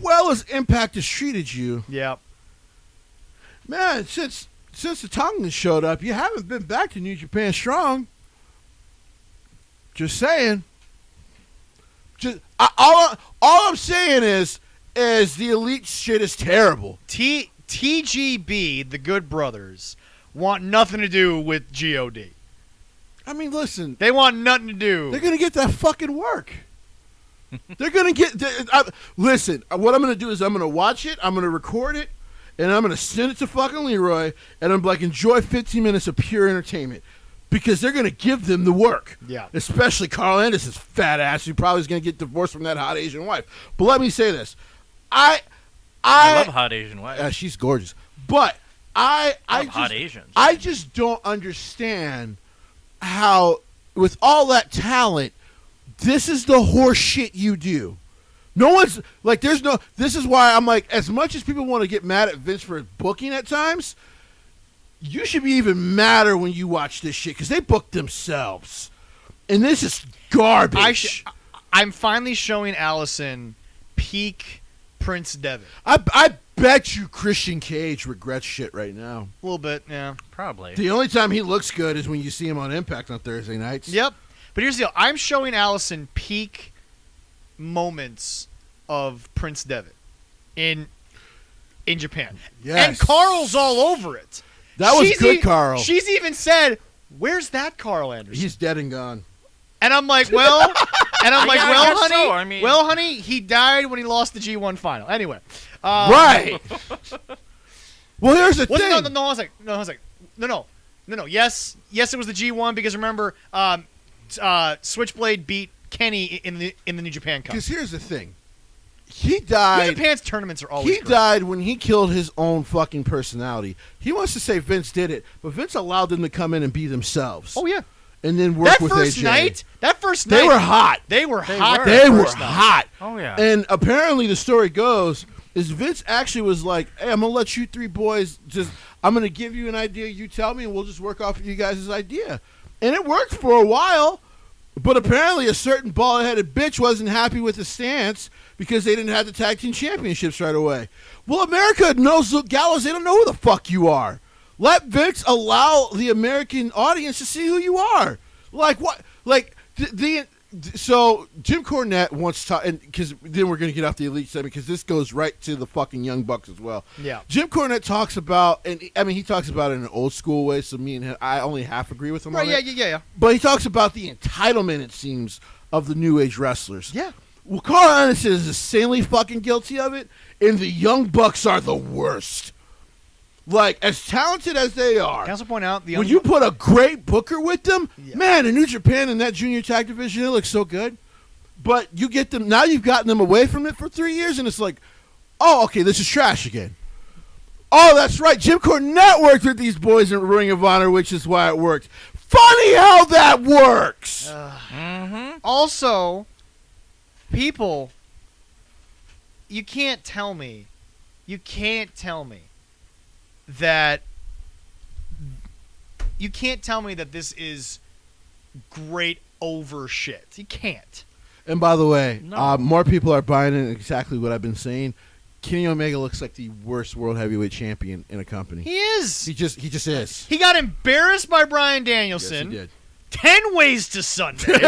well as Impact has treated you. Yep. Man, since the Tongans showed up, you haven't been back to New Japan Strong. Just saying. All I'm saying is the Elite shit is terrible. TGB, the Good Brothers, want nothing to do with GOD. I mean, listen. They want nothing to do. They're going to get that fucking work. They're going to get... listen, what I'm going to do is I'm going to watch it, I'm going to record it, and I'm going to send it to fucking Leroy, and I'm like, enjoy 15 minutes of pure entertainment. Because they're going to give them the work. Yeah. Especially Carl Anderson's fat ass, who probably is going to get divorced from that hot Asian wife. But let me say this. I love hot Asian wife. She's gorgeous. But hot Asians. I just don't understand how, with all that talent, this is the horse shit you do. No one's this is why I'm like, as much as people want to get mad at Vince for booking at times, you should be even madder when you watch this shit because they booked themselves. And this is garbage. I'm finally showing Allison peak Prince Devitt. I bet you Christian Cage regrets shit right now. A little bit, yeah. Probably. The only time he looks good is when you see him on Impact on Thursday nights. Yep. But here's the deal. I'm showing Allison peak moments of Prince Devitt in Japan. Yes. And Carl's all over it. That was good, Carl. She's even said, "Where's that Carl Anderson?" He's dead and gone. And I'm like, well, honey, honey, he died when he lost the G1 final. Anyway, right. Well, here's the thing. No, I was like, no. Yes, it was the G1 because remember, Switchblade beat Kenny in the New Japan Cup. Because here's the thing. He died. New Japan's tournaments are always great. Died when he killed his own fucking personality. He wants to say Vince did it, but Vince allowed them to come in and be themselves. Oh, yeah. And then work with AJ. That first night. They were hot. They were hot. Oh, yeah. And apparently the story goes is Vince actually was like, hey, I'm going to let you three boys I'm going to give you an idea, you tell me, and we'll just work off of you guys' idea. And it worked for a while, but apparently a certain bald-headed bitch wasn't happy with the stance because they didn't have the tag team championships right away. Well, America knows Luke Gallows. They don't know who the fuck you are. Let Vince allow the American audience to see who you are. Like what? Like so Jim Cornette wants to, and because then we're going to get off the Elite segment because this goes right to the fucking Young Bucks as well. Yeah. Jim Cornette talks about, and I mean he talks about it in an old school way. So me and him, I only half agree with him. Right? On it. Yeah. But he talks about the entitlement, it seems, of the New Age wrestlers. Yeah. Well, Carl Anderson is insanely fucking guilty of it, and the Young Bucks are the worst. Like, as talented as they are, can I also point out when you put a great booker with them, man, in New Japan and that junior tag division, it looks so good. But you get them, now you've gotten them away from it for 3 years, and it's like, oh, okay, this is trash again. Oh, that's right, Jim Cornette worked with these boys in Ring of Honor, which is why it worked. Funny how that works! Also, people, you can't tell me that this is great over shit. You can't. And by the way, No. more people are buying in exactly what I've been saying. Kenny Omega looks like the worst world heavyweight champion in a company. He is. He just is. He got embarrassed by Bryan Danielson. Yes, he did. 10 ways to Sunday.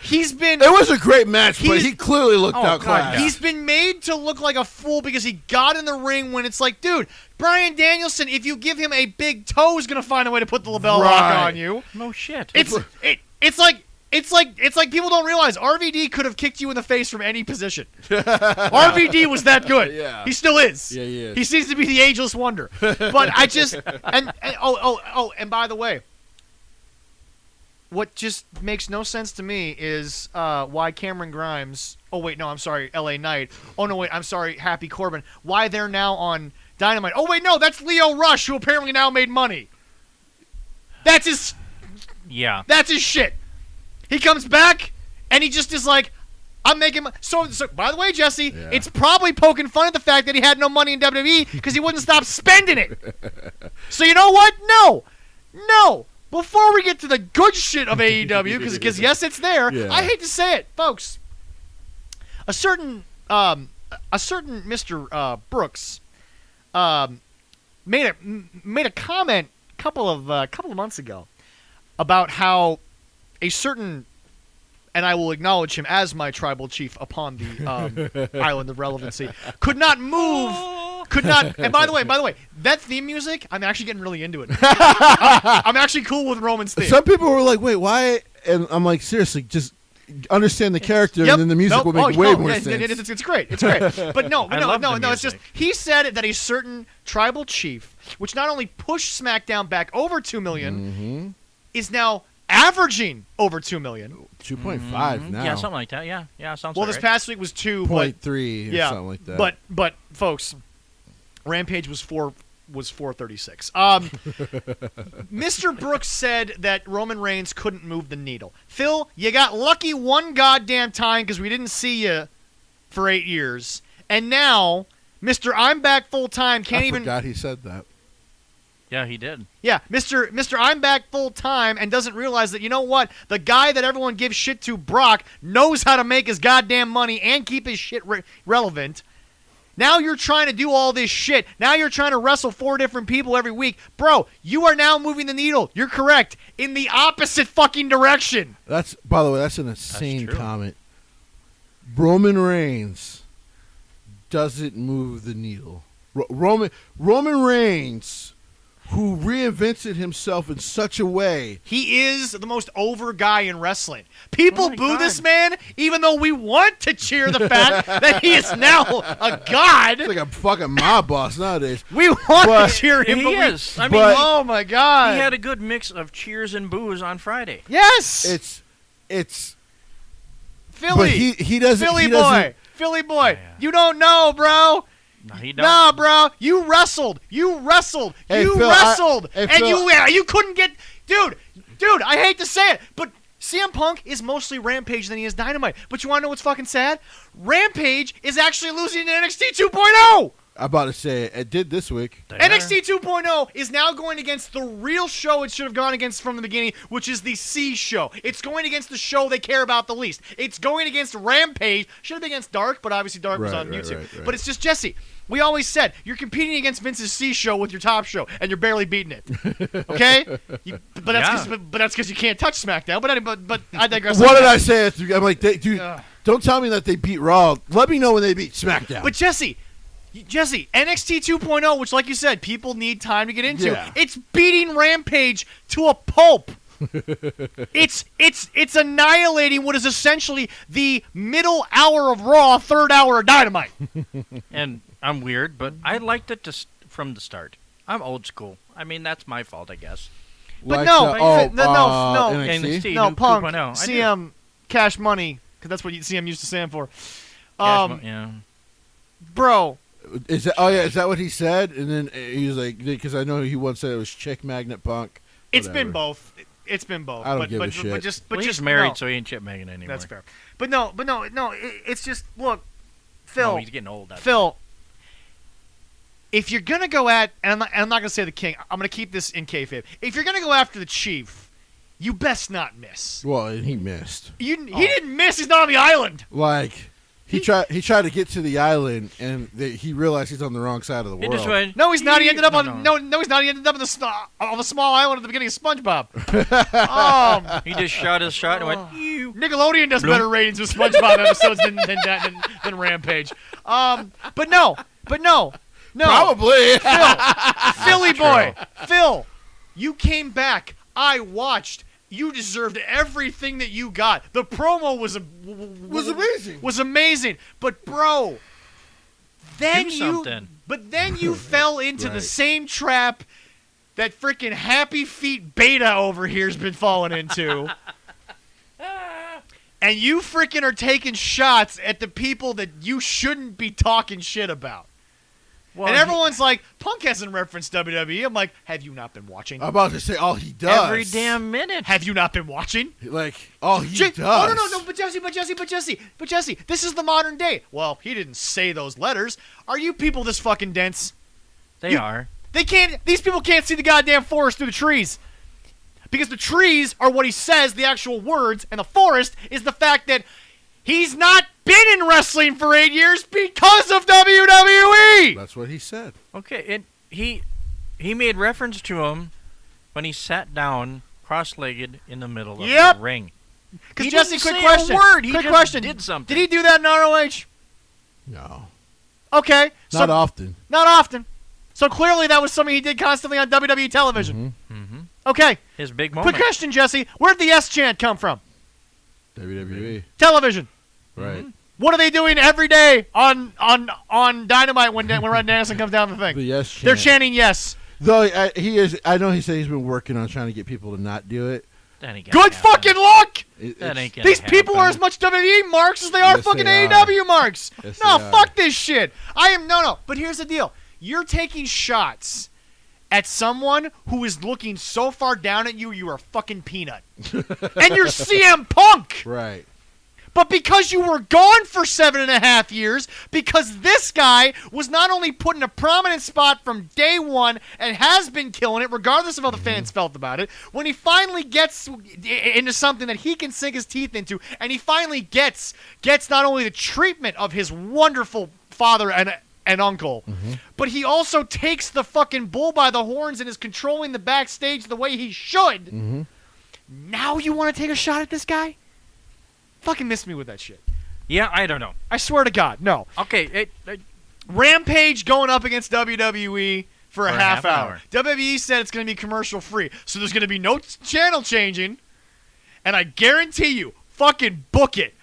He's been. It was a great match, but he clearly looked outclassed. He's been made to look like a fool because he got in the ring when it's like, dude, Bryan Danielson, if you give him a big toe, is going to find a way to put the label lock on you. No shit. It's like people don't realize RVD could have kicked you in the face from any position. RVD was that good. Yeah. He still is. Yeah, he is. He seems to be the ageless wonder. But I just and by the way, what just makes no sense to me is why Cameron Grimes. Oh wait, no, I'm sorry, LA Knight. Oh no, wait, I'm sorry, Happy Corbin. Why they're now on Dynamite? Oh wait, no, that's Leo Rush, who apparently now made money. That's his. Yeah. That's his shit. He comes back and he just is like, I'm making so by the way, Jesse, it's probably poking fun at the fact that he had no money in WWE because he wouldn't stop spending it. So you know what? No. Before we get to the good shit of AEW, because yes, it's there. Yeah. I hate to say it, folks. A certain Mr. Brooks made a comment a couple of months ago about how a certain, and I will acknowledge him as my tribal chief upon the island of relevancy, could not move. And by the way, that theme music, I'm actually getting really into it. I'm actually cool with Roman's theme. Some people were like, wait, why? And I'm like, seriously, just understand the character, and then the music will make way more sense. It's great. But no, it's just, he said that a certain tribal chief, which not only pushed SmackDown back over 2 million, is now averaging over 2 million. 2.5 now. Yeah, something like that. Yeah, sounds well, this past week was 2.3 or something like that. But folks, Rampage was 436. Mr. Brooks said that Roman Reigns couldn't move the needle. Phil, you got lucky one goddamn time because we didn't see you for 8 years, and now Mr. I'm back full time can't even. I forgot he said that. Yeah, he did. Yeah, Mr. I'm back full time and doesn't realize that, you know what? The guy that everyone gives shit to, Brock, knows how to make his goddamn money and keep his shit relevant. Now you're trying to do all this shit. Now you're trying to wrestle 4 different people every week. Bro, you are now moving the needle. You're correct. In the opposite fucking direction. By the way, that's an insane comment. Roman Reigns doesn't move the needle. Roman Reigns, who reinvented himself in such a way. He is the most over guy in wrestling. People boo this man, even though we want to cheer the fact that he is now a god. It's like a fucking mob boss nowadays. We want to cheer him. He is. I mean, oh my god. He had a good mix of cheers and boos on Friday. Yes. It's Philly. But he doesn't. Philly boy. Yeah. You don't know, bro. No, he don't. Nah, bro. You wrestled. Hey, Phil, you couldn't get, dude. I hate to say it, but CM Punk is mostly Rampage than he is Dynamite. But you want to know what's fucking sad? Rampage is actually losing to NXT 2.0. I'm about to say it did this week. NXT 2.0 is now going against the real show it should have gone against from the beginning, which is the C show. It's going against the show they care about the least. It's going against Rampage. Should have been against Dark, but obviously Dark was on YouTube. Right. But it's just Jesse. We always said you're competing against Vince's C show with your top show, and you're barely beating it. Okay? But that's because you can't touch SmackDown. But I digress. What did I say? I'm like, dude, don't tell me that they beat Raw. Let me know when they beat SmackDown. But Jesse, NXT 2.0, which, like you said, people need time to get into. Yeah. It's beating Rampage to a pulp. It's annihilating what is essentially the middle hour of Raw, third hour of Dynamite. And I'm weird, but I liked it from the start. I'm old school. I mean, that's my fault, I guess. But no, NXT? No, Punk, 2.0. CM, Cash Money, because that's what CM used to stand for. Bro. Is that what he said? And then he was like, because I know he once said it was Chick Magnet Punk. It's been both. I don't give a shit. But he's married, so he ain't Chip Magnet anymore. That's fair. But no. It's just, look, Phil. No, he's getting old. Phil, if you're gonna go at, and I'm not gonna say the King. I'm gonna keep this in kayfabe. If you're gonna go after the Chief, you best not miss. Well, he missed. He didn't miss. He's not on the island. Like, He tried to get to the island, and he realized he's on the wrong side of the world. Just went, No, he's not. He ended up no. he's not. He ended up on the small island at the beginning of SpongeBob. He just shot his shot and went, ew. Nickelodeon does better ratings with SpongeBob episodes than Rampage. But no. Probably. Philly boy, Phil, you came back. I watched. You deserved everything that you got. The promo was amazing. Was amazing. But bro, then Do something. you fell into the same trap that freaking Happy Feet Beta over here's been falling into. And you freaking are taking shots at the people that you shouldn't be talking shit about. Well, and everyone's like, Punk hasn't referenced WWE. I'm like, have you not been watching? I'm about to say, all he does. every damn minute. Have you not been watching? Like, all he does. Oh, no, but Jesse, this is the modern day. Well, he didn't say those letters. Are you people this fucking dense? They are. These people can't see the goddamn forest through the trees. Because the trees are what he says, the actual words, and the forest is the fact that he's not been in wrestling for 8 years because of WWE. That's what he said. Okay, he made reference to him when he sat down cross-legged in the middle of the ring. Because He Jesse, didn't quick say question. a word. He quick just question. did something. Did he do that in ROH? No. Okay. Not often. Not often. So clearly that was something he did constantly on WWE television. Mm-hmm. Okay. His big moment. Quick question, Jesse. Where'd the S chant come from? WWE. Television. Right. What are they doing every day on Dynamite when Ron Danielson comes down the thing? The yes chant. They're chanting yes. Though he is, I know he said he's been working on trying to get people to not do it. That ain't gonna Good happen. fucking luck. That ain't gonna These happen. people are as much WWE marks as they are Yes, fucking they are. AEW marks. Yes, No, they are. fuck this shit. No. But here's the deal. You're taking shots at someone who is looking so far down at you, you are a fucking peanut. And you're CM Punk. Right. But because you were gone for 7.5 years, because this guy was not only put in a prominent spot from day one and has been killing it, regardless of how the fans felt about it, when he finally gets into something that he can sink his teeth into, and he finally gets not only the treatment of his wonderful father and uncle, but he also takes the fucking bull by the horns and is controlling the backstage the way he should. Now you want to take a shot at this guy? Fucking miss me with that shit. Yeah, I don't know. I swear to God, no. Okay, Rampage going up against WWE for a half hour. hour. WWE said it's going to be commercial free, so there's going to be no channel changing, and I guarantee you, fucking book it.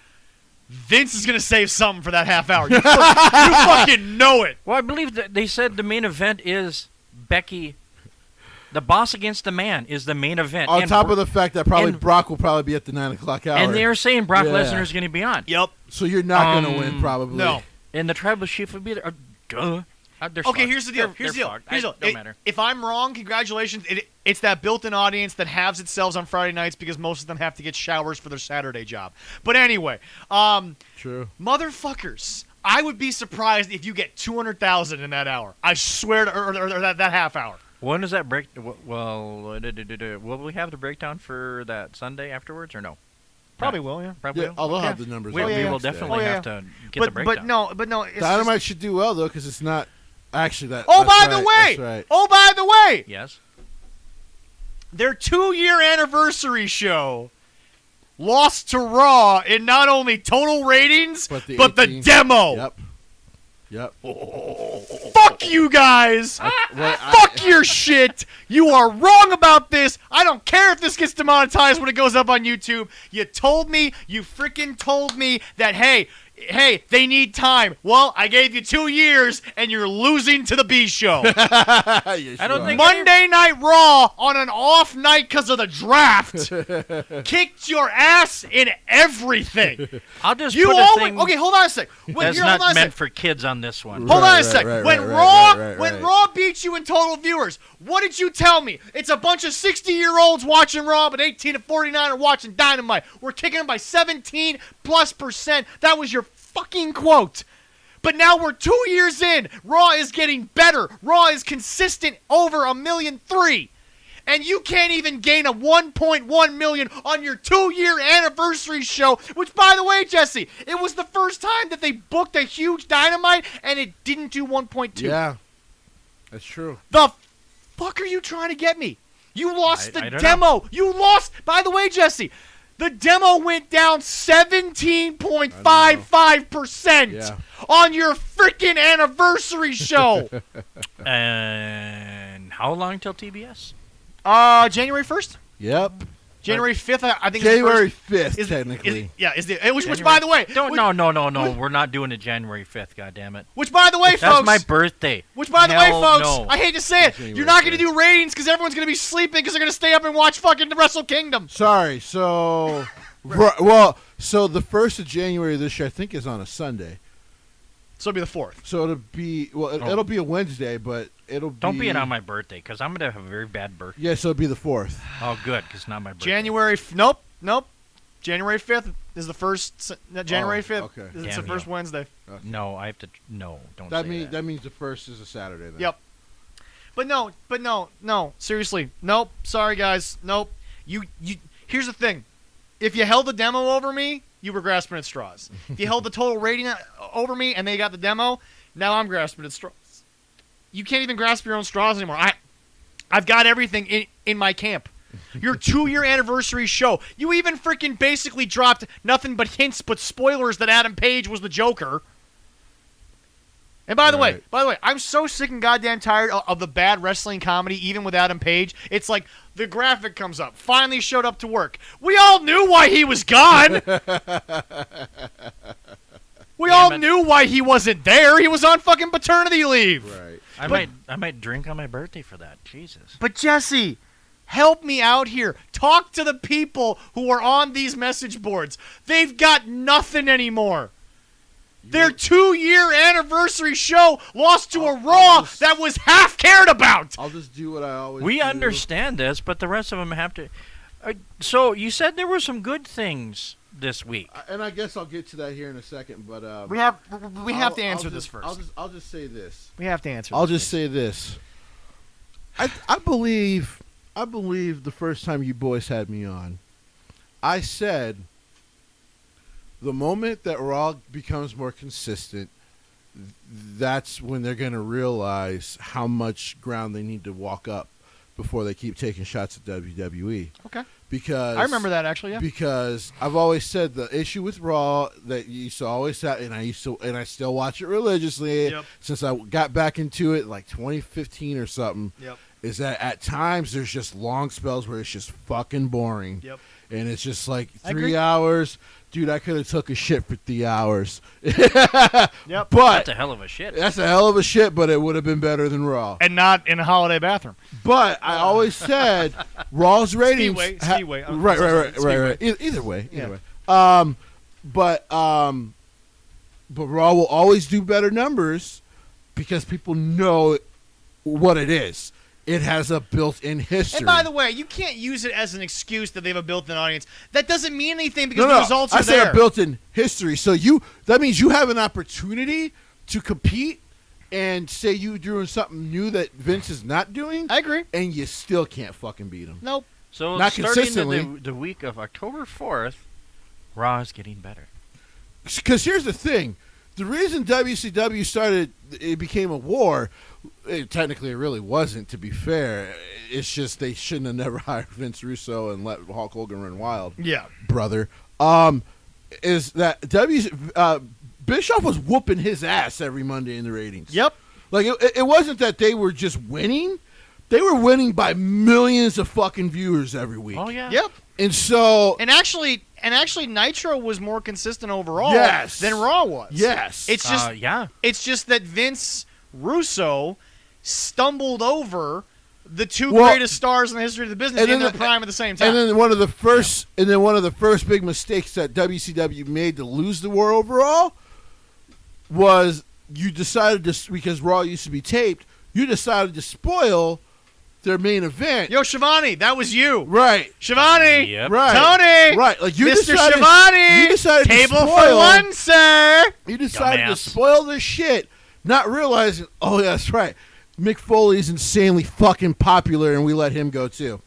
Vince is going to save something for that half hour. You fucking know it. well, I believe that they said the main event is Becky. The Boss Against the Man is the main event. On And top of the fact that probably and- Brock will probably be at the 9 o'clock hour. and they're saying Brock Yeah. Lesnar is going to be on. Yep. So you're not going to win, probably. No. And the Tribal Chief would be there. Duh. They're Okay, fucked. here's the deal. They're Here's the deal. fucked. Here's the deal. Don't matter. If I'm wrong, congratulations. It's that built-in audience that halves itself on Friday nights because most of them have to get showers for their Saturday job. But anyway, True. motherfuckers, I would be surprised if you get 200,000 in that hour. I swear to, or that half hour. When does that break? Well, will we have the breakdown for that Sunday afterwards or no? Probably will, yeah. Probably Yeah, will. they'll Okay. have the numbers. We, on we the will next day. definitely Oh, yeah. have to get the breakdown. But no. It's Dynamite just, should do well, though, because it's not actually that. oh, that's by the right, way. That's right. Oh, by the way. Yes. Their 2-year anniversary show lost to Raw in not only total ratings, But the but the 18. demo. Yep. Fuck you guys. Fuck your shit. You are wrong about this. I don't care if this gets demonetized when it goes up on YouTube. You freaking told me that, hey, they need time. Well, I gave you 2 years, and you're losing to the B show. I don't think- Monday Night Raw on an off night because of the draft kicked your ass in everything. I'll just You put a always thing okay. Hold on a sec. that's Hold not on a meant sec. for kids on this one. Hold on a Right, sec. right, When right, Raw right, when right. Raw beats you in total viewers, what did you tell me? It's a bunch of 60-year-olds watching Raw, but 18 to 49 are watching Dynamite. We're kicking them by 17+%. That was your fucking quote. But now we're 2 years in. Raw is getting better. Raw is consistent over 1,000,003. and you can't even gain a 1.1 million on your 2-year anniversary show, which, by the way, Jesse, it was the first time that they booked a huge Dynamite, and it didn't do 1.2. Yeah, that's true. The fuck are you trying to get me? You lost I the don't demo. know. You lost. By the way, Jesse, the demo went down 17.55% Yeah. on your freaking anniversary show. And how long till TBS? January 1st? Yep. January 5th, I think. January is the first, 5th, technically. which by the way, No. We're not doing it January 5th. God damn it. Which by the way, That's folks. my birthday. Which by the way, Hell folks, no. I hate to say it, January you're not going to 5th. do ratings because everyone's going to be sleeping because they're going to stay up and watch fucking Wrestle Kingdom. Sorry, so so the 1st of January this year I think is on a Sunday. So it'll be the 4th. So it'll be a Wednesday, but it'll be Don't be it on my birthday, because I'm going to have a very bad birthday. Yeah, so it'll be the 4th. Oh, good, because it's not my birthday. Nope. January 5th is the first. January 5th. okay. It's Damn the first you. Wednesday. No, I have to. No, don't That say means that. that means the 1st is a Saturday then. Yep. But no. Seriously. Nope. Sorry, guys. Nope. You. Here's the thing. If you held the demo over me, you were grasping at straws. If you held the total rating over me and they got the demo, now I'm grasping at straws. You can't even grasp your own straws anymore. I've got everything in my camp. Your 2-year anniversary show. You even freaking basically dropped nothing but hints but spoilers that Adam Page was the Joker. And by the way, I'm so sick and goddamn tired of the bad wrestling comedy, even with Adam Page. It's like the graphic comes up, finally showed up to work. We all knew why he was gone. We all knew why he wasn't there. He was on fucking paternity leave. Right. I might drink on my birthday for that. Jesus. But Jesse, help me out here. Talk to the people who are on these message boards. They've got nothing anymore. Their 2-year anniversary show lost to a Raw that was half cared about. I'll just do what I always do. We understand this, but the rest of them have to. So you said there were some good things this week. And I guess I'll get to that here in a second, but We have to answer this first. I'll just say this. We have to answer. I'll this just say this. I believe the first time you boys had me on, I said the moment that Raw becomes more consistent, that's when they're going to realize how much ground they need to walk up before they keep taking shots at WWE. Okay. Because I remember that actually. Yeah. Because I've always said the issue with Raw that you used to always have, and I still watch it religiously since I got back into it like 2015 or something. Yep. Is that at times there's just long spells where it's just fucking boring. Yep. And it's just like I 3 agree. hours. Dude, I could have took a shit for 3 hours. Yep. But That's a hell of a shit. that's a hell of a shit, but it would have been better than Raw. And not in a holiday bathroom. But I always said Raw's ratings. Speedway. Right. Either way. But Raw will always do better numbers because people know what it is. It has a built-in history. And by the way, you can't use it as an excuse that they have a built-in audience. That doesn't mean anything because the results are there. I said a built-in history. So that means you have an opportunity to compete and say you're doing something new that Vince is not doing. I agree. And you still can't fucking beat him. Nope. So Not starting consistently. the week of October 4th, Raw is getting better. Because here's the thing. The reason WCW it became a war, technically it really wasn't, to be fair. It's just they shouldn't have never hired Vince Russo and let Hulk Hogan run wild. Yeah. Brother. Is that Bischoff was whooping his ass every Monday in the ratings. Yep. Like, it wasn't that they were just winning. They were winning by millions of fucking viewers every week. Oh, yeah. Yep. And so... And actually, Nitro was more consistent overall than Raw was. Yes. It's just It's just that Vince Russo stumbled over the two greatest stars in the history of the business in their prime at the same time. And then one of the first big mistakes that WCW made to lose the war overall was you decided to, because Raw used to be taped, you decided to spoil their main event. Yo, Shivani, that was you. Right. Shivani. Yep. Right. Tony. Right. Like Mr. Shivani. You decided Table to for spoil, one, sir. You decided Dumbass. to spoil this shit, not realizing, oh, yeah, that's right. Mick Foley's insanely fucking popular, and we let him go too.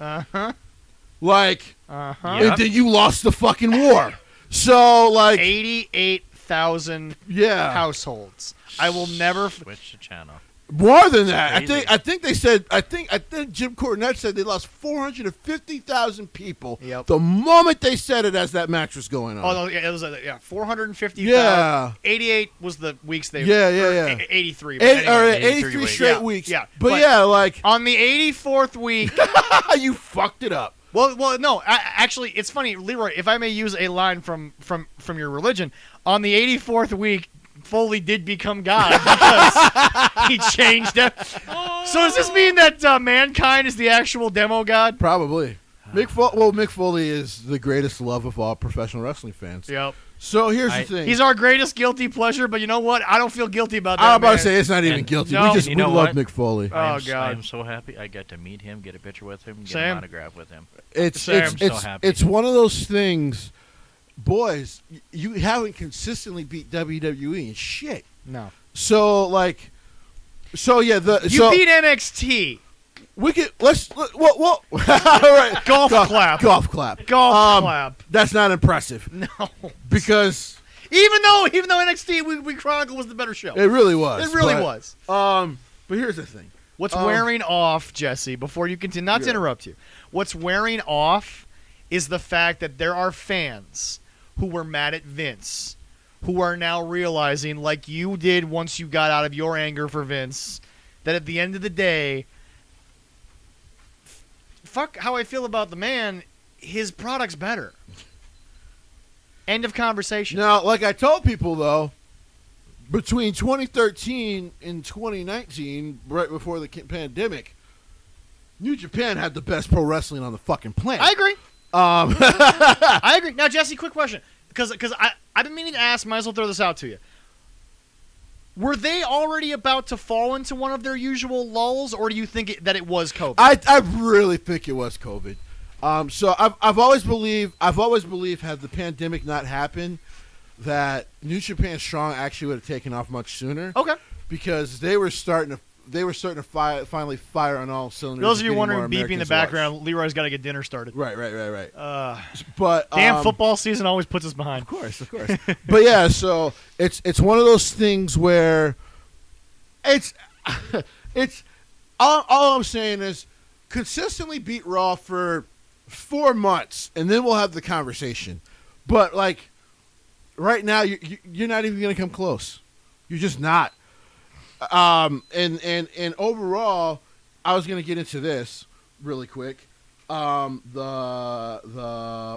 Like, and then you lost the fucking war. So, like, 88,000 households. I will never switch the channel. More than that. I think they said. I think Jim Cornette said they lost 450,000 people. Yep. The moment they said it, as that match was going on. Oh no, it was 450,000. Yeah. 88 was the weeks they. Yeah. 83. 83 straight weeks. Yeah. But yeah, like on the 84th week, you fucked it up. Well, no. Actually, it's funny, Leroy. If I may use a line from your religion, on the 84th week, Foley did become God because he changed it. So does this mean that Mankind is the actual demo God? Probably. Mick Foley is the greatest love of all professional wrestling fans. Yep. So here's the thing. He's our greatest guilty pleasure, but you know what? I don't feel guilty about that. I'm about to say it's not even guilty. No. We love Mick Foley. Oh, God. I'm so happy I got to meet him, get a picture with him, get an autograph with him. It's so happy. It's one of those things. Boys, you haven't consistently beat WWE and shit. No. So like, you beat NXT. We could all right. Golf clap. Golf clap. Golf clap. That's not impressive. No. Because even though NXT we Chronicle was the better show. It really was. It really was. But here's the thing. What's wearing off, Jesse, before you continue, not to interrupt you. What's wearing off is the fact that there are fans who were mad at Vince, who are now realizing, like you did once you got out of your anger for Vince, that at the end of the day, fuck how I feel about the man, his product's better. End of conversation. Now, like I told people, though, between 2013 and 2019, right before the pandemic, New Japan had the best pro wrestling on the fucking planet. I agree. I agree. Now, Jesse, quick question, because I've been meaning to ask. Might as well throw this out to you. Were they already about to fall into one of their usual lulls, or do you think that it was COVID? I really think it was COVID. So I've always believed had the pandemic not happened, that New Japan Strong actually would have taken off much sooner. Okay. Because they were starting to finally fire on all cylinders. Those of you wondering, beeping in the background, Leroy's got to get dinner started. Right. But damn, football season always puts us behind. Of course. But yeah, so it's one of those things where it's all I'm saying is consistently beat Raw for 4 months, and then we'll have the conversation. But like right now, you're not even going to come close. You're just not. And overall, I was gonna get into this really quick. The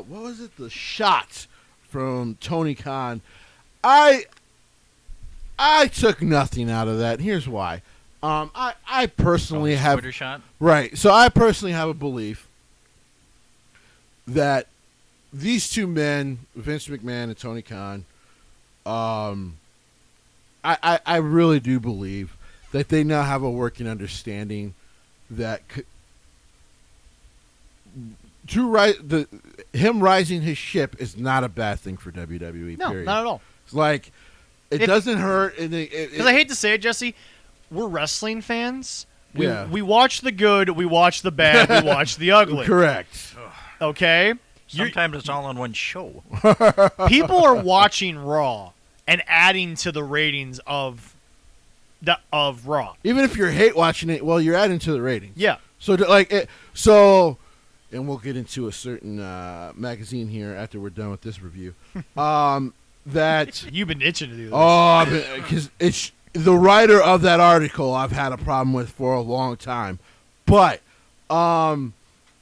what was it? The shot from Tony Khan. I took nothing out of that. Here's why. I personally have Twitter shot. Right. So I personally have a belief that these two men, Vince McMahon and Tony Khan, I really do believe that they now have a working understanding that him rising his ship is not a bad thing for WWE. No, period. not at all. It's like it doesn't hurt. Because I hate to say it, Jesse, we're wrestling fans. We watch the good, we watch the bad, we watch the ugly. Correct. Okay? Sometimes it's all on one show. People are watching Raw and adding to the ratings of Raw. Even if you hate watching it, well, you're adding to the ratings. Yeah. So and we'll get into a certain magazine here after we're done with this review. That you've been itching to do this. Oh, because it's the writer of that article I've had a problem with for a long time, but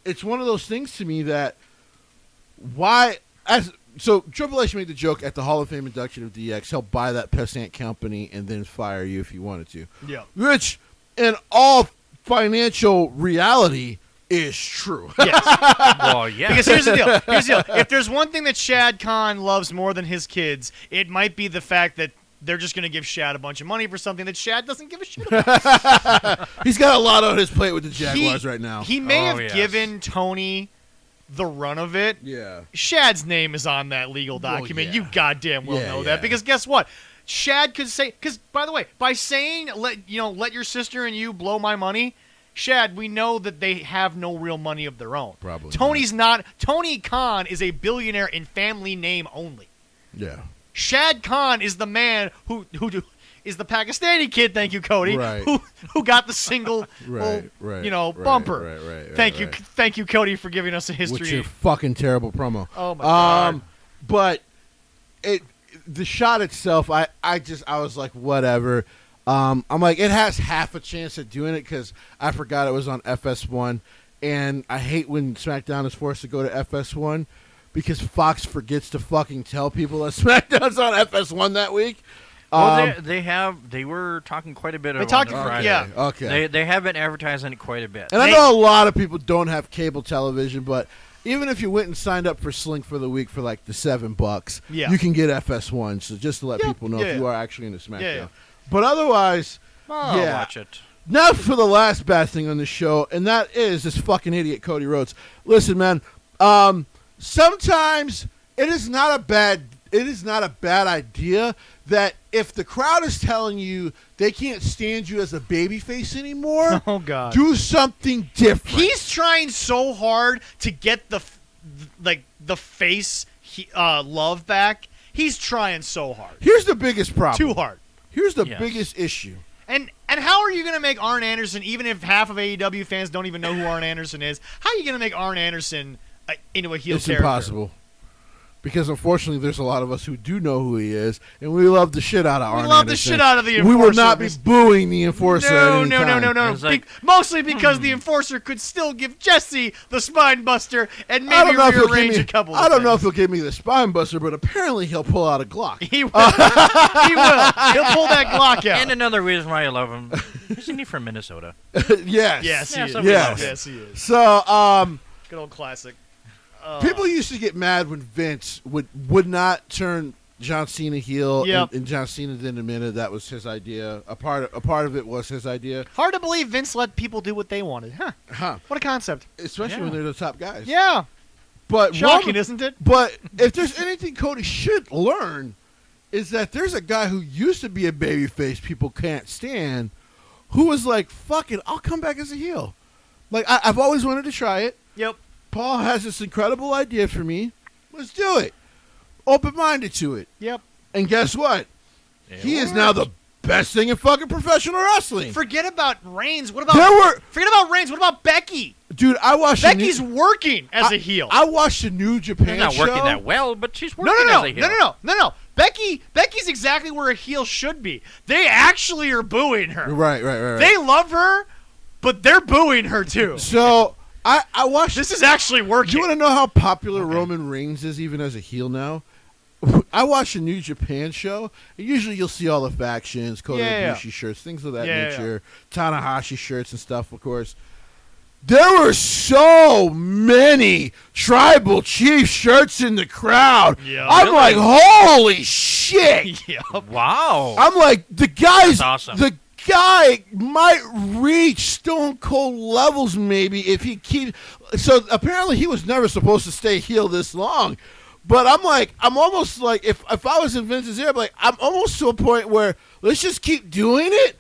it's one of those things to me that so Triple H made the joke at the Hall of Fame induction of DX, he'll buy that pissant company and then fire you if he wanted to. Yeah. Which, in all financial reality, is true. Yes. Well, yeah. Because here's the deal. If there's one thing that Shad Khan loves more than his kids, it might be the fact that they're just going to give Shad a bunch of money for something that Shad doesn't give a shit about. He's got a lot on his plate with the Jaguars right now. He may have given Tony the run of it. Yeah. Shad's name is on that legal document. Well, yeah. You goddamn well know yeah. that. Because guess what? Shad could say, because by the way, by saying let your sister and you blow my money, Shad, we know that they have no real money of their own. Probably Tony's not. Tony Khan is a billionaire in family name only. Yeah. Shad Khan is the man who is the Pakistani kid. Thank you, Cody. Right. Who got the single, bumper. Right. Thank you, Cody, for giving us a history. Which is a fucking terrible promo. Oh my god. But the shot itself, I was like, whatever. I'm like, it has half a chance at doing it because I forgot it was on FS1, and I hate when SmackDown is forced to go to FS1 because Fox forgets to fucking tell people that SmackDown's on FS1 that week. Well, they were talking quite a bit about it on Friday. Yeah. Okay. They have been advertising it quite a bit. And I know a lot of people don't have cable television, but even if you went and signed up for Slink for the week for like the $7, you can get FS1. So just to let people know if you are actually into SmackDown. Yeah. But otherwise, I'll watch it. Now for the last bad thing on the show, and that is this fucking idiot Cody Rhodes. Listen, man, sometimes it is not a bad idea that if the crowd is telling you they can't stand you as a babyface anymore, oh god, do something different. He's trying so hard to get the face love back. He's trying so hard. Here's the biggest problem. Too hard. Here's the biggest issue. And how are you going to make Arn Anderson, even if half of AEW fans don't even know who Arn Anderson is, how are you going to make Arn Anderson into a heel character? It's impossible. Because, unfortunately, there's a lot of us who do know who he is, and we love the shit out of Arn Anderson. We love the shit out of the Enforcer. We will not be booing the Enforcer at any time. No. Like, mostly because the Enforcer could still give Jesse the Spine Buster and maybe rearrange a couple of I don't things. know if he'll give me the Spine Buster, but apparently he'll pull out a Glock. He will. He will. He'll pull that Glock out. And another reason why I love him, isn't he from Minnesota? Yes. Yes, he is. Yes, he is. So, good old classic. people used to get mad when Vince would not turn John Cena heel, and John Cena didn't admit it. That was his idea. A part of it was his idea. Hard to believe Vince let people do what they wanted. Huh. What a concept. Especially when they're the top guys. Yeah. But shocking, isn't it? But if there's anything Cody should learn, is that there's a guy who used to be a babyface people can't stand, who was like, fuck it, I'll come back as a heel. Like, I've always wanted to try it. Yep. Paul has this incredible idea for me. Let's do it. Open-minded to it. Yep. And guess what? He is now the best thing in fucking professional wrestling. Forget about Reigns. Forget about Reigns. What about Becky? Dude, I watched Becky's working as a heel. I watched the New Japan She's not show. working that well, but she's working as a heel. No. Becky's exactly where a heel should be. They actually are booing her. Right. They love her, but they're booing her too. So I watched. This is actually working. Do you want to know how popular Roman Reigns is even as a heel now? I watched a New Japan show, and usually you'll see all the factions, Kota Ibushi shirts, things of that nature, Tanahashi shirts and stuff, of course. There were so many Tribal Chief shirts in the crowd. Yeah, I'm like, holy shit. Yep. Wow. I'm like, the guy's awesome. The guy might reach Stone Cold levels maybe if he keeps. So apparently he was never supposed to stay heel this long. But I'm almost like, if I was in Vince's ear, I'm almost to a point where let's just keep doing it.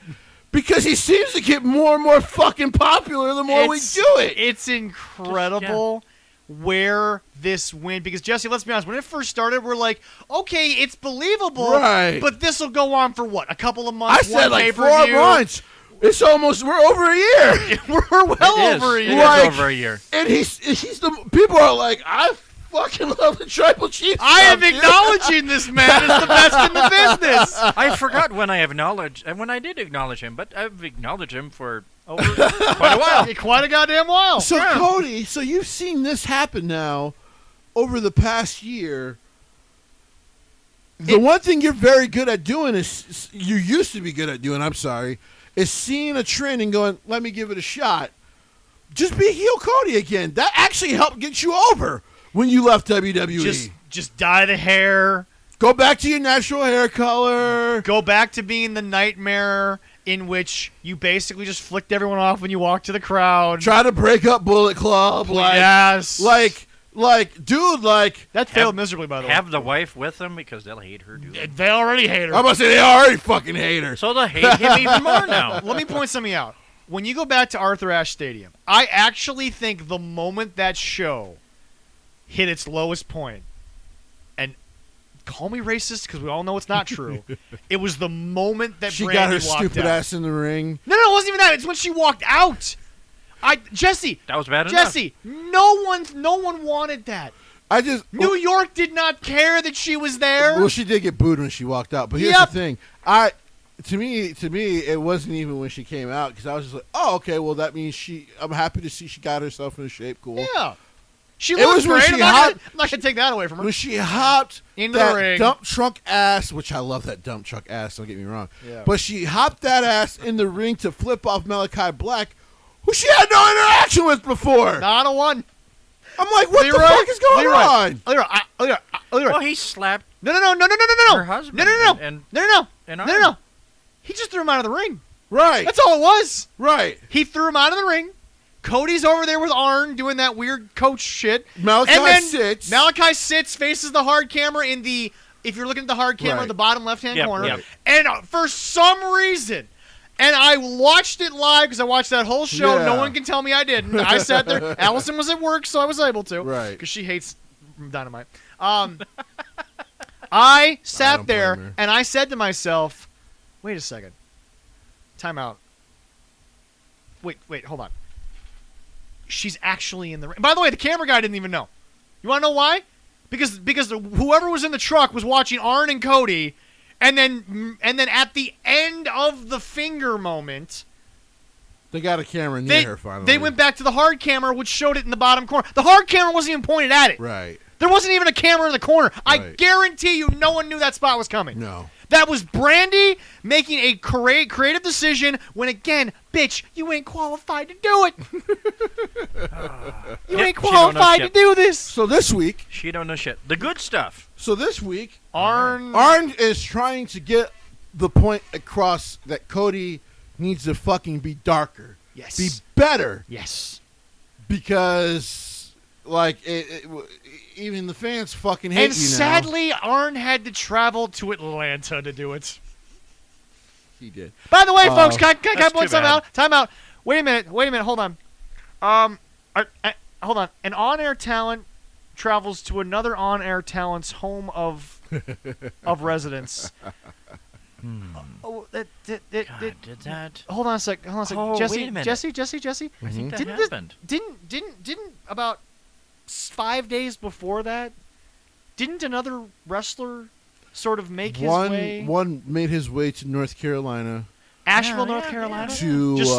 Because he seems to get more and more fucking popular the more we do it. It's incredible where this went. Because, Jesse, let's be honest. When it first started, we're like, okay, it's believable. Right. But this will go on for what? A couple of months? I said like 4 pay-per-view? months. We're over a year. We're well over a year. It is over a year. And he's the people are like, I fucking love the Tribal Chief. I am acknowledging this man as the best in the business. I forgot when I did acknowledge him, but I've acknowledged him for quite a while. Quite a goddamn while. So, Cody, you've seen this happen now over the past year. The one thing you're very good at doing is, you used to be good at doing, is seeing a trend and going, let me give it a shot. Just be heel Cody again. That actually helped get you over. When you left WWE. Just dye the hair. Go back to your natural hair color. Go back to being the Nightmare in which you basically just flicked everyone off when you walked to the crowd. Try to break up Bullet Club. Yes. Like, dude, like That failed miserably, by the way. Have the wife with them because they'll hate her, dude. They already hate her. I'm about to say they already fucking hate her. So they'll hate him even more now. Let me point something out. When you go back to Arthur Ashe Stadium, I actually think the moment that show hit its lowest point, and call me racist because we all know it's not true, it was the moment that She Brandy got her walked stupid out. ass in the ring. No, it wasn't even that. It's when she walked out. Jesse, That was bad enough. Jesse, no one wanted that. I just New York did not care that she was there. Well, she did get booed when she walked out. But here's Yep. the thing. To me, it wasn't even when she came out because I was just like, oh, okay, well that means I'm happy to see she got herself in shape. Cool. Yeah. She It looked was when great. she I'm not hopped- gonna take that away from her. When she hopped Into the that ring. dump truck ass, which I love that dump truck ass. Don't get me wrong. Yeah. But she hopped that ass in the ring to flip off Malachi Black, who she had no interaction with before. Not a one. I'm like, what Leroy, the fuck is going Leroy, on? Leroy. Well, he slapped No. her husband. No. And No. He just threw him out of the ring. Right. That's all it was. Right. He threw him out of the ring. Cody's over there with Arn doing that weird coach shit. Malachi and then sits. Malachi sits, faces the hard camera in the, if you're looking at the hard camera, Right. the bottom left-hand Yep, corner. yep. And for some reason, and I watched it live because I watched that whole show. Yeah. No one can tell me I didn't. I sat there. Allison was at work, so I was able to. Right. Because she hates Dynamite. I sat don't there blame her. and I said to myself, wait a second. Time out. Wait, hold on. She's actually in the ring. By the way, the camera guy didn't even know. You want to know why? Because whoever was in the truck was watching Arn and Cody, and then at the end of the finger moment, They got a camera near her finally. they went back to the hard camera, which showed it in the bottom corner. The hard camera wasn't even pointed at it. Right. There wasn't even a camera in the corner. I Right. guarantee you no one knew that spot was coming. No. That was Brandy making a creative decision when, again, bitch, you ain't qualified to do it. You Yep, ain't she don't know qualified to shit. do this. So this week, she don't know shit. The good stuff. Arn is trying to get the point across that Cody needs to fucking be darker. Yes. Be better. Yes. Because, like, even the fans fucking hate And you now. sadly, Arn had to travel to Atlanta to do it. He did. By the way, folks, can I That's point too something bad. out? Time out. Wait a minute. Hold on. Hold on. An on-air talent travels to another on-air talent's home of residence. Oh, God, did that? Hold on a sec. Oh, Jesse, wait a minute. Jesse. I think that Didn't this- happened. Didn't about 5 days before that, didn't another wrestler sort of make his way? One made his way to North Carolina. Asheville, Yeah, North yeah, Carolina. yeah. To, just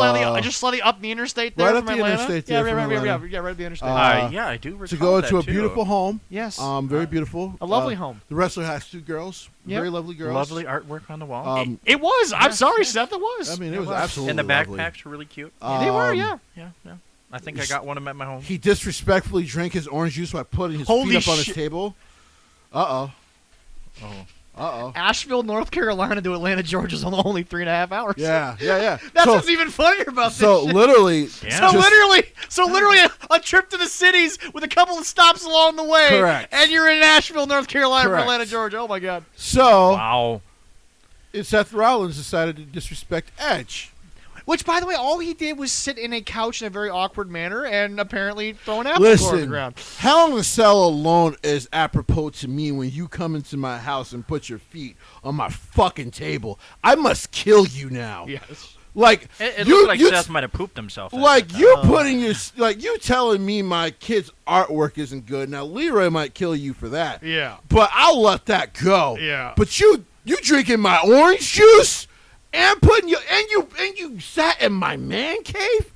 slightly up the interstate there right from up the Atlanta. interstate yeah, there from Atlanta. right up the interstate. Yeah, I do recall To go that to a too. beautiful home. Yes. Very beautiful. A lovely home. The wrestler has 2 girls. Yep. Very lovely girls. Lovely artwork on the wall. It was. I'm Yes, sorry, yes. Seth. It was. I mean, it It was was. absolutely And the lovely. backpacks were really cute. they were. Yeah. Yeah. I think I got one of them at my home. He disrespectfully drank his orange juice by putting his Holy feet up on his shit. table. Oh. Asheville, North Carolina to Atlanta, Georgia is only 3.5 hours. Yeah. That's so, what's even funnier about this. so shit. literally, Yeah. So literally, a trip to the cities with a couple of stops along the way. Correct. And you're in Asheville, North Carolina, Correct. for Atlanta, Georgia. Oh my God. So Wow. Seth Rollins decided to disrespect Edge. Which, by the way, all he did was sit in a couch in a very awkward manner and apparently throw an apple core on the Listen, ground. Hell in a Cell alone is apropos to me when you come into my house and put your feet on my fucking table. I must kill you now. Yes. Like It you, looked like you Seth might have pooped himself. like after you putting your like you telling me my kid's artwork isn't good. Now Leroy might kill you for that. Yeah. But I'll let that go. Yeah. But you drinking my orange juice and putting you sat in my man cave.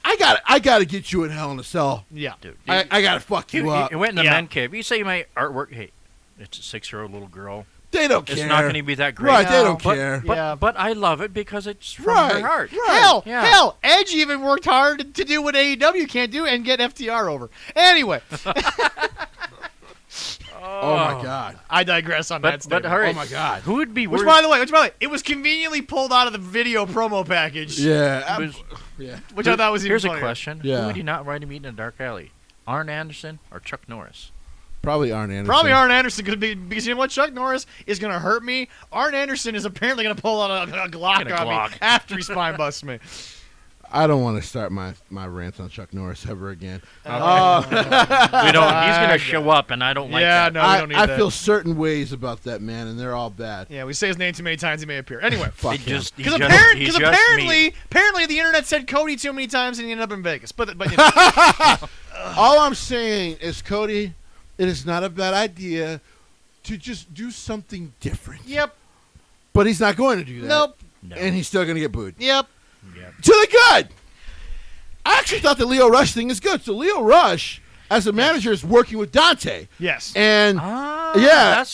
I gotta get you in Hell in a Cell. Yeah. Dude, I gotta fuck you up. He went in the Yeah. man cave. You say my artwork. Hey, it's a 6-year-old little girl. They don't care. It's not going to be that great. Right, they don't But- care. But I love it because it's from Right, her heart. right. Hell, Edge even worked hard to do what AEW can't do and get FTR over. Anyway, Oh my God. I digress on that But statement. hurry. Oh my God. Who would be Which, worse? by the way, it was conveniently pulled out of the video promo package. Yeah. Was- Yeah. Which I thought was even Here's a funnier. question: Yeah. Who would you not ride to meet in a dark alley? Arn Anderson or Chuck Norris? Probably Arn Anderson. Probably Arn Anderson could be, because you know what? Chuck Norris is going to hurt me. Arn Anderson is apparently going to pull out a Glock on me after he spine busts me. I don't want to start my rant on Chuck Norris ever again. We don't. He's going to show up, and I don't like that. No, we don't need that. I feel certain ways about that man, and they're all bad. Yeah, we say his name too many times, he may appear. Anyway. Because Because apparently the internet said Cody too many times and he ended up in Vegas. But you know. All I'm saying is, Cody, it is not a bad idea to just do something different. Yep. But he's not going to do that. Nope. No. And he's still going to get booed. Yep. To the good. I actually thought the Leo Rush thing is good. So Leo Rush, as a manager, is working with Dante. Yes. And I was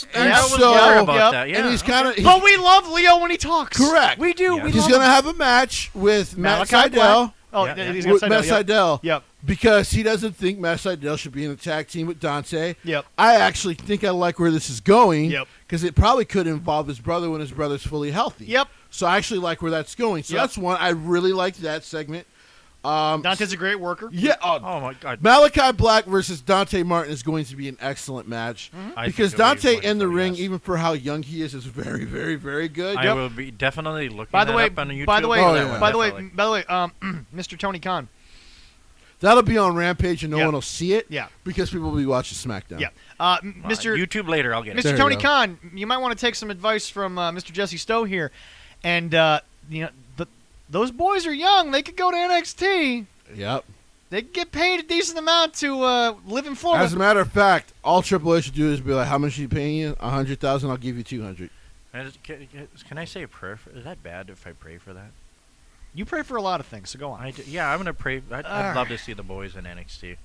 so- worried about Yep. that. Yeah, and he's kind of But we love Leo when he talks. correct. We do. Yeah. We He's love going to him. have a match with Matt Malachi Black. Sydal. Oh, Yeah, he's With got Matt Sydal. Sydal. Yep. Because he doesn't think Matt Sydal should be in a tag team with Dante. Yep. I actually think I like where this is going. Yep. Because it probably could involve his brother when his brother's fully healthy. Yep. So I actually like where that's going. So Yep. that's one. I really like that segment. Dante's a great worker. Yeah. Oh my God. Malachi Black versus Dante Martin is going to be an excellent match I because think it'll be Dante in the wonderful, ring, yes. even for how young he is very, very, very good. I will be definitely looking By the that way, up on YouTube. by the way, Oh, yeah. by the way, Definitely. Mr. Tony Khan. That'll be on Rampage and no Yeah. one will see it. Yeah. Because people will be watching SmackDown. Yeah. Well, Mr. YouTube later, I'll get it. There Mr. you Tony go. Khan, you might want to take some advice from Mr. Jesse Stowe here, and those boys are young. They could go to NXT. Yep. They could get paid a decent amount to live in Florida. As a matter of fact, all Triple H should do is be like, "How much are you paying you? 100,000. I'll give you 200." Can I say a prayer? Is that bad if I pray for that? You pray for a lot of things, so go on. Yeah, I'm gonna pray. I'd Alright. love to see the boys in NXT.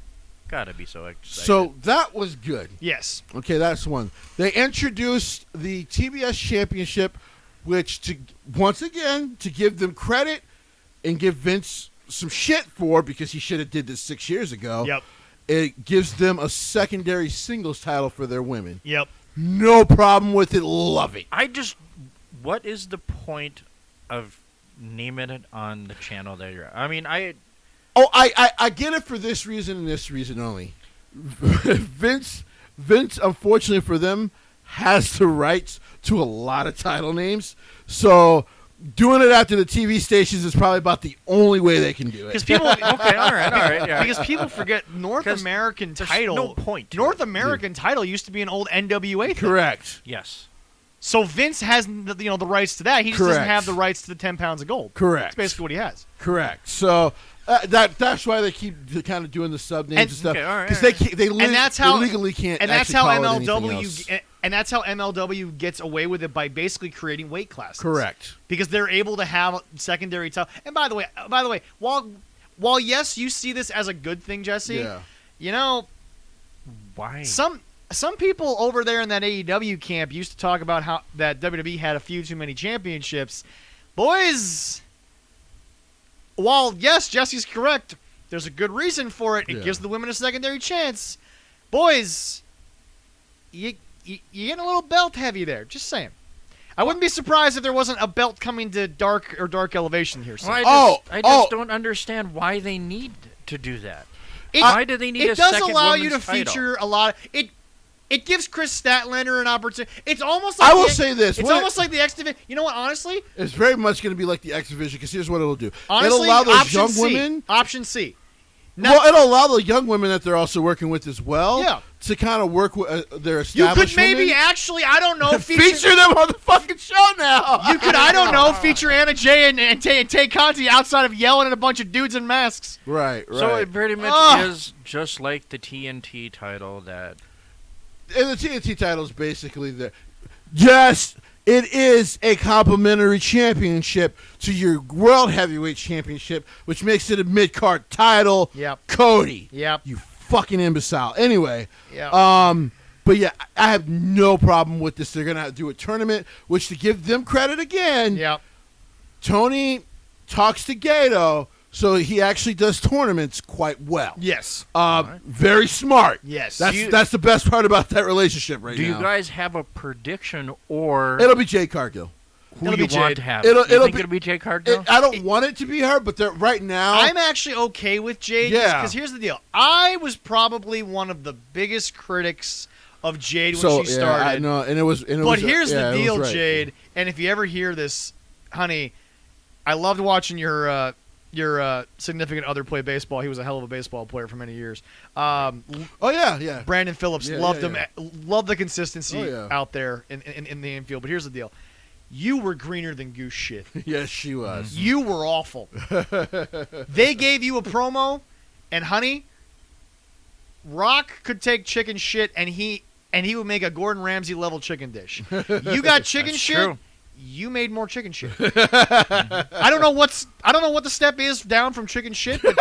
Gotta be so excited. So that was good. Yes. Okay, that's one. They introduced the TBS Championship, which once again to give them credit and give Vince some shit for because he should have did this 6 years ago. Yep. It gives them a secondary singles title for their women. Yep. No problem with it. Love it. What is the point of naming it on the channel that you're? I mean, I get it for this reason and this reason only. Vince, unfortunately for them, has the rights to a lot of title names. So doing it after the TV stations is probably about the only way they can do it. Because people, okay, all right, yeah. because people forget North 'Cause American there's title. no point to North it. American title used to be an old NWA thing. Correct. Yes. So Vince has the rights to that. He just doesn't Correct. have the rights to the 10 pounds of gold. Correct. That's basically what he has. Correct. So that's why they keep kind of doing the sub names and stuff okay, all right, because all right. they that's how- legally can't. And that's actually how call it anything else. MLW gets away with it by basically creating weight classes. Correct. Because they're able to have secondary title. And by the way, while yes, you see this as a good thing, Jesse. Yeah. You know, Why? some people over there in that AEW camp used to talk about how that WWE had a few too many championships. Boys, while yes, Jesse's correct, there's a good reason for it. It Yeah. gives the women a secondary chance. Boys, you getting a little belt heavy there. Just saying. I wouldn't be surprised if there wasn't a belt coming to Dark Elevation here soon. Well, I just don't understand why they need to do that. Why do they need a It does second allow you to women's title? feature a lot. It gives Chris Statlander an opportunity. It's almost like I will say this. It's When almost like the X Division. You know what? Honestly, It's very much going to be like the X Division because here's what it'll do. honestly, it'll allow those option young C. women. Option C. Well, it'll allow the young women that they're also working with as well. Yeah. To kind of work with their You established could maybe women. actually, I don't know, feature them on the fucking show now. You could, I don't know, feature Anna Jay and Tay Conti outside of yelling at a bunch of dudes in masks. Right. So it pretty much Ugh. is just like the TNT title that. And the TNT title is basically the. Yes, it is a complimentary championship to your World Heavyweight Championship, which makes it a mid-card title. Yep. Cody. Yep. You fucking imbecile. Anyway. Yep. But yeah, I have no problem with this. They're gonna do a tournament, which to give them credit again. Yep. Tony talks to Gato, so he actually does tournaments quite well. Yes. Very smart. Yes. That's the best part about that relationship right Do now. you guys have a prediction or? It'll be Jay Cargill. who It'll you be want Jade. to have. It'll think be- it'll be Jade Cargill? I don't want it to be her, but right now, I'm actually okay with Jade. Yeah. Because here's the deal. I was probably one of the biggest critics of Jade when she started. I know, and it was. But here's the it was deal, right. Jade. And if you ever hear this, honey, I loved watching your significant other play baseball. He was a hell of a baseball player for many years. Oh yeah. Brandon Phillips, Yeah, loved yeah, him. Loved the consistency Oh, yeah. out there in the infield. But here's the deal. You were greener than goose shit. Yes, she was. You were awful. They gave you a promo, and honey, Rock could take chicken shit, and he would make a Gordon Ramsay level chicken dish. You got chicken That's shit. true. You made more chicken shit. I don't know what the step is down from chicken shit, but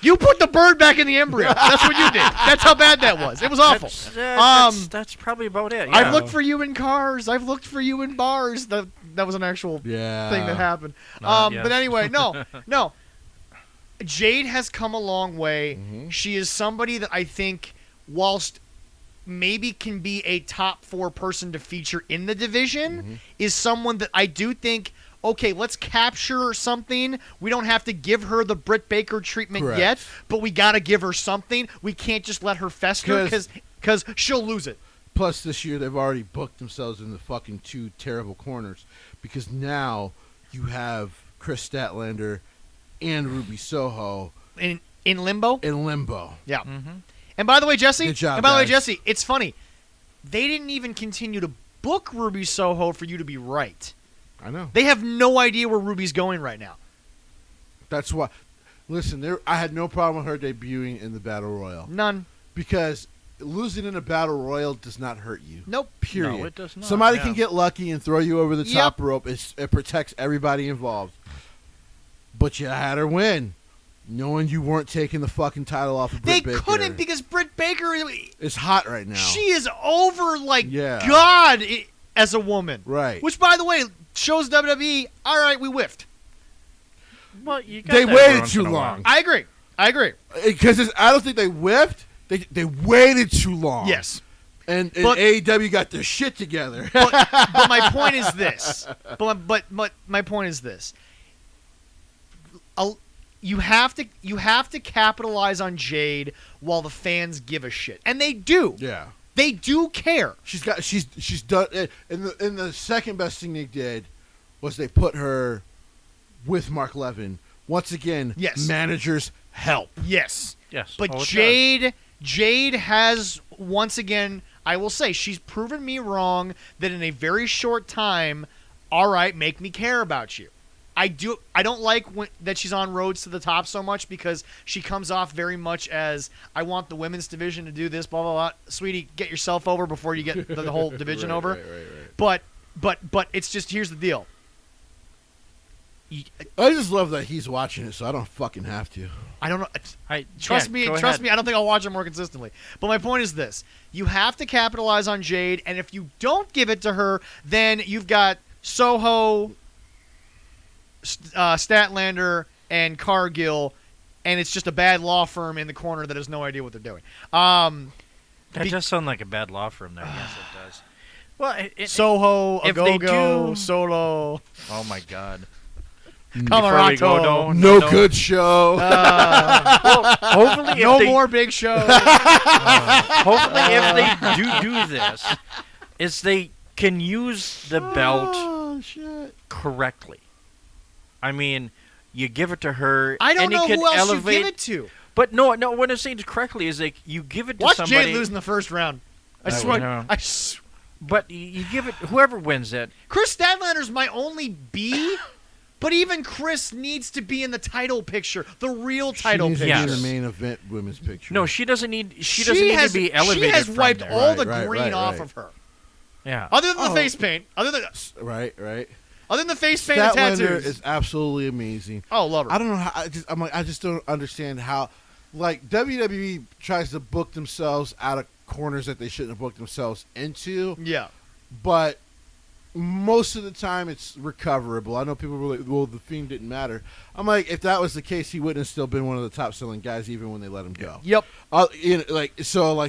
you put the bird back in the embryo. That's what you did. That's how bad that was. It was awful. That's probably about it. I've yeah. looked for you in cars. I've looked for you in bars. That was an actual thing that happened. Yes. But anyway, no. Jade has come a long way. Mm-hmm. She is somebody that I think, whilst maybe can be a top 4 person to feature in the division, is someone that I do think, okay, let's capture something. We don't have to give her the Britt Baker treatment Correct. yet, but we got to give her something. We can't just let her fester because she'll lose it. Plus, this year they've already booked themselves in the fucking 2 terrible corners because now you have Chris Statlander and Ruby Soho In limbo? in limbo. Yeah. Mm-hmm. And by the way, Jesse, Good job, and by the way, guys. Jesse, it's funny. They didn't even continue to book Ruby Soho for you to be right. I know. They have no idea where Ruby's going right now. That's why. Listen, I had no problem with her debuting in the Battle Royal None. because losing in a Battle Royal does not hurt you. Nope. Period. No, it does not. Somebody yeah. can get lucky and throw you over the Yep. top rope. It protects everybody involved. But you had her win, knowing you weren't taking the fucking title off of They Britt Baker. couldn't because Britt Baker, It's hot right now. she is over like Yeah. God as a woman. Right. Which, by the way, shows WWE, all right, we whiffed. Well, you got They that waited once too in a while. long. I agree. Because I don't think they whiffed. They waited too long. Yes. And But- AEW got their shit together. But my point is this. But my point is this. You have to capitalize on Jade while the fans give a shit, and they do. yeah. They do care. She's done. And the second best thing they did was they put her with Mark Levin. Once again, Yes. managers help. Yes. Yes. But Oh, it Jade has, once again, I will say, she's proven me wrong that in a very short time, all right, make me care about you. I don't like that she's on Roads to the Top so much because she comes off very much as, I want the women's division to do this, blah, blah, blah. Sweetie, get yourself over before you get the whole division Right, over. right. But it's just, here's the deal. I just love that he's watching it, so I don't fucking have to. I don't know. I, Trust yeah, me, go trust ahead. me. I don't think I'll watch it more consistently. But my point is this: you have to capitalize on Jade, and if you don't give it to her, then you've got Soho, Statlander, and Cargill, and it's just a bad law firm in the corner that has no idea what they're doing. That does sound like a bad law firm there. Yes, it does. Well, Soho, if they Agogo, do- Solo, oh my God. Camarato. Before we go, don't- No don't- good show. Well, hopefully, if no they, more big shows. Hopefully, if they do this, is they can use the belt Oh shit. correctly. I mean, you give it to her. I don't and know you can who else elevate, you give it to. But no. What I'm saying correctly is like you give it to Watch somebody. Jade lose in the first round. I I swear. know. I But you give it whoever wins it. Chris Statlander's my only B, but even Chris needs to be in the title picture, the real title She needs picture. to be in Yes. the main event women's picture. No, she doesn't need. She doesn't need to be elevated. She has from wiped there. all the Right, green right, off right. of her. Yeah. Other than the Oh. face paint, other than Right. the face paint and Statlander tattoos. is absolutely amazing. Oh, love her. I don't know how. I just don't understand how. Like WWE tries to book themselves out of corners that they shouldn't have booked themselves into, Yeah. but most of the time it's recoverable. I know people were like, "Well, the Fiend didn't matter." I'm like, if that was the case, he wouldn't have still been one of the top selling guys, even when they let him go. Yep.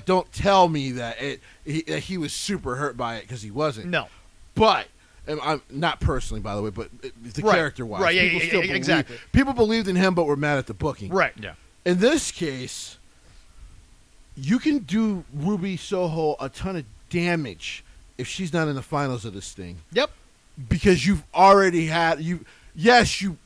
Don't tell me that that he was super hurt by it because he wasn't. No. But And I'm not personally, by the way, but the Right. character-wise. Right, yeah, People yeah, still yeah, believe- exactly. People believed in him, but were mad at the booking. Right. Yeah. In this case, you can do Ruby Soho a ton of damage if she's not in the finals of this thing. Yep. Because you've already had you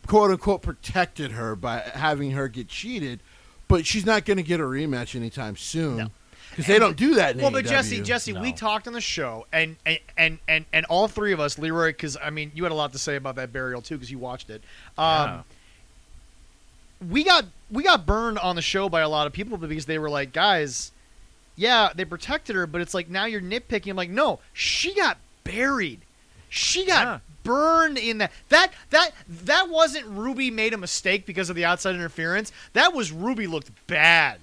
quote unquote protected her by having her get cheated, but she's not going to get a rematch anytime soon. No. Because they don't do that in Well, but AEW. Jesse, No. we talked on the show, and all three of us, Leroy, because I mean, you had a lot to say about that burial too, because you watched it. Yeah. We got burned on the show by a lot of people because they were like, guys, yeah, they protected her, but it's like now you're nitpicking. I'm like, no, she got buried. She got burned in that. That wasn't Ruby made a mistake because of the outside interference. That was Ruby looked bad.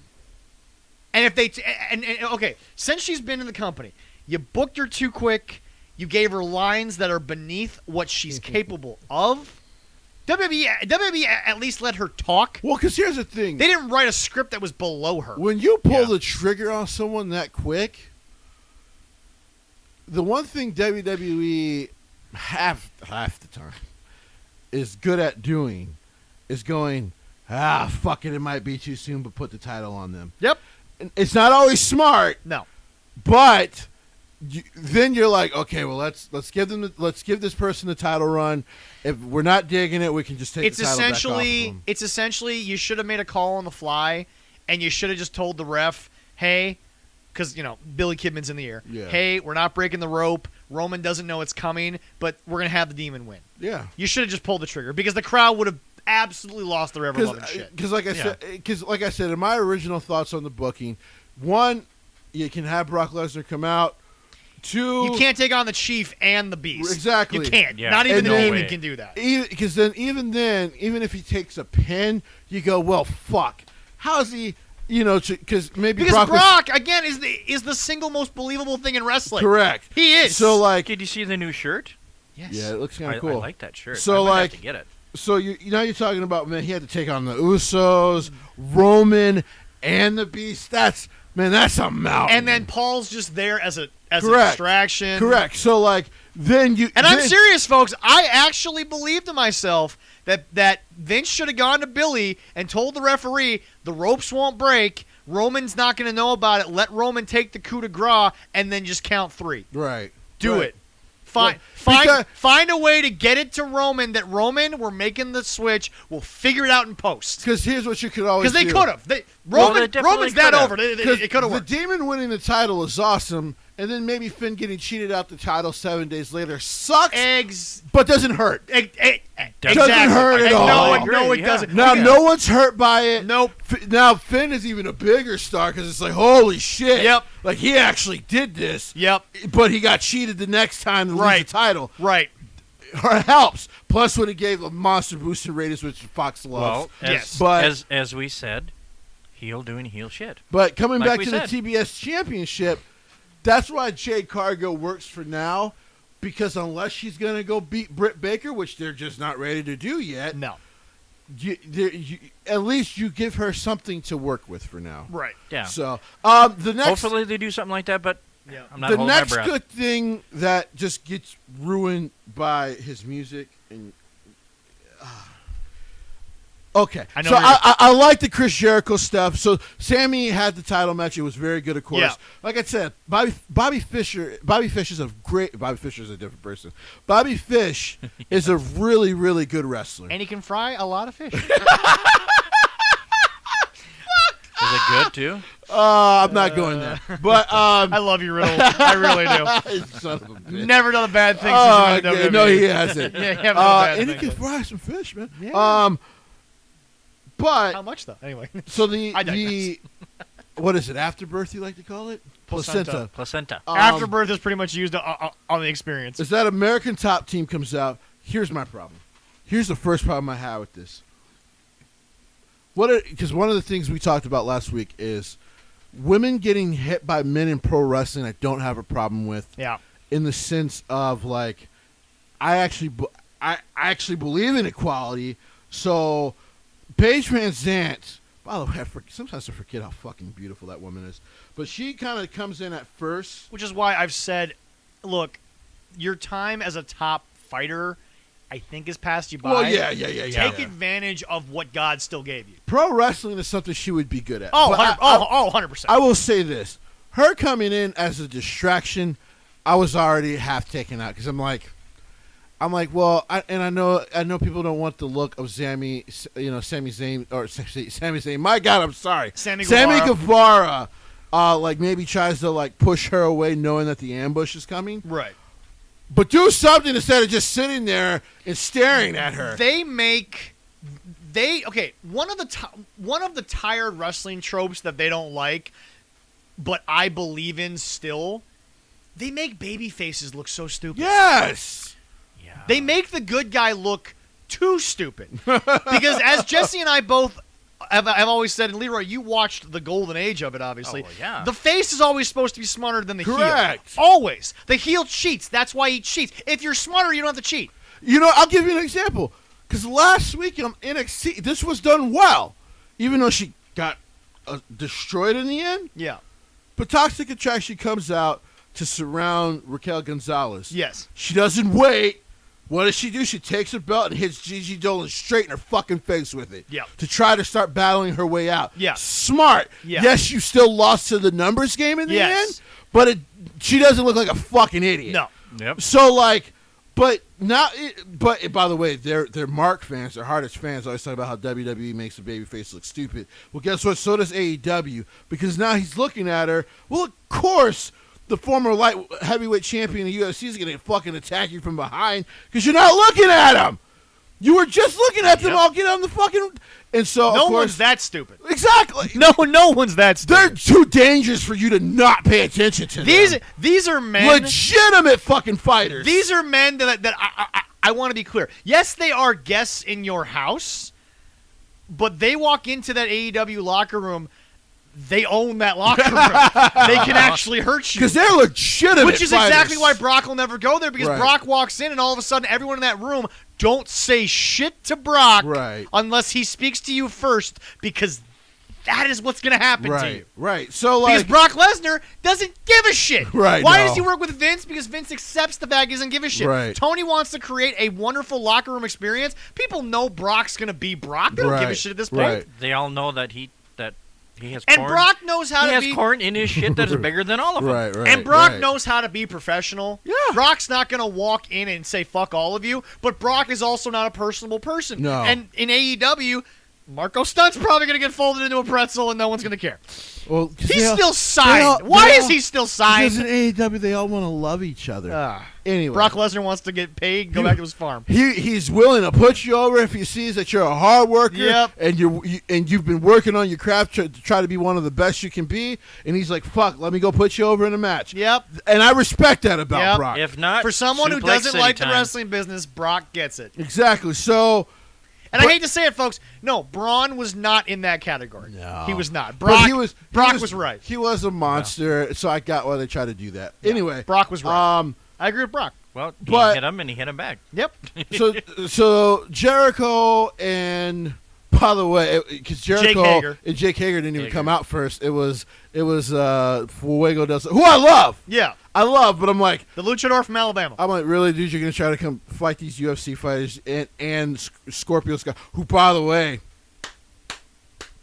And if they and okay, since she's been in the company, you booked her too quick. You gave her lines that are beneath what she's capable of. WWE at least let her talk. Well, because here's the thing. They didn't write a script that was below her. When you pull Yeah. the trigger on someone that quick, the one thing WWE half the time is good at doing is going, fuck it might be too soon, but put the title on them. Yep. And it's not always smart, No. but then you're like, okay, well let's give this person the title run. If we're not digging it, we can just take the title back off of them. It's essentially you should have made a call on the fly, and you should have just told the ref, hey, because Billy Kidman's in the air. Yeah. Hey, we're not breaking the rope. Roman doesn't know it's coming, but we're gonna have the Demon win. Yeah. You should have just pulled the trigger because the crowd would have absolutely lost their ever loving shit. Because like I said, in my original thoughts on the booking, one, you can have Brock Lesnar come out. Two, You can't take on the Chief and the Beast. Exactly. You can't. Yeah. Not even And the then- Demon can do that. Because even if he takes a pin, you go, well, fuck. How's he? Because maybe Because Brock was again is the single most believable thing in wrestling. correct. He is. So like, Did you see the new shirt? yes. yeah, it looks kind I of cool. like that shirt. So, I might like- have to get it. So you're talking about, man, he had to take on the Usos, Roman, and the Beast. That's a mountain. And then Paul's just there as a Correct. distraction. correct. So like then you And I'm then- serious, folks. I actually believe to myself that Vince should have gone to Billy and told the referee the ropes won't break. Roman's not going to know about it. Let Roman take the coup de grace and then just count 3. Right. Do Right. it. Find Because- find a way to get it to Roman that Roman, we're making the switch. We'll figure it out in post. Because here's what you could always Because they do. could have. Well, Roman, they definitely Roman's that could've. over. It could have worked. The Demon winning the title is awesome, and then maybe Finn getting cheated out the title 7 days later sucks, but doesn't hurt. Exactly. hurt at And all. No, I it agree, doesn't. Now, Yeah. no one's hurt by it. Nope. Now, Finn is even a bigger star because it's like, holy shit. Yep. Like, he actually did this. Yep. But he got cheated the next time to lose Right. the title. Right. It helps. Plus, when he gave a monster boost in ratings, which Fox loves. Well, Yes. But- as we said, heel doing heel shit. But coming Like back we to said. the TBS Championship, that's why Jade Cargo works for now, because unless she's going to go beat Britt Baker, which they're just not ready to do yet, No. at least you give her something to work with for now. Right. Yeah. So the next, Hopefully they do something like that, but Yeah. I'm not the holding next my breath. good thing that just gets ruined by his music and. Okay, I know so you're- I like the Chris Jericho stuff. So Sammy had the title match; it was very good, of course. Yeah. Like I said, Bobby Fish is a great. Bobby Fish is a different person. Bobby Fish is a really, really good wrestler. And he can fry a lot of fish. Is it good too? I'm not going there, but I love you, Riddle. I really do. son of a bitch. Never done a bad thing Oh, since you've been in WWE. no, he hasn't. Yeah, you haven't done a bad and he thing. can fry some fish, man. Yeah. But How much though? Anyway. so I digress. what is it? Afterbirth, you like to call it? Placenta. Placenta. Afterbirth is pretty much used on the experience. As that American Top Team comes out, here's my problem. Here's the first problem I have with this. Because one of the things we talked about last week is women getting hit by men in pro wrestling. I don't have a problem with. Yeah. In the sense of like, I actually believe in equality. So, Paige Van Zant. By the way, sometimes I forget how fucking beautiful that woman is. But she kind of comes in at first. Which is why I've said, look, your time as a top fighter, I think, is passed you by. Well, yeah. Take advantage of what God still gave you. Pro wrestling is something she would be good at. Oh, But 100%. I will say this. Her coming in as a distraction, I was already half taken out because I'm like, well, I know people don't want the look of Sami Zayn. My God, I'm sorry. Sammy Guevara, like maybe tries to like push her away knowing that the ambush is coming. Right. But do something instead of just sitting there and staring at her. One of the tired wrestling tropes that they don't like, but I believe in still, they make baby faces look so stupid. Yes. Yeah. They make the good guy look too stupid. Because as Jesse and I both have always said, and Leroy, you watched the golden age of it, obviously. Oh, yeah. The face is always supposed to be smarter than the heel. Correct. Always. The heel cheats. That's why he cheats. If you're smarter, you don't have to cheat. You know, I'll give you an example. Because last week in NXT, this was done well. Even though she got destroyed in the end. Yeah. But Toxic Attraction comes out to surround Raquel Gonzalez. Yes. She doesn't wait. What does she do? She takes her belt and hits Gigi Dolan straight in her fucking face with it. Yeah. To try to start battling her way out. Yeah. Smart. Yeah. Yes, you still lost to the numbers game in the Yes. end, but she doesn't look like a fucking idiot. No. Yep. So, like, but by the way, they're Mark fans, they're hardest fans. Always talk about how WWE makes the babyface look stupid. Well, guess what? So does AEW, because now he's looking at her. Well, of course, the former light heavyweight champion of the UFC is going to fucking attack you from behind because you're not looking at him. You were just looking at them all get on the fucking. And so, No of course, one's that stupid. Exactly. No one's that They're stupid. too dangerous for you to not pay attention to them. These are men. Legitimate fucking fighters. These are men that I want to be clear. Yes, they are guests in your house, but they walk into that AEW locker room. They own that locker room. They can actually hurt you. Because they're legitimate Which is fighters. exactly why Brock will never go there, because Right. Brock walks in and all of a sudden everyone in that room don't say shit to Brock Right. unless he speaks to you first, because that is what's going to happen to you. Right. So, like, Because Brock Lesnar doesn't give a shit. Right, Why no. does he work with Vince? Because Vince accepts the fact he doesn't give a shit. Right. Tony wants to create a wonderful locker room experience. People know Brock's going to be Brock. They don't give a Right, shit at this point. right. They all know that he has And corn. Brock knows how he to has be. corn in his shit that is bigger than all of them. right. And Brock right. knows how to be professional. Yeah. Brock's not going to walk in and say, fuck all of you. But Brock is also not a personable person. No. And in AEW, Marco Stunt's probably going to get folded into a pretzel and no one's going to care. Well, 'cause He's they all- still signed. they all- Why they is all- he still Because signed? in AEW, they all want to love each other. Anyway. Brock Lesnar wants to get paid, go back to his farm. He's willing to put you over if he sees that you're a hard worker. Yep. And you've been working on your craft to try to be one of the best you can be. And he's like, fuck, let me go put you over in a match. Yep. And I respect that about Yep. Brock. If not, For someone who Suplex doesn't City like time. the wrestling business, Brock gets it. Exactly. So, And I hate to say it, folks. No, Braun was not in that category. No. He was not. but Brock, Brock was right. He was a monster, so I got why they tried to do that. Anyway, Brock was right. Um, I agree with Brock. Well, he But- hit him and he hit him back. Yep. so Jericho and, by the way, because Jericho Hager. and Jake Hager didn't even Hager. come out first. It was Fuego del Sol, who I love. Yeah. I love, but I'm like, The luchador from Alabama. really, dude, you're gonna try to come fight these UFC fighters and Scorpio Sky, who, by the way,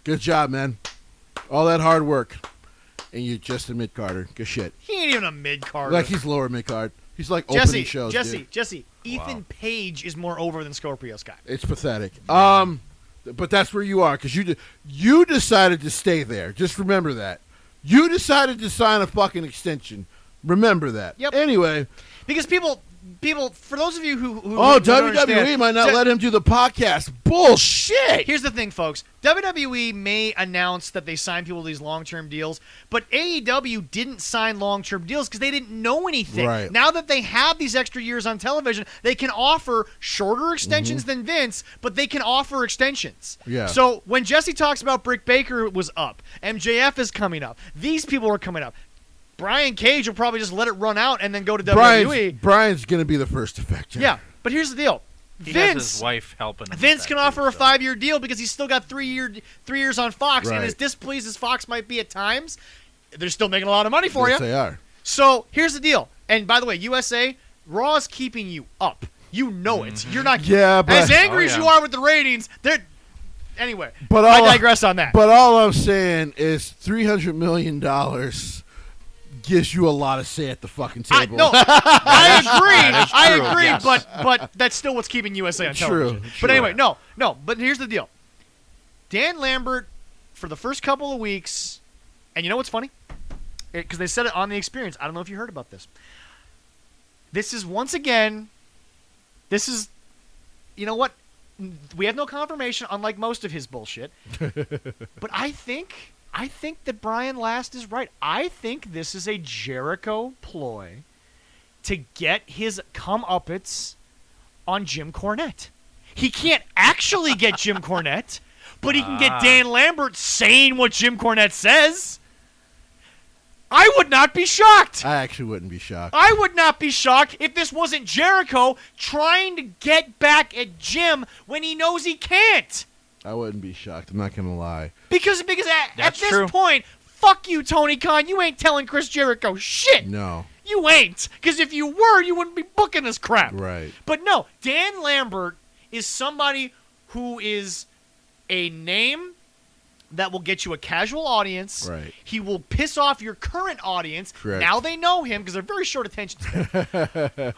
good job, man. All that hard work, and you're just a mid carder. Good shit. He ain't even a mid-carder. Like he's lower mid card. He's like opening shows. dude. Jesse. Ethan Page is more over than Scorpio Sky. It's pathetic. But that's where you are because you decided to stay there. Just remember that. You decided to sign a fucking extension. Remember that. Yep. Anyway. Because people, for those of you who Oh, don't WWE understand, might not let him do the podcast. Bullshit. Here's the thing, folks. WWE may announce that they sign people to these long-term deals, but AEW didn't sign long-term deals because they didn't know anything. Right. Now that they have these extra years on television, they can offer shorter extensions than Vince, but they can offer extensions. Yeah. So when Jesse talks about Britt Baker was up, MJF is coming up, these people are coming up. Brian Cage will probably just let it run out and then go to WWE. Brian's going to be the first effect. Yeah, but here's the deal. He has his wife helping him. Vince with can that, offer too, a 5-year deal because he's still got 3 years on Fox, Right. and as displeased as Fox might be at times, they're still making a lot of money for Yes, you. they are. So here's the deal. And by the way, USA, Raw's keeping you up. You know it. You're not Yeah, but as angry as you are with the ratings. They're anyway. But I digress on that. But all I'm saying is $300 million gives you a lot of say at the fucking table. I agree. Yes. But that's still what's keeping USA on television. True. But anyway, no. But here's the deal. Dan Lambert, for the first couple of weeks, and you know what's funny? Because they said it on The Experience. I don't know if you heard about this. This is once again. You know what? We have no confirmation, unlike most of his bullshit. But I think that Brian Last is right. I think this is a Jericho ploy to get his comeuppance on Jim Cornette. He can't actually get Jim Cornette, but he can get Dan Lambert saying what Jim Cornette says. I would not be shocked. I actually wouldn't be shocked. I would not be shocked if this wasn't Jericho trying to get back at Jim when he knows he can't. I wouldn't be shocked. I'm not going to lie. Because at this true. point, fuck you, Tony Khan. You ain't telling Chris Jericho shit. No. You ain't. Because if you were, you wouldn't be booking this crap. Right. But no, Dan Lambert is somebody who is a name that will get you a casual audience. Right. He will piss off your current audience. Correct. Now they know him because they're very short attention span.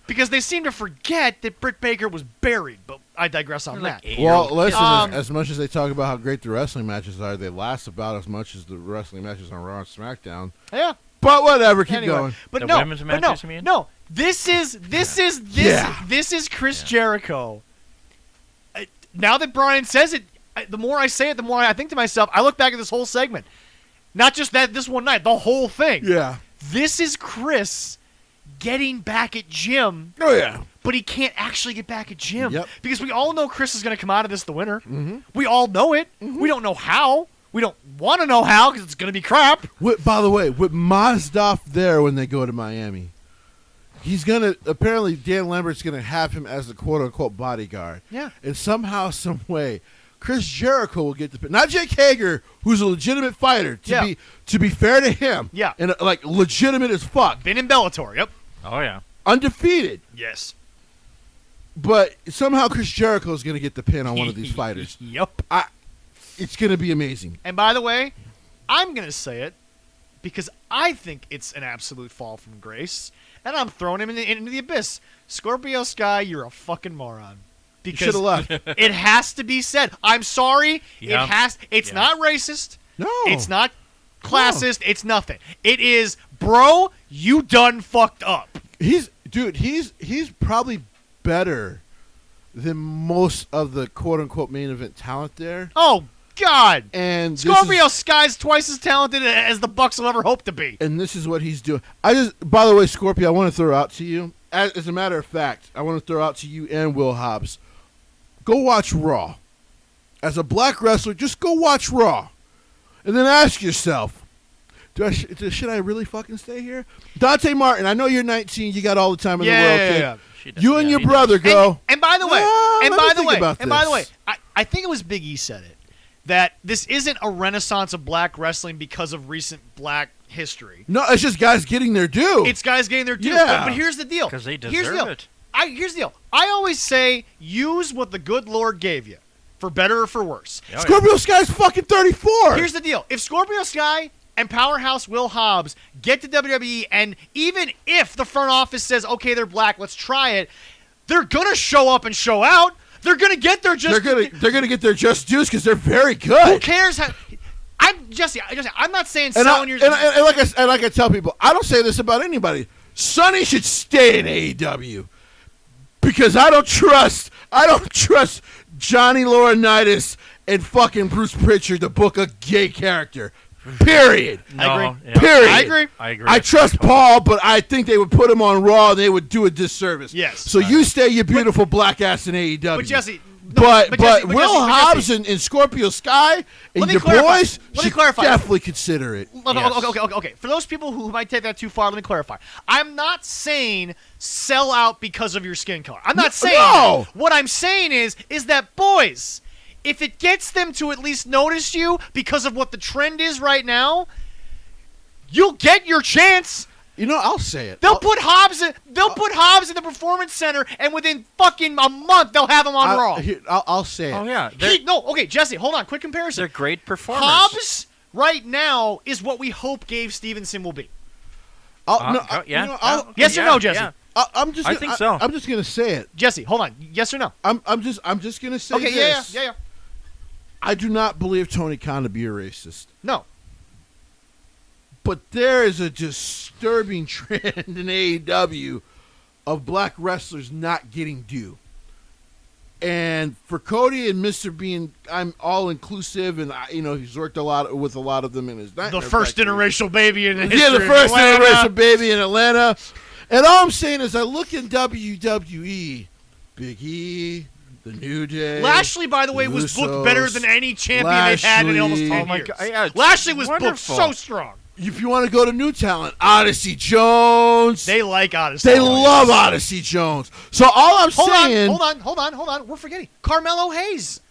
Because they seem to forget that Britt Baker was buried. But I digress on that. Well, listen, as much as they talk about how great the wrestling matches are, they last about as much as the wrestling matches on Raw and SmackDown. Yeah. But whatever, keep Anyway, going. But The no, women's but matches, no, you mean? no. This is Chris Jericho. Now that Brian says it, the more I say it, the more I think to myself. I look back at this whole segment, not just this one night, the whole thing. Yeah. This is Chris getting back at Jim. Oh, yeah. But he can't actually get back at Jim. Yep. Because we all know Chris is going to come out of this the winner. Mm-hmm. We all know it. Mm-hmm. We don't know how. We don't want to know how because it's going to be crap. By the way, with Mazdoff there when they go to Miami, he's going to, apparently Dan Lambert's going to have him as the quote-unquote bodyguard. Yeah. And somehow, some way, Chris Jericho will get the pin. Not Jake Hager, who's a legitimate fighter. To be fair to him. Yeah. And like legitimate as fuck. Been in Bellator, yep. Oh, yeah. Undefeated. Yes. But somehow Chris Jericho is going to get the pin on one of these fighters. Yep. It's going to be amazing. And by the way, I'm going to say it because I think it's an absolute fall from grace. And I'm throwing him into the abyss. Scorpio Sky, you're a fucking moron. You should have left. It has to be said. I'm sorry. Yeah. It's not racist. No. It's not classist. No. It's nothing. It is, bro, you done fucked up. He's probably better than most of the quote-unquote main event talent there. Oh, God. And Scorpio Sky's twice as talented as the Bucks will ever hope to be. And this is what he's doing. By the way, Scorpio, I want to throw out to you, as a matter of fact, I want to throw out to you and Will Hobbs, go watch Raw. As a black wrestler, just go watch Raw. And then ask yourself, should I really fucking stay here? Dante Martin, I know you're 19, you got all the time in the world, kid. Yeah. You and your brother go. And by the way, by the way, I think it was Big E said it, that this isn't a renaissance of black wrestling because of recent black history. No, it's just guys getting their due. It's guys getting their due. Yeah. But here's the deal. Because they Here's the deserve deal. it. Here's the deal. I always say use what the good Lord gave you, for better or for worse. Oh, yeah. Scorpio Sky's fucking 34. Here's the deal. If Scorpio Sky and Powerhouse Will Hobbs get to WWE, and even if the front office says, okay, they're black, let's try it, they're going to show up and show out. They're going to get their just... They're gonna get their just dues because they're very good. Who cares how... I'm not saying selling your... And like I tell people, I don't say this about anybody. Sonny should stay in AEW because I don't trust Johnny Laurinaitis and fucking Bruce Pritchard to book a gay character. Period. No, I agree. yeah. Period. I agree. I trust Paul, but I think they would put him on Raw and they would do a disservice. Yes. So you stay your beautiful black ass in AEW. But Jesse... But Will Hobbs and Scorpio Sky and your boys should definitely consider it. Okay. For those people who might take that too far, let me clarify. I'm not saying sell out because of your skin color. I'm not saying no. that. What I'm saying is that, boys, if it gets them to at least notice you because of what the trend is right now, you'll get your chance. You know, I'll say it. They'll put Hobbs in the Performance Center, and within fucking a month they'll have him on Raw. I'll say it. Oh yeah. Okay, Jesse, hold on. Quick comparison. They're great performers. Hobbs right now is what we hope Gabe Stevenson will be. Yes or no, Jesse? Yeah. I think so. I'm just gonna say it. Jesse, hold on. Yes or no? I'm just gonna say Okay, this. yeah. I do not believe Tony Khan to be a racist. No. But there is a disturbing trend in AEW of black wrestlers not getting due. And for Cody and Mr. being, I'm all inclusive, and he's worked with a lot of them in his the first interracial baby in history. Yeah, the first interracial baby in Atlanta. And all I'm saying is, I look in WWE, Big E, The New Day. Lashley, by the way, was booked better than any champion they've had in almost 10 years. God, Lashley was booked so strong. If you want to go to new talent, Odyssey Jones. They like Odyssey. They love Odyssey Jones. So all I'm saying. Hold on. We're forgetting Carmelo Hayes.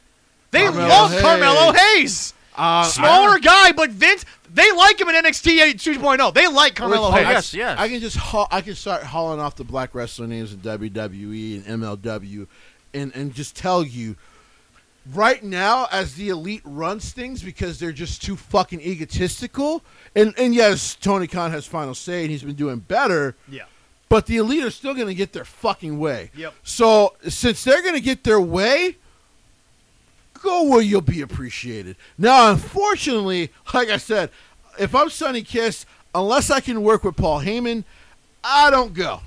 They love Carmelo Hayes. Smaller guy, but Vince. They like him in NXT 2.0. They like Carmelo Hayes. Yes. I can start hauling off the black wrestler names in WWE and MLW, and just tell you. Right now, as the Elite runs things because they're just too fucking egotistical, and yes, Tony Khan has final say and he's been doing better. Yeah. But the Elite are still going to get their fucking way. Yep. So since they're going to get their way, go where you'll be appreciated. Now, unfortunately, like I said, if I'm Sonny Kiss, unless I can work with Paul Heyman, I don't go.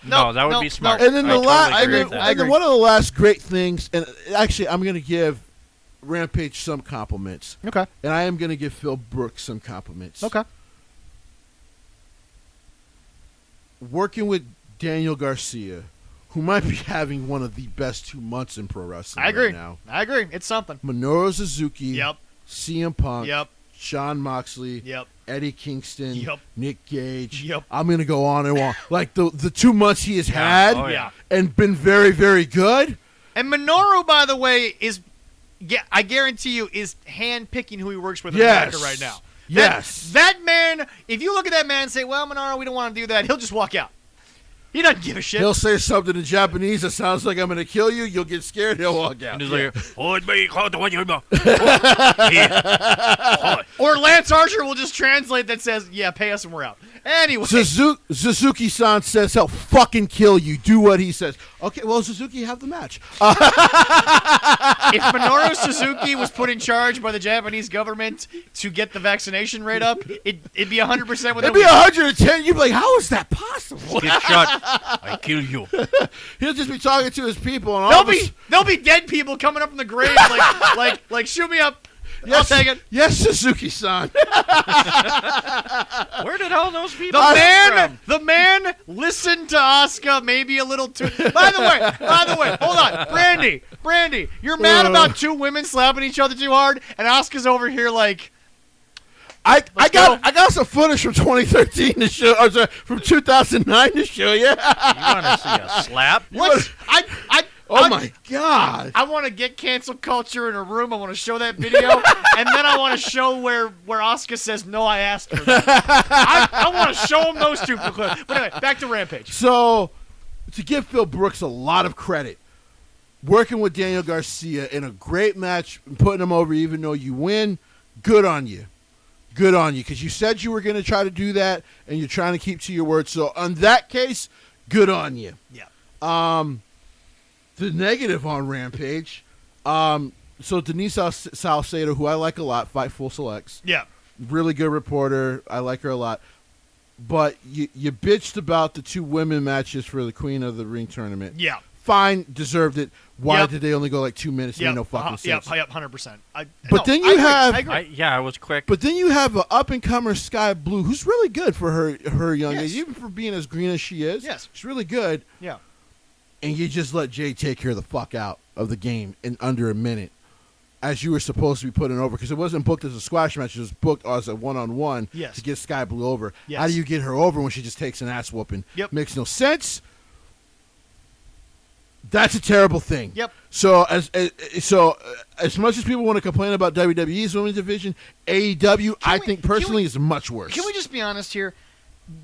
No, that would be smart. And then one of the last great things, and actually I'm going to give Rampage some compliments. Okay. And I am going to give Phil Brooks some compliments. Okay. Working with Daniel Garcia, who might be having one of the best 2 months in pro wrestling right now. I agree. It's something. Minoru Suzuki. Yep. CM Punk. Yep. Sean Moxley. Yep. Eddie Kingston. Yep. Nick Gage. Yep. I'm going to go on and on. Like the 2 months he has had yeah. and been very, very good. And Minoru, by the way, I guarantee you, is hand-picking who he works with in Yes. America right now. Yes. That man, if you look at that man and say, well, Minoru, we don't want to do that, he'll just walk out. He doesn't give a shit. He'll say something in Japanese that sounds like I'm going to kill you. You'll get scared. He'll walk out. And he's like, or Lance Archer will just translate that says, yeah, pay us and we're out. Anyway. Suzuki-san says he'll fucking kill you. Do what he says. Okay, well, Suzuki, have the match. If Minoru Suzuki was put in charge by the Japanese government to get the vaccination rate up, it'd be 100% with It'd be 110. You'd be like, how is that possible? get shot, I kill you. He'll just be talking to his people. And there'll be dead people coming up from the grave like shoot me up. Yes, I'll take it. Yes, Suzuki-san. Where did all those people The man listened to Asuka maybe a little too. By the way, hold on. Brandy, you're mad about 2 women slapping each other too hard, and Asuka's over here like. I got some footage from 2013 to show, or sorry, from 2009 to show you. You want to see a slap? Oh my God! I want to get cancel culture in a room. I want to show that video, and then I want to show where Asuka says no. I asked for that. I want to show him those 2 clips. But anyway, back to Rampage. So, to give Phil Brooks a lot of credit, working with Daniel Garcia in a great match, and putting him over, even though you win, good on you. Good on you, because you said you were going to try to do that, and you're trying to keep to your word. So, on that case, good on you. Yeah. The negative on Rampage, so Denise Salcedo, who I like a lot, Fightful Selects. Yeah. Really good reporter. I like her a lot. But you bitched about the 2 women matches for the Queen of the Ring tournament. Yeah. Fine, deserved it. Why did they only go like 2 minutes? Yeah. No fucking sense. Yep, 100%. I was quick. But then you have an up-and-comer Sky Blue, who's really good for her young age, even for being as green as she is. Yes. She's really good. Yeah. And you just let Jay take her the fuck out of the game in under a minute, as you were supposed to be putting over, because it wasn't booked as a squash match; it was booked as a one-on-one to get Sky Blue over. Yes. How do you get her over when she just takes an ass whooping? Yep. Makes no sense. That's a terrible thing. Yep. So as much as people want to complain about WWE's women's division, AEW, I think personally is much worse. Can we just be honest here?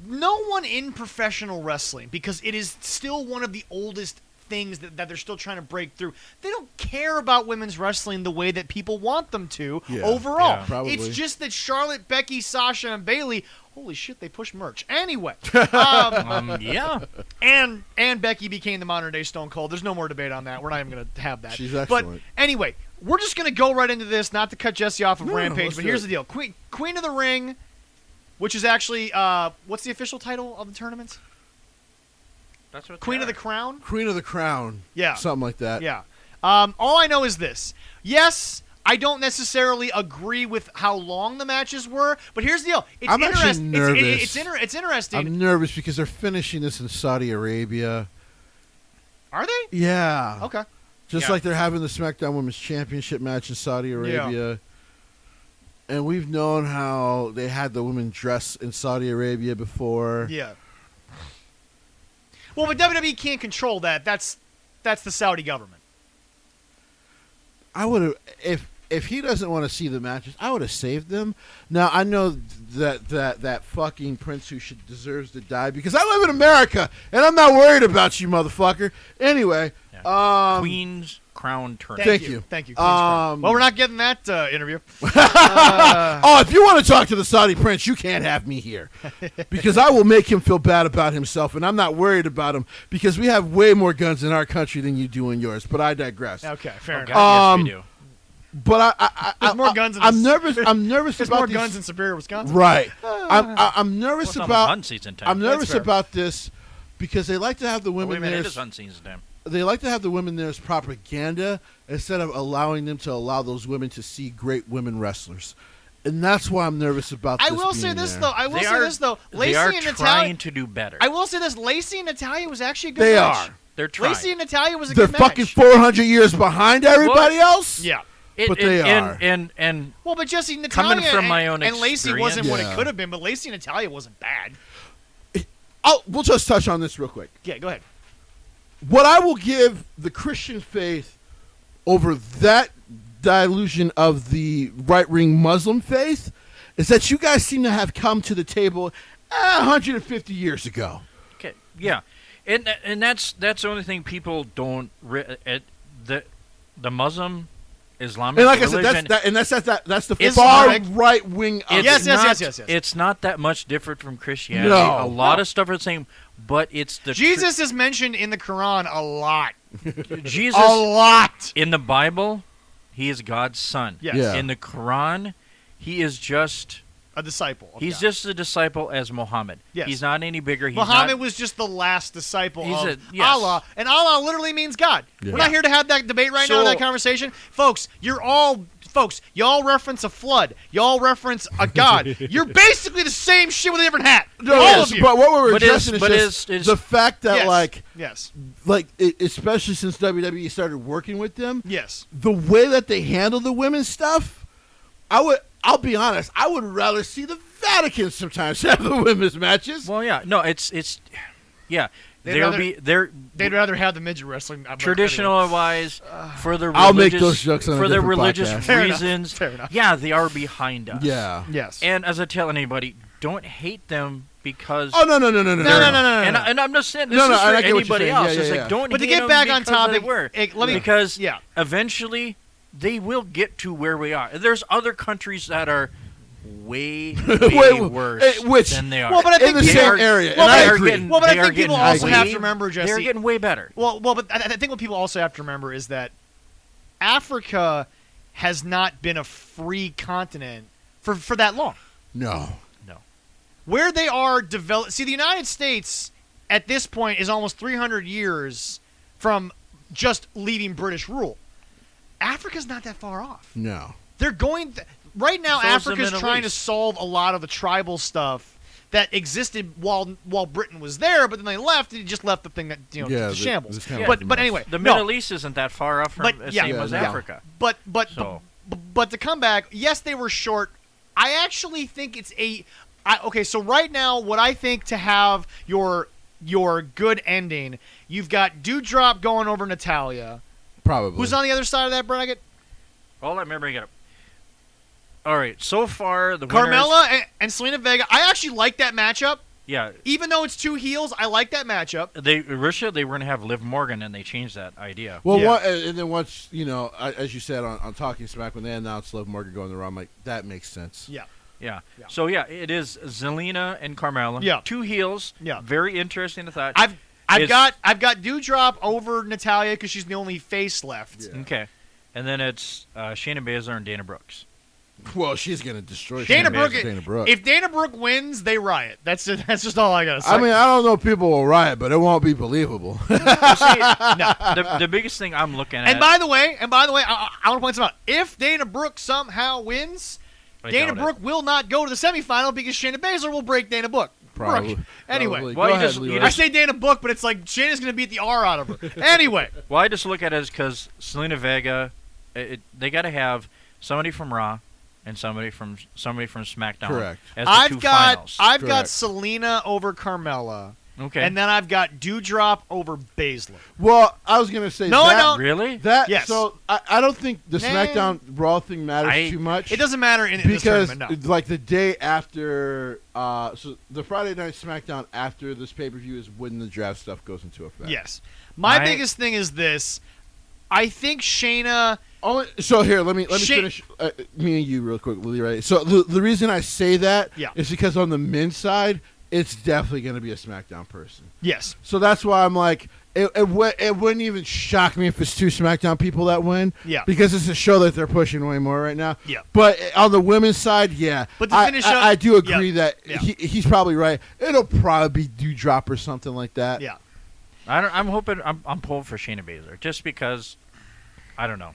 No one in professional wrestling, because it is still one of the oldest things that they're still trying to break through. They don't care about women's wrestling the way that people want them to overall. Yeah, probably. It's just that Charlotte, Becky, Sasha, and Bayley, holy shit, they push merch. Anyway. Yeah. And Becky became the modern day Stone Cold. There's no more debate on that. We're not even going to have that. She's excellent. But anyway, we're just going to go right into this, not to cut Jesse off of Rampage, but here's the deal. Queen of the Ring, which is actually, what's the official title of the tournament? That's what Queen of the Crown? Queen of the Crown. Yeah. Something like that. Yeah. All I know is this. Yes, I don't necessarily agree with how long the matches were, but here's the deal. It's I'm actually nervous. It's interesting. I'm nervous because they're finishing this in Saudi Arabia. Are they? Yeah. Okay. Just like they're having the SmackDown Women's Championship match in Saudi Arabia. Yeah. And we've known how they had the women dress in Saudi Arabia before. Yeah. Well, but WWE can't control that. That's the Saudi government. I would have if he doesn't want to see the matches, I would have saved them. Now I know that fucking prince who deserves to die because I live in America and I'm not worried about you, motherfucker. Anyway, Queen's Crown Tournament. Thank you. Thank you. Queen's Crown. Well, we're not getting that interview. If you want to talk to the Saudi prince, you can't have me here because I will make him feel bad about himself, and I'm not worried about him because we have way more guns in our country than you do in yours. But I digress. Okay, fair enough. Yes, we do. But There's more guns. I'm nervous. I'm nervous There's about more these, guns in Superior, Wisconsin. Right. I'm nervous Well, it's almost about. hunting season time. I'm nervous fair. about this because they like to have the Wait a women minute, there. it is hunting season time. They like to have the women there as propaganda instead of allowing them to allow those women to see great women wrestlers. And that's why I'm nervous about this. I will say this though. They Lacey are and trying Natalia. to do better. I will say this. Lacey and Natalia was actually a good They match. are. They're trying. Lacey and Natalia was a They're good fucking match. 400 years behind everybody else. Yeah. But they are. And Well, but Jesse, Natalia Coming from my own and Lacey wasn't what it Yeah. could have been, but Lacey and Natalia wasn't bad. We'll just touch on this real quick. Yeah, go ahead. What I will give the Christian faith over that delusion of the right-wing Muslim faith is that you guys seem to have come to the table 150 years ago. okay, yeah, and that's the only thing people don't the Muslim Islamic And like religion. I said, that's the Is far correct. right wing of It's Yes, it. yes. It's not that much different from Christianity. No. A lot of stuff are the same, but it's the Jesus is mentioned in the Quran a lot. Jesus A lot. in the Bible, he is God's son. Yes. Yeah. In the Quran, he is just A disciple. Of he's God. just a disciple as Muhammad. Yes. He's not any bigger. He's Muhammad not, was just the last disciple He's of yes. Allah, and Allah literally means God. Yeah. We're not here to have that debate right now, So- that conversation. Folks, y'all reference a flood. Y'all reference a God. You're basically the same shit with a different hat. No, All yes, of you. but what we're But addressing is- but is just is- the fact that Yes. especially since WWE started working with them, Yes. the way that they handle the women's stuff, I'll be honest, I would rather see the Vatican sometimes have the women's matches. Well, yeah, no, it's yeah. They'd rather- They're They'd rather have the midget wrestling. But traditional wise for the religious, I'll make those jokes on a for the different religious podcast. Fair enough, reasons. fair enough. Yeah, they are behind us. Yeah. Yes. And as I tell anybody, don't hate them because. Oh no. And I'm just saying this No, is I for get what you're anybody saying. else. Yeah, It's yeah, like yeah. don't. But to hate get them back on because they topic, were. let me. Because Yeah. eventually they will get to where we are. There's other countries that are way worse which- than they are. Well, but I think in the they same are- area, well, and but I I agree. getting- Well, but I they are think people getting also have way- to remember, Jesse. They're getting way better. Well, but I think what people also have to remember is that Africa has not been a free continent for that long. No. Where they are developed. See, the United States at this point is almost 300 years from just leaving British rule. Africa's not that far off. No. They're going right now. So is the Africa's Middle trying to East. solve a lot of the tribal stuff that existed while Britain was there, but then they left. And he just left the thing that to shambles. this kind of But mess. anyway, The no. Middle East isn't that far off from But, the yeah. same as Yeah, no. Africa. But So- but to come back, yes, they were short. I actually think it's okay. So right now, what I think to have your good ending, You've got Doudrop going over Natalia. Probably. Who's on the other side of that bracket? Well, let me bring it up. All right, so far the winners, Carmella and Selena Vega. I actually like that matchup. yeah, Even though it's 2 heels, I like that matchup. they were going to have Liv Morgan, and they changed that idea. Well, Yeah. and then once, as you said on Talking Smack, when they announced Liv Morgan going the Raw, I'm like, that makes sense. Yeah. Yeah. Yeah. So it is Zelina and Carmella. Yeah. 2 heels. Yeah. Very interesting to thought. I've got Doudrop over Natalia because she's the only face left. Yeah. Okay. And then it's Shayna Baszler and Dana Brooks. Well, she's going to destroy Dana Shayna Brooke. If Dana Brooke wins, they riot. That's just all I gotta say. I mean, I don't know if people will riot, but it won't be believable. Well, see, the biggest thing I'm looking at. and by the way, I want to point something out. If Dana Brooke somehow wins, I Dana doubt it. Brooke will not go to the semifinal because Shayna Baszler will break Dana Brooke. Probably. Anyway, Probably. Well, Go you ahead, just- you Leroy. I say Dana Brooke, but it's like Shayna's going to beat the R out of her. Anyway. Well, I just look at it as because Selena Vega, they got to have somebody from Raw and somebody from SmackDown. Correct. As the 2 finals. I've got Correct. Selena over Carmella. Okay. And then I've got Doudrop over Baszler. Well, I was going to say No, I that. don't. Really? That, Yes. So, I don't think the Nah. SmackDown Raw thing matters too much. It doesn't matter in this because tournament, no. like the day after, so the Friday night SmackDown after this pay-per-view is when the draft stuff goes into effect. Yes. My biggest thing is this. I think Shayna... So here, let me Shay- finish me and you real quick, Lily. Right. So the reason I say that is because on the men's side, it's definitely going to be a SmackDown person. Yes. So that's why I'm like, it wouldn't even shock me if it's 2 SmackDown people that win. Yeah. Because it's a show that they're pushing way more right now. Yeah. But on the women's side, yeah. But to finish up, I do agree that Yeah. he's probably right. It'll probably be Doudrop or something like that. Yeah. I'm hoping I'm pulling for Shayna Baszler just because I don't know.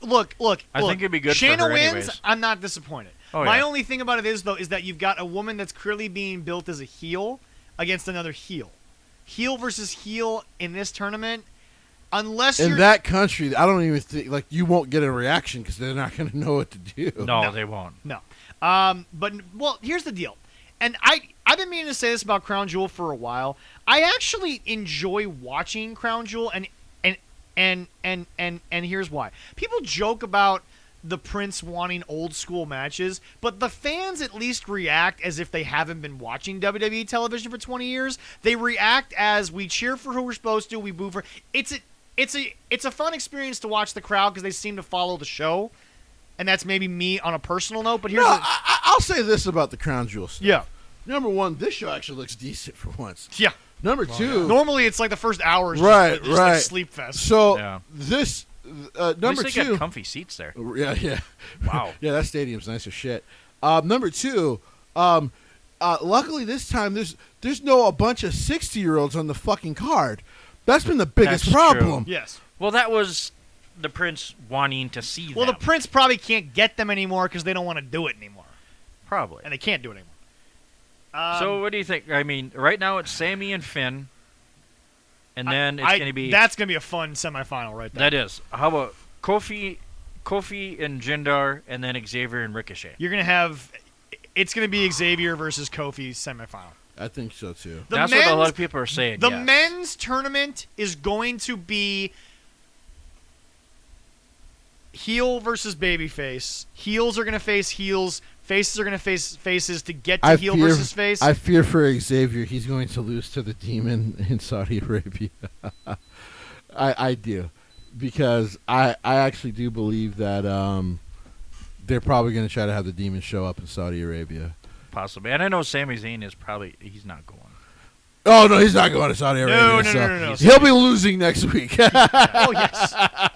Look. I think it'd be good for Shayna her wins, anyways. I'm not disappointed. Oh, My yeah. only thing about it is, though, is that you've got a woman that's clearly being built as a heel against another heel. Heel versus heel in this tournament, unless In you're... that country, I don't even think you won't get a reaction because they're not going to know what to do. No, they won't. No. But, well, here's the deal. And I've been meaning to say this about Crown Jewel for a while. I actually enjoy watching Crown Jewel, and here's why. People joke about the Prince wanting old school matches, but the fans at least react as if they haven't been watching WWE television for 20 years. They react as we cheer for who we're supposed to, we boo for. It's a fun experience to watch the crowd because they seem to follow the show. And that's maybe me on a personal note, but here's I'll say this about the Crown Jewel stuff. Yeah. Number one, this show actually looks decent for once. Yeah. Number two, Normally it's like the first hour is Right, just like right. sleep fest. So Yeah. this At number least they two, got comfy seats there. yeah. Wow. Yeah, that stadium's nice as shit. Number two, luckily this time there's no a bunch of 60-year-olds on the fucking card. That's been the biggest That's problem. Yes. Well, that was the Prince wanting to see Well, them. the Prince probably can't get them anymore because they don't want to do it anymore. Probably. And they can't do it anymore. So what do you think? I mean, right now it's Sammy and Finn, and then it's going to be... That's going to be a fun semifinal right there. That is. How about Kofi and Jindar, and then Xavier and Ricochet? You're going to have... It's going to be Xavier versus Kofi semifinal. I think so too. That's what a lot of people are saying. The yes. men's tournament is going to be heel versus babyface. Heels are going to face heels. Faces are going to face faces to get to heel versus face. I fear for Xavier. He's going to lose to the Demon in Saudi Arabia. I do, because I actually do believe that they're probably going to try to have the Demon show up in Saudi Arabia. Possibly. And I know Sami Zayn is probably... He's not going. Oh, no, he's not going to Saudi Arabia. No. He'll be losing next week. Oh, yes.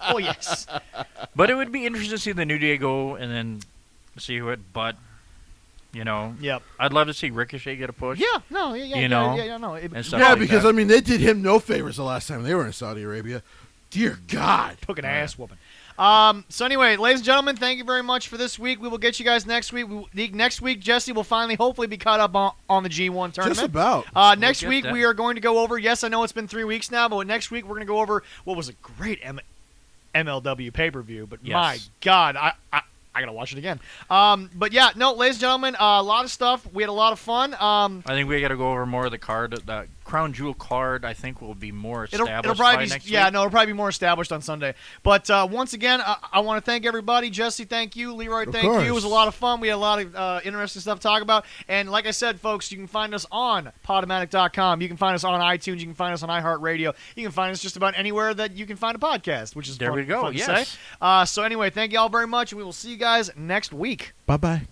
Oh, yes. But it would be interesting to see the New Day go and then see who it... But, you know... Yep. I'd love to see Ricochet get a push. Yeah, no, yeah, You know, no. and stuff Yeah, like because, that. I mean, they did him no favors the last time they were in Saudi Arabia. Dear God. Took an ass whooping. So anyway, ladies and gentlemen, thank you very much for this week. We will get you guys next week. Next week, Jesse will finally, hopefully, be caught up on the G1 tournament. Just about. Next week, that. we are going to go over, yes, I know it's been 3 weeks now, but next week we're going to go over what was a great MLW pay-per-view. But Yes. my God, I got to watch it again. But ladies and gentlemen, a lot of stuff. We had a lot of fun. I think we got to go over more of the card, the Crown Jewel card, I think, will be more established it'll probably by be, next yeah, week. no, it'll probably be more established on Sunday. But once again, I want to thank everybody. Jesse, thank you. Leroy, thank you. It was a lot of fun. We had a lot of interesting stuff to talk about. And like I said, folks, you can find us on Podomatic.com. You can find us on iTunes. You can find us on iHeartRadio. You can find us just about anywhere that you can find a podcast, which is There fun, we go. fun to Yes. say. So anyway, thank you all very much, and we will see you guys next week. Bye-bye.